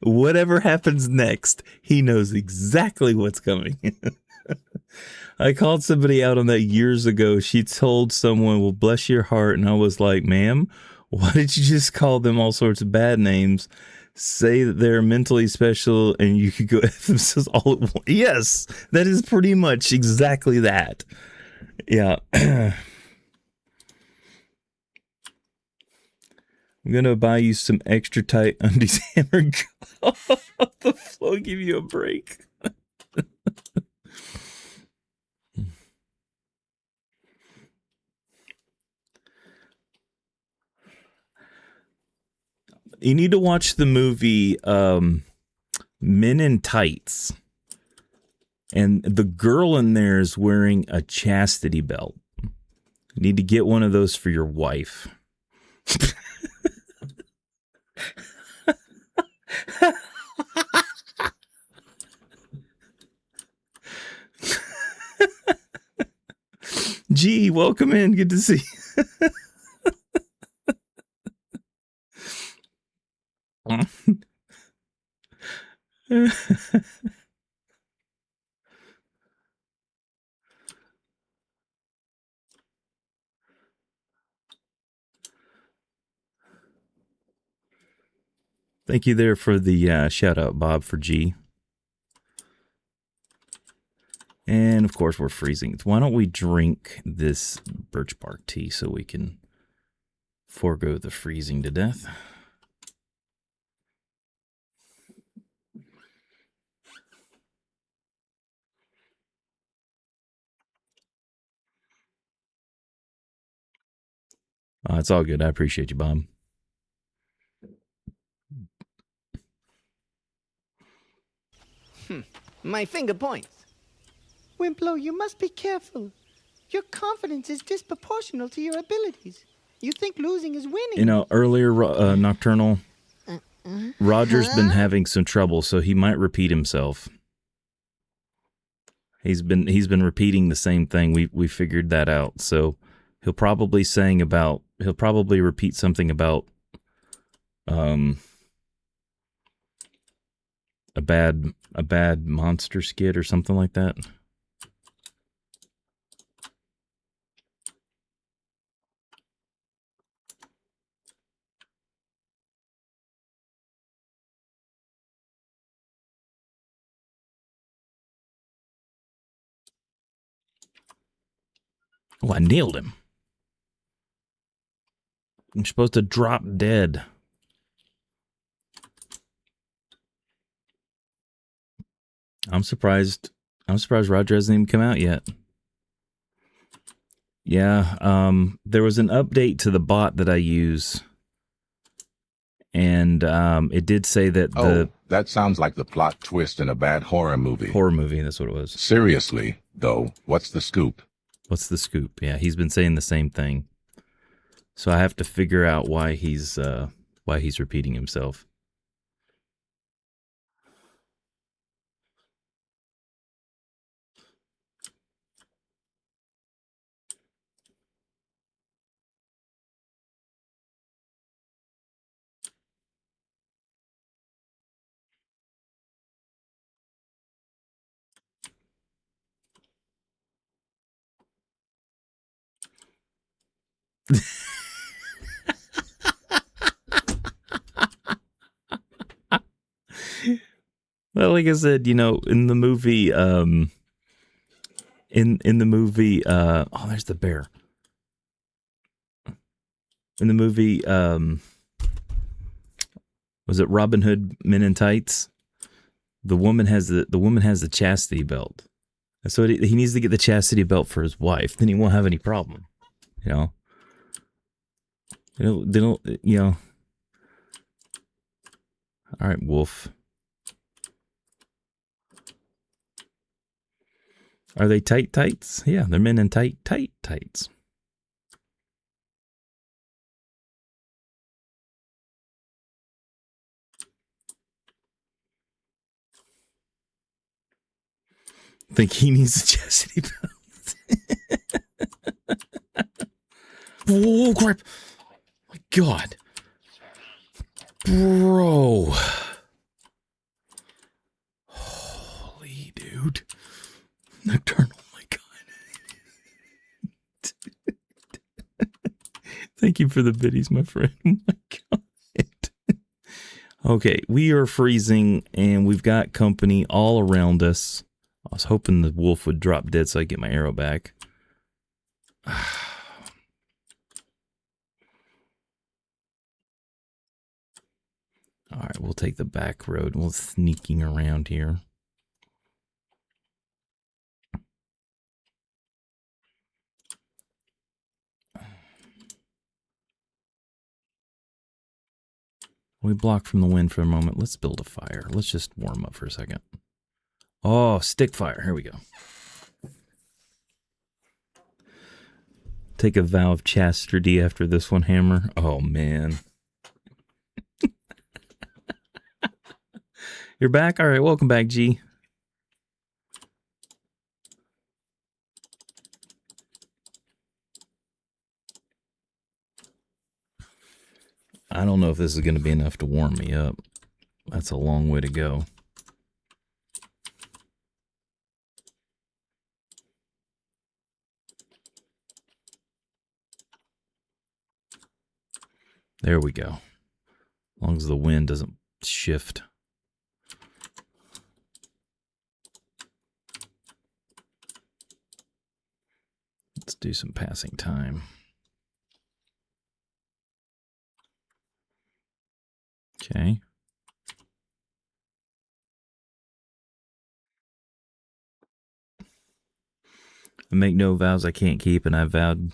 Whatever happens next, he knows exactly what's coming. I called somebody out on that years ago. She told someone, well, bless your heart. And I was like, ma'am, why did you just call them all sorts of bad names? Say that they're mentally special and you could go F themselves all at once. Yes, that is pretty much exactly that. Yeah. I'm gonna buy you some extra tight undies, hammer. The flow give you a break. You need to watch the movie Men in Tights. And the girl in there is wearing a chastity belt. You need to get one of those for your wife. Gee, welcome in. Good to see you. Thank you there for the shout out, Bob, for G. And of course, we're freezing. Why don't we drink this birch bark tea so we can forego the freezing to death? It's all good. I appreciate you, Bob.
My finger points.
Wimplo, you must be careful. Your confidence is disproportional to your abilities. You think losing is winning.
You know, earlier, Nocturnal, Roger's been having some trouble, so he might repeat himself. He's been repeating the same thing. We figured that out. So he'll probably repeat something about a bad monster skit or something like that. Oh, I nailed him. I'm supposed to drop dead. I'm surprised Roger hasn't even come out yet. Yeah, there was an update to the bot that I use. And it did say that
that sounds like the plot twist in a bad horror movie.
Horror movie, that's what it was.
Seriously, though, what's the scoop?
What's the scoop? Yeah, he's been saying the same thing. So I have to figure out why he's repeating himself. Well, like I said, you know, in the movie, in the movie, oh, there's the bear. In the movie, was it Robin Hood Men in Tights? The woman has the chastity belt, so he needs to get the chastity belt for his wife. Then he won't have any problem, you know. They don't, you know. All right, Wolf. Are they tight tights? Yeah, they're men in tight tights. Think he needs a chastity belt. Oh, crap. My God. Bro. Holy dude. Nocturnal, my God. Thank you for the biddies, my friend. Oh my God. Okay, we are freezing and we've got company all around us. I was hoping the wolf would drop dead so I get my arrow back. All right, we'll take the back road. We'll sneaking around here. We block from the wind for a moment. Let's build a fire. Let's just warm up for a second. Oh, stick fire. Here we go. Take a vow of chastity after this one, Hammer. Oh, man. You're back? All right, welcome back, G. I don't know if this is going to be enough to warm me up. That's a long way to go. There we go. As long as the wind doesn't shift. Let's do some passing time. Okay. I make no vows I can't keep, and I vowed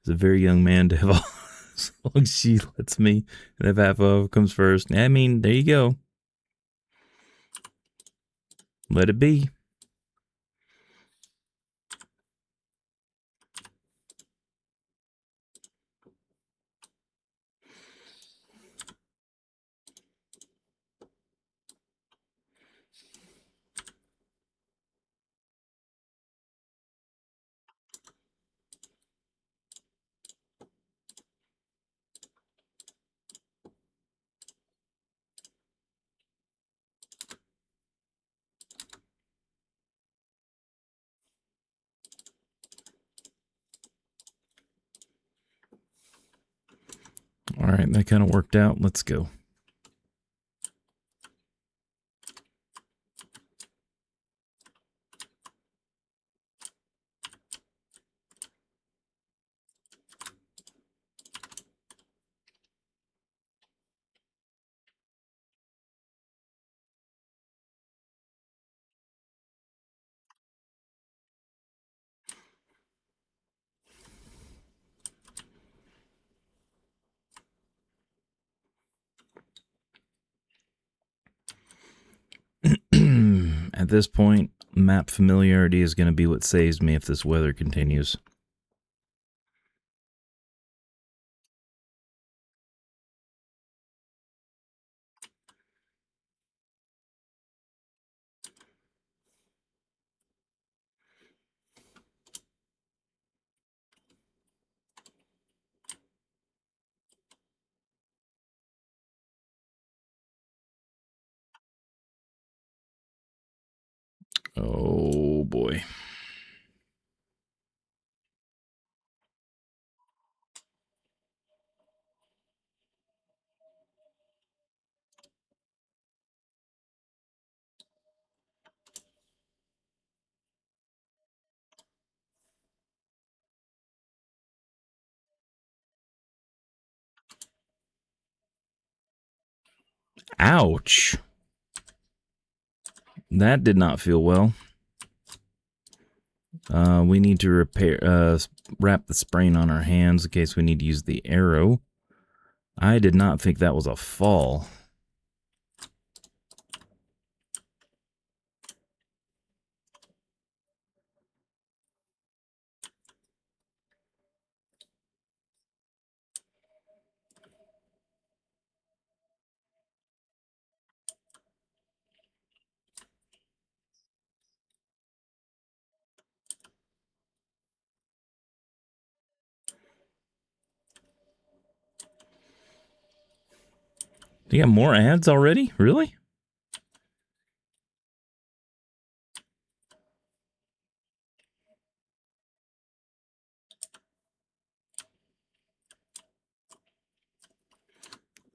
as a very young man to have all as long as she lets me, and if half of comes first. I mean, there you go. Let it be. All right, that kind of worked out. Let's go. At this point, map familiarity is going to be what saves me if this weather continues. Oh, boy. Ouch. That did not feel well. We need to wrap the sprain on our hands in case we need to use the arrow. I did not think that was a fall. You got more ads already? Really?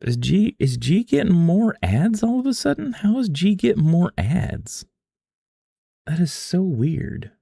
Is G getting more ads all of a sudden? How is G getting more ads? That is so weird.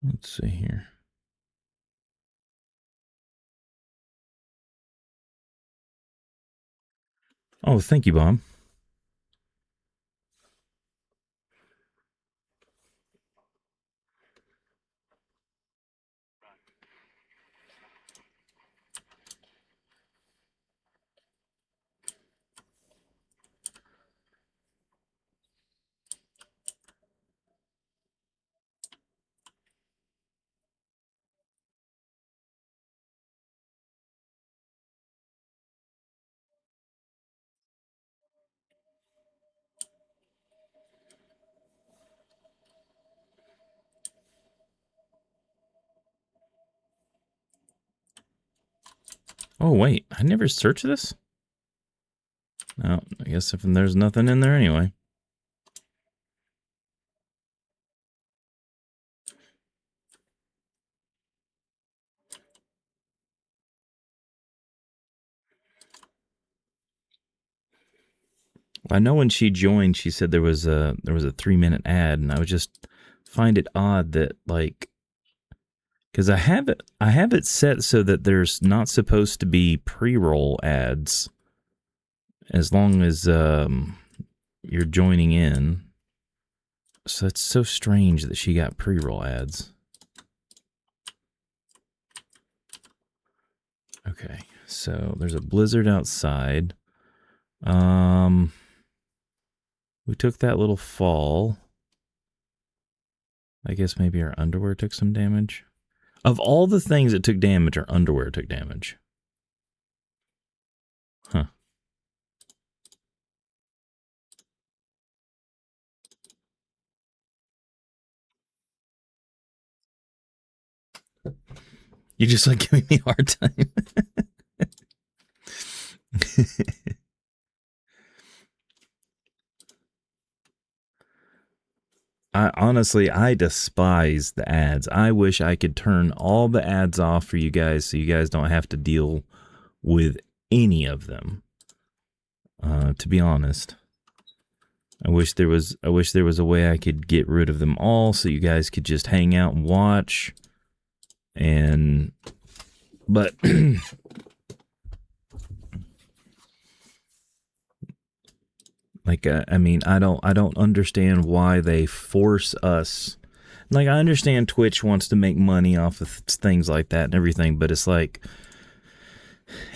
Let's see here. Oh, thank you, Bob. Oh, wait. I never searched this? No, I guess if there's nothing in there anyway. I know when she joined, she said there was a 3-minute ad, and I would just find it odd that, like, because I have it set so that there's not supposed to be pre-roll ads as long as you're joining in. So it's so strange that she got pre-roll ads. Okay, so there's a blizzard outside. We took that little fall. I guess maybe our underwear took some damage. Of all the things that took damage, our underwear took damage. Huh. You just like giving me a hard time. I despise the ads. I wish I could turn all the ads off for you guys so you guys don't have to deal with any of them. To be honest, I wish there was a way I could get rid of them all so you guys could just hang out and watch. But like, I mean, I don't understand why they force us. Like, I understand Twitch wants to make money off of things like that and everything, but it's like,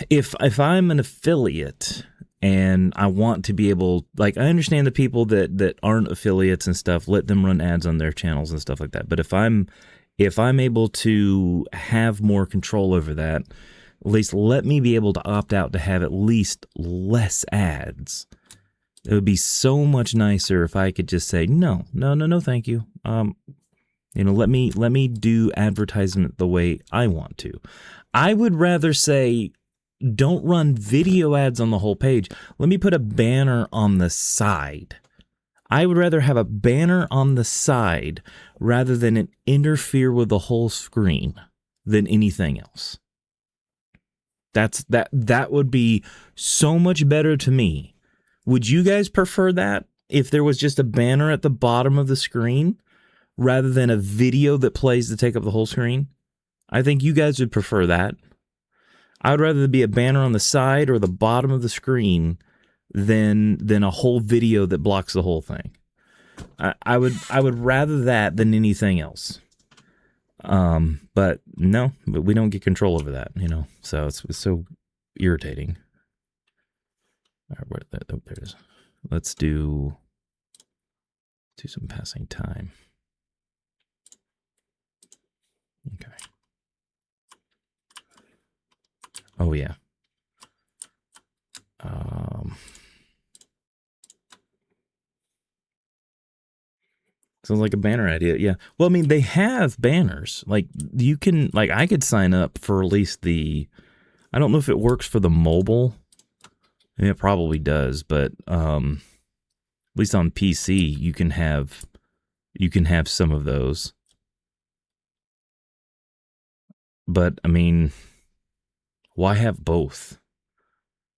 if I'm an affiliate and I want to be able, like, I understand the people that aren't affiliates and stuff, let them run ads on their channels and stuff like that. But if I'm able to have more control over that, at least let me be able to opt out to have at least less ads. It would be so much nicer if I could just say, no, thank you. Let me do advertisement the way I want to. I would rather say, don't run video ads on the whole page. Let me put a banner on the side. I would rather have a banner on the side rather than it interfere with the whole screen than anything else. That would be so much better to me. Would you guys prefer that if there was just a banner at the bottom of the screen rather than a video that plays to take up the whole screen? I think you guys would prefer that. I would rather there be a banner on the side or the bottom of the screen than a whole video that blocks the whole thing. I would rather that than anything else. But we don't get control over that, So it's so irritating. All right, there it is. Let's do some passing time. Okay. Oh yeah. Sounds like a banner idea. Yeah. Well, I mean, they have banners. Like, you can, like, I could sign up for at least I don't know if it works for the mobile. I mean, it probably does, but at least on PC, you can have some of those. But I mean, why have both?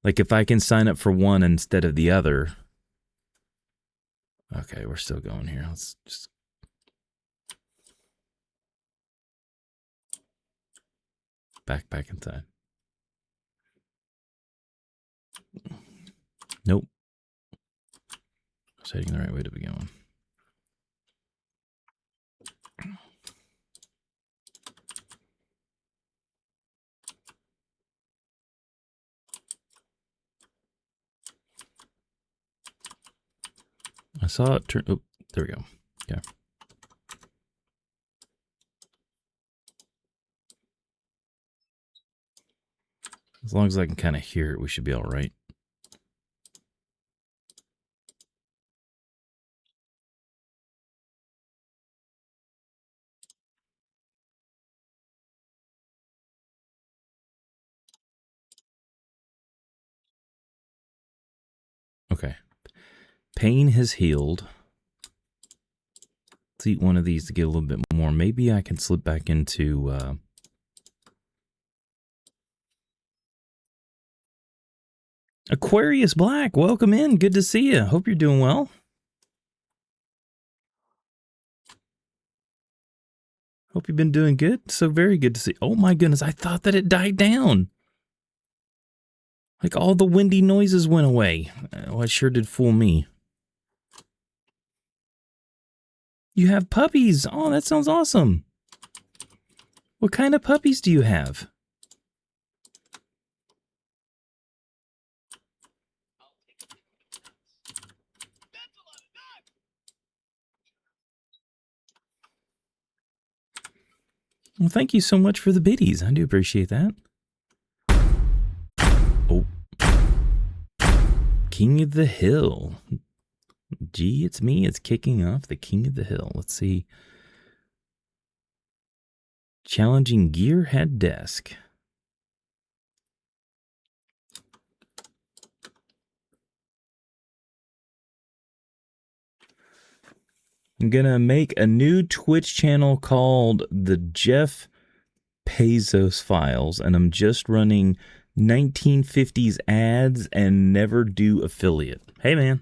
Like, if I can sign up for one instead of the other. Okay, we're still going here. Let's just. Back in time. Nope. I was heading the right way to be going. I saw it turn. Oh, there we go. Okay. As long as I can kind of hear it, we should be all right. Okay. Pain has healed. Let's eat one of these to get a little bit more. Maybe I can slip back into... Aquarius Black, welcome in. Good to see you. Hope you're doing well. Hope you've been doing good. So very good to see. Oh my goodness, I thought that it died down. Like all the windy noises went away. Oh, it sure did fool me. You have puppies. Oh, that sounds awesome. What kind of puppies do you have? Well, thank you so much for the biddies. I do appreciate that. Oh. King of the Hill. Gee, it's me. It's kicking off the King of the Hill. Let's see. Challenging Gearhead Desk. I'm going to make a new Twitch channel called the Jeff Bezos Files, and I'm just running 1950s ads and never do affiliate. Hey, man.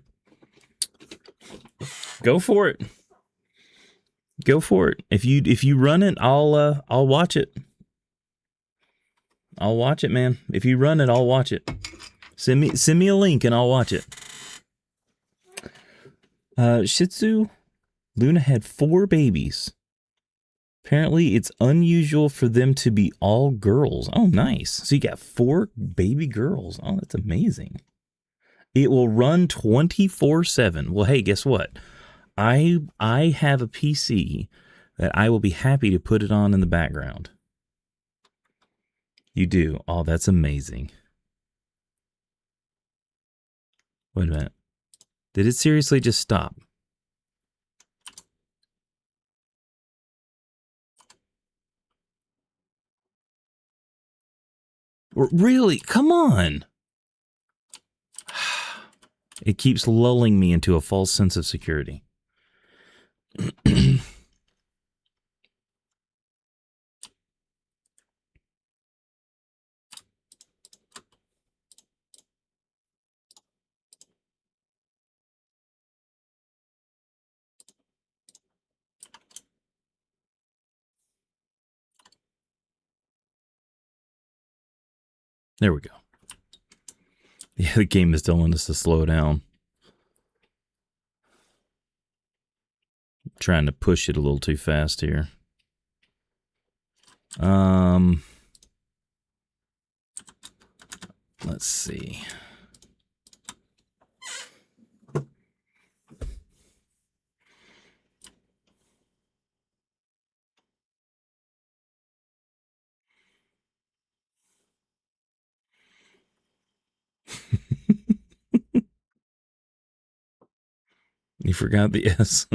Go for it. Go for it. If you run it, I'll watch it. I'll watch it, man. If you run it, I'll watch it. Send me a link and I'll watch it. Shih Tzu Luna had 4 babies. Apparently, it's unusual for them to be all girls. Oh, nice. So you got 4 baby girls. Oh, that's amazing. It will run 24/7. Well, hey, guess what? I have a PC that I will be happy to put it on in the background. You do? Oh, that's amazing. Wait a minute. Did it seriously just stop? Really? Come on. It keeps lulling me into a false sense of security. There we go. Yeah, the game is telling us to slow down. I'm trying to push it a little too fast here. Let's see. You forgot the S.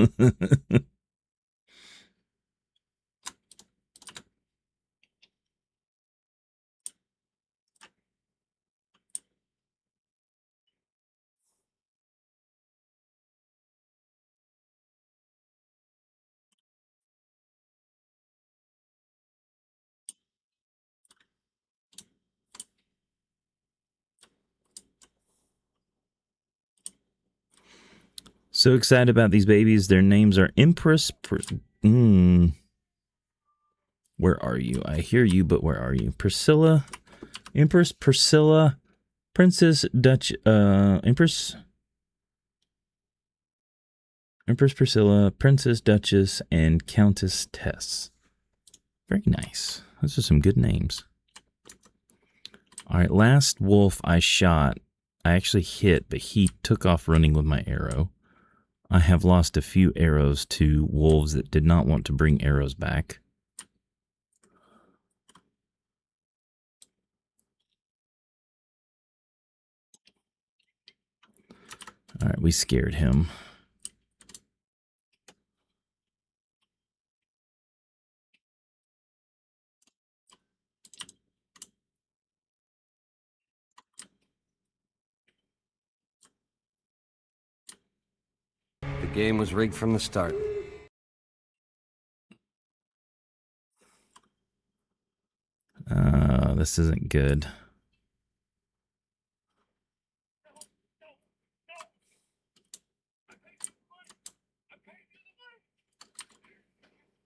So excited about these babies. Their names are Empress. Where are you? I hear you, but where are you? Priscilla, Empress Priscilla, Princess Dutch, Empress Priscilla, Princess Duchess, and Countess Tess. Very nice. Those are some good names. All right, last wolf I shot, I actually hit, but he took off running with my arrow. I have lost a few arrows to wolves that did not want to bring arrows back. All right, we scared him.
The game was rigged from the start.
This isn't good.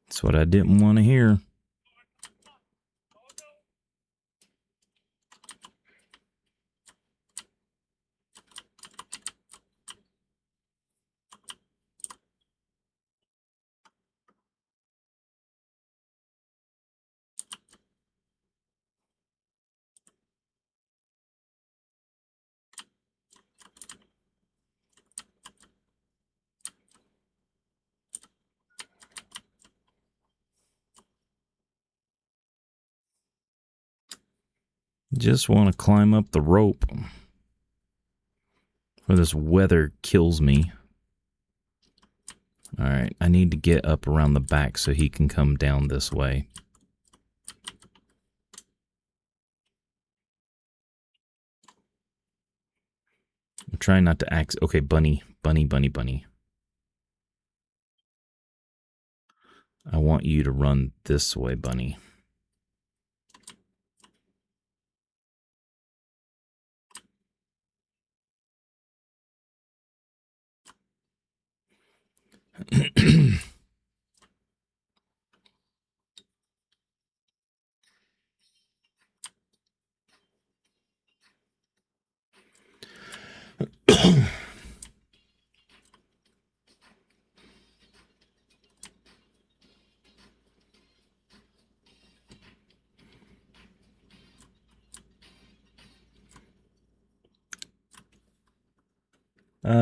That's what I didn't want to hear. Just want to climb up the rope. Or this weather kills me. Alright, I need to get up around the back so he can come down this way. I'm trying not to act... Okay, bunny. Bunny. I want you to run this way, bunny.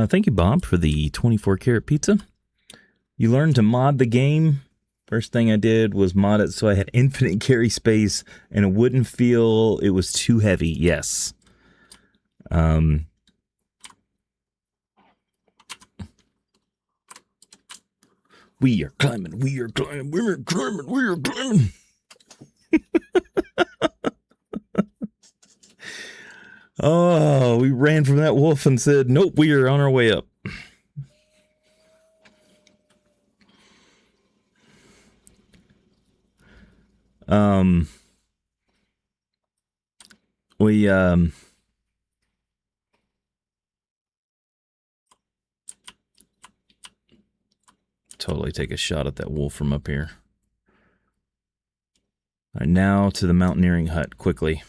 Thank you, Bob, for the 24-karat pizza. You learned to mod the game. First thing I did was mod it so I had infinite carry space and it wouldn't feel it was too heavy. Yes. We are climbing. Oh, we ran from that wolf and said, nope, we are on our way up. We totally take a shot at that wolf from up here. All right, now to the mountaineering hut, quickly.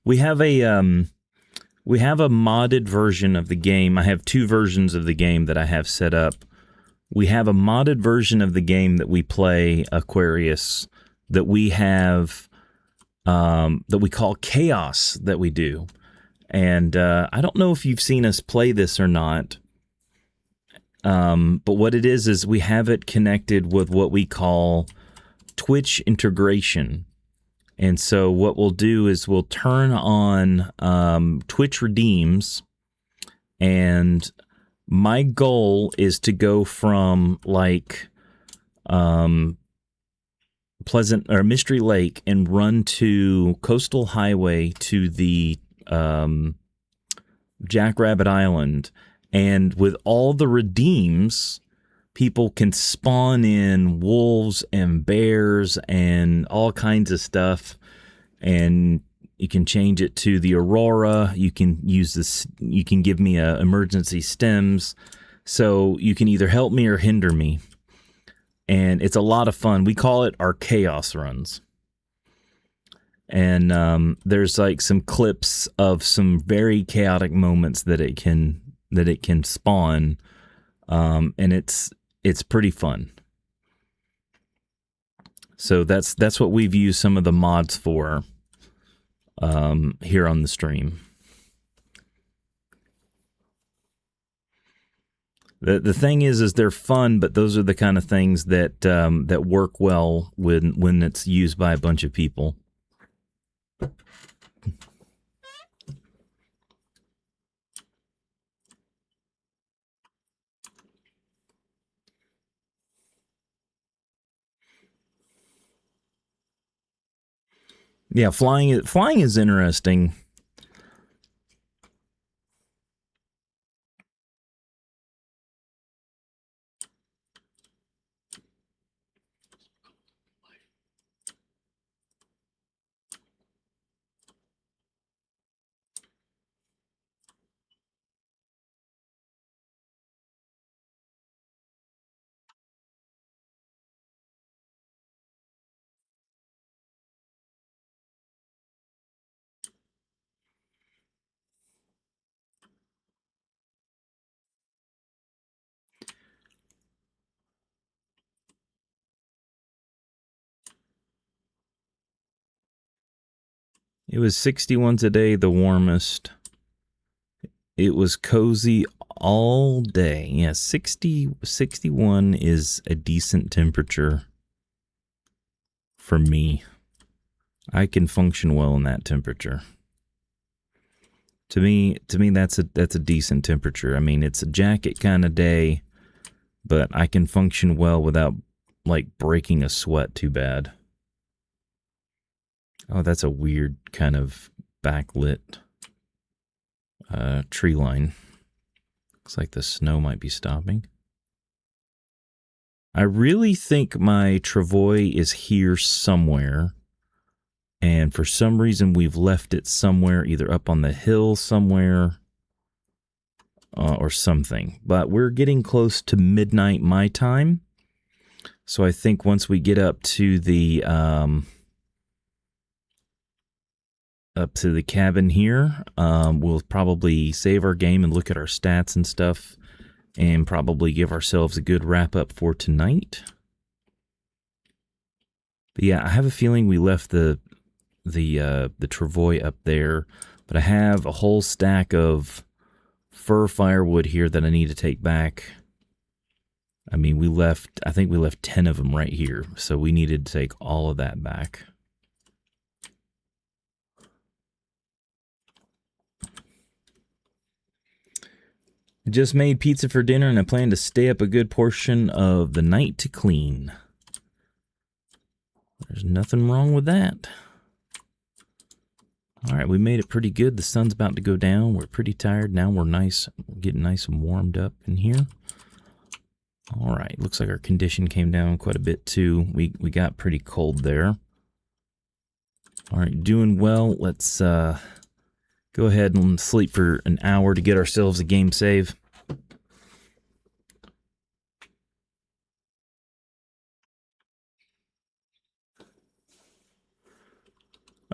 We have a modded version of the game. I have two versions of the game that I have set up. We have a modded version of the game that we play, Aquarius, that we have that we call Chaos that we do. And I don't know if you've seen us play this or not. But what it is we have it connected with what we call Twitch integration. And so what we'll do is we'll turn on Twitch redeems, and my goal is to go from like Pleasant or Mystery Lake and run to Coastal Highway to the Jackrabbit Island, and with all the redeems, people can spawn in wolves and bears and all kinds of stuff, and you can change it to the Aurora. You can use this. You can give me emergency stems, so you can either help me or hinder me. and it's a lot of fun. We call it our chaos runs. And there's like some clips of some very chaotic moments that it can spawn, and it's pretty fun. So that's what we've used some of the mods for here on the stream. The thing is they're fun, but those are the kind of things that work well when it's used by a bunch of people. Yeah, flying is interesting. It was 61 today, the warmest. It was cozy all day. Yeah, 61 is a decent temperature for me. I can function well in that temperature. To me that's a decent temperature. I mean, it's a jacket kind of day, but I can function well without like breaking a sweat too bad. Oh, that's a weird kind of backlit tree line. Looks like the snow might be stopping. I really think my travois is here somewhere. And for some reason, we've left it somewhere, either up on the hill somewhere or something. But we're getting close to midnight my time. So I think once we get up to the cabin here, we'll probably save our game and look at our stats and stuff, and probably give ourselves a good wrap up for tonight. But yeah, I have a feeling we left the travois up there, but I have a whole stack of fir firewood here that I need to take back. I mean, I think we left 10 of them right here, so we needed to take all of that back. I just made pizza for dinner, and I plan to stay up a good portion of the night to clean. There's nothing wrong with that. All right, we made it pretty good. The sun's about to go down. We're pretty tired now. We're getting nice and warmed up in here. All right, looks like our condition came down quite a bit too. We got pretty cold there. All right, doing well. Let's go ahead and sleep for an hour to get ourselves a game save.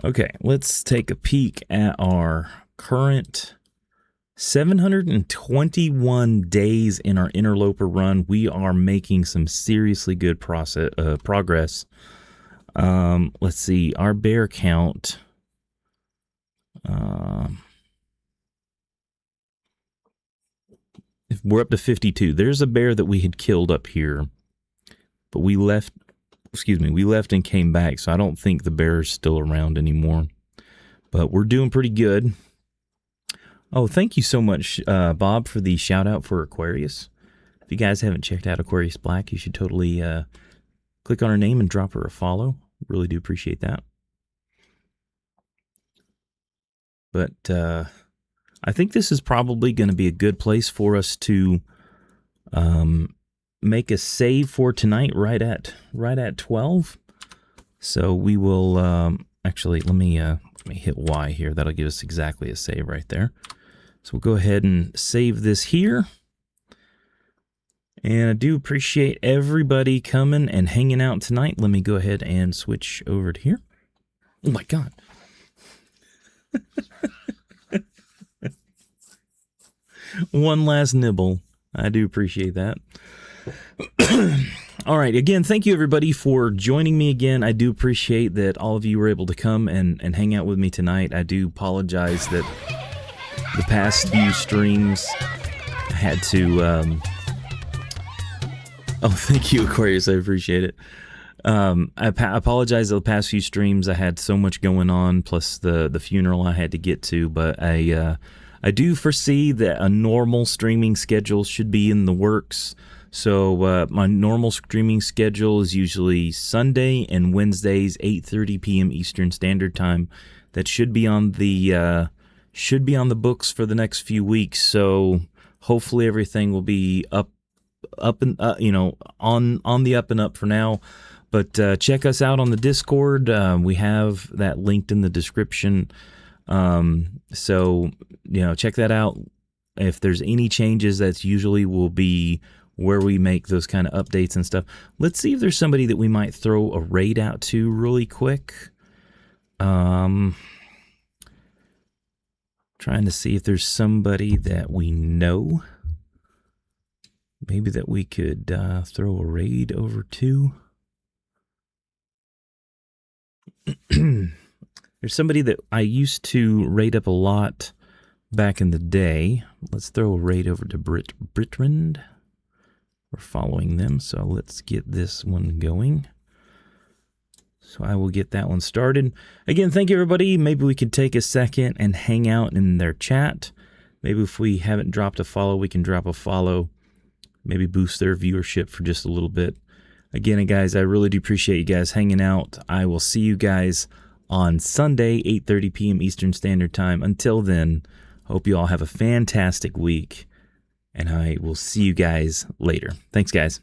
Okay, let's take a peek at our current 721 days in our Interloper run. We are making some seriously good progress. Let's see, our bear count. We're up to 52. There's a bear that we had killed up here, but we left and came back, so I don't think the bear is still around anymore. But we're doing pretty good. Oh, thank you so much, Bob, for the shout out for Aquarius. If you guys haven't checked out Aquarius Black, you should totally click on her name and drop her a follow. Really do appreciate that. But I think this is probably going to be a good place for us to make a save for tonight right at 12. So we will actually let me hit Y here. That'll give us exactly a save right there. So we'll go ahead and save this here. And I do appreciate everybody coming and hanging out tonight. Let me go ahead and switch over to here. Oh my God. One last nibble. I do appreciate that. All right. Again, thank you everybody for joining me again. I do appreciate that all of you were able to come and hang out with me tonight. I do apologize that the past few streams I had to... Oh, thank you, Aquarius. I appreciate it. I apologize. The past few streams I had so much going on, plus the funeral I had to get to. But I do foresee that a normal streaming schedule should be in the works. So my normal streaming schedule is usually Sunday and Wednesdays, 8:30 p.m. Eastern Standard Time. That should be on the books for the next few weeks. So hopefully everything will be up and on the up and up for now. But check us out on the Discord. We have that linked in the description. So check that out. If there's any changes, that's usually will be where we make those kind of updates and stuff. Let's see if there's somebody that we might throw a raid out to really quick. Trying to see if there's somebody that we know. Maybe that we could throw a raid over to. There's somebody that I used to raid up a lot back in the day. Let's throw a raid over to Britrand. We're following them, so let's get this one going. So I will get that one started. Again, thank you, everybody. Maybe we could take a second and hang out in their chat. Maybe if we haven't dropped a follow, we can drop a follow. Maybe boost their viewership for just a little bit. Again, guys, I really do appreciate you guys hanging out. I will see you guys on Sunday, 8:30 p.m. Eastern Standard Time. Until then, hope you all have a fantastic week, and I will see you guys later. Thanks, guys.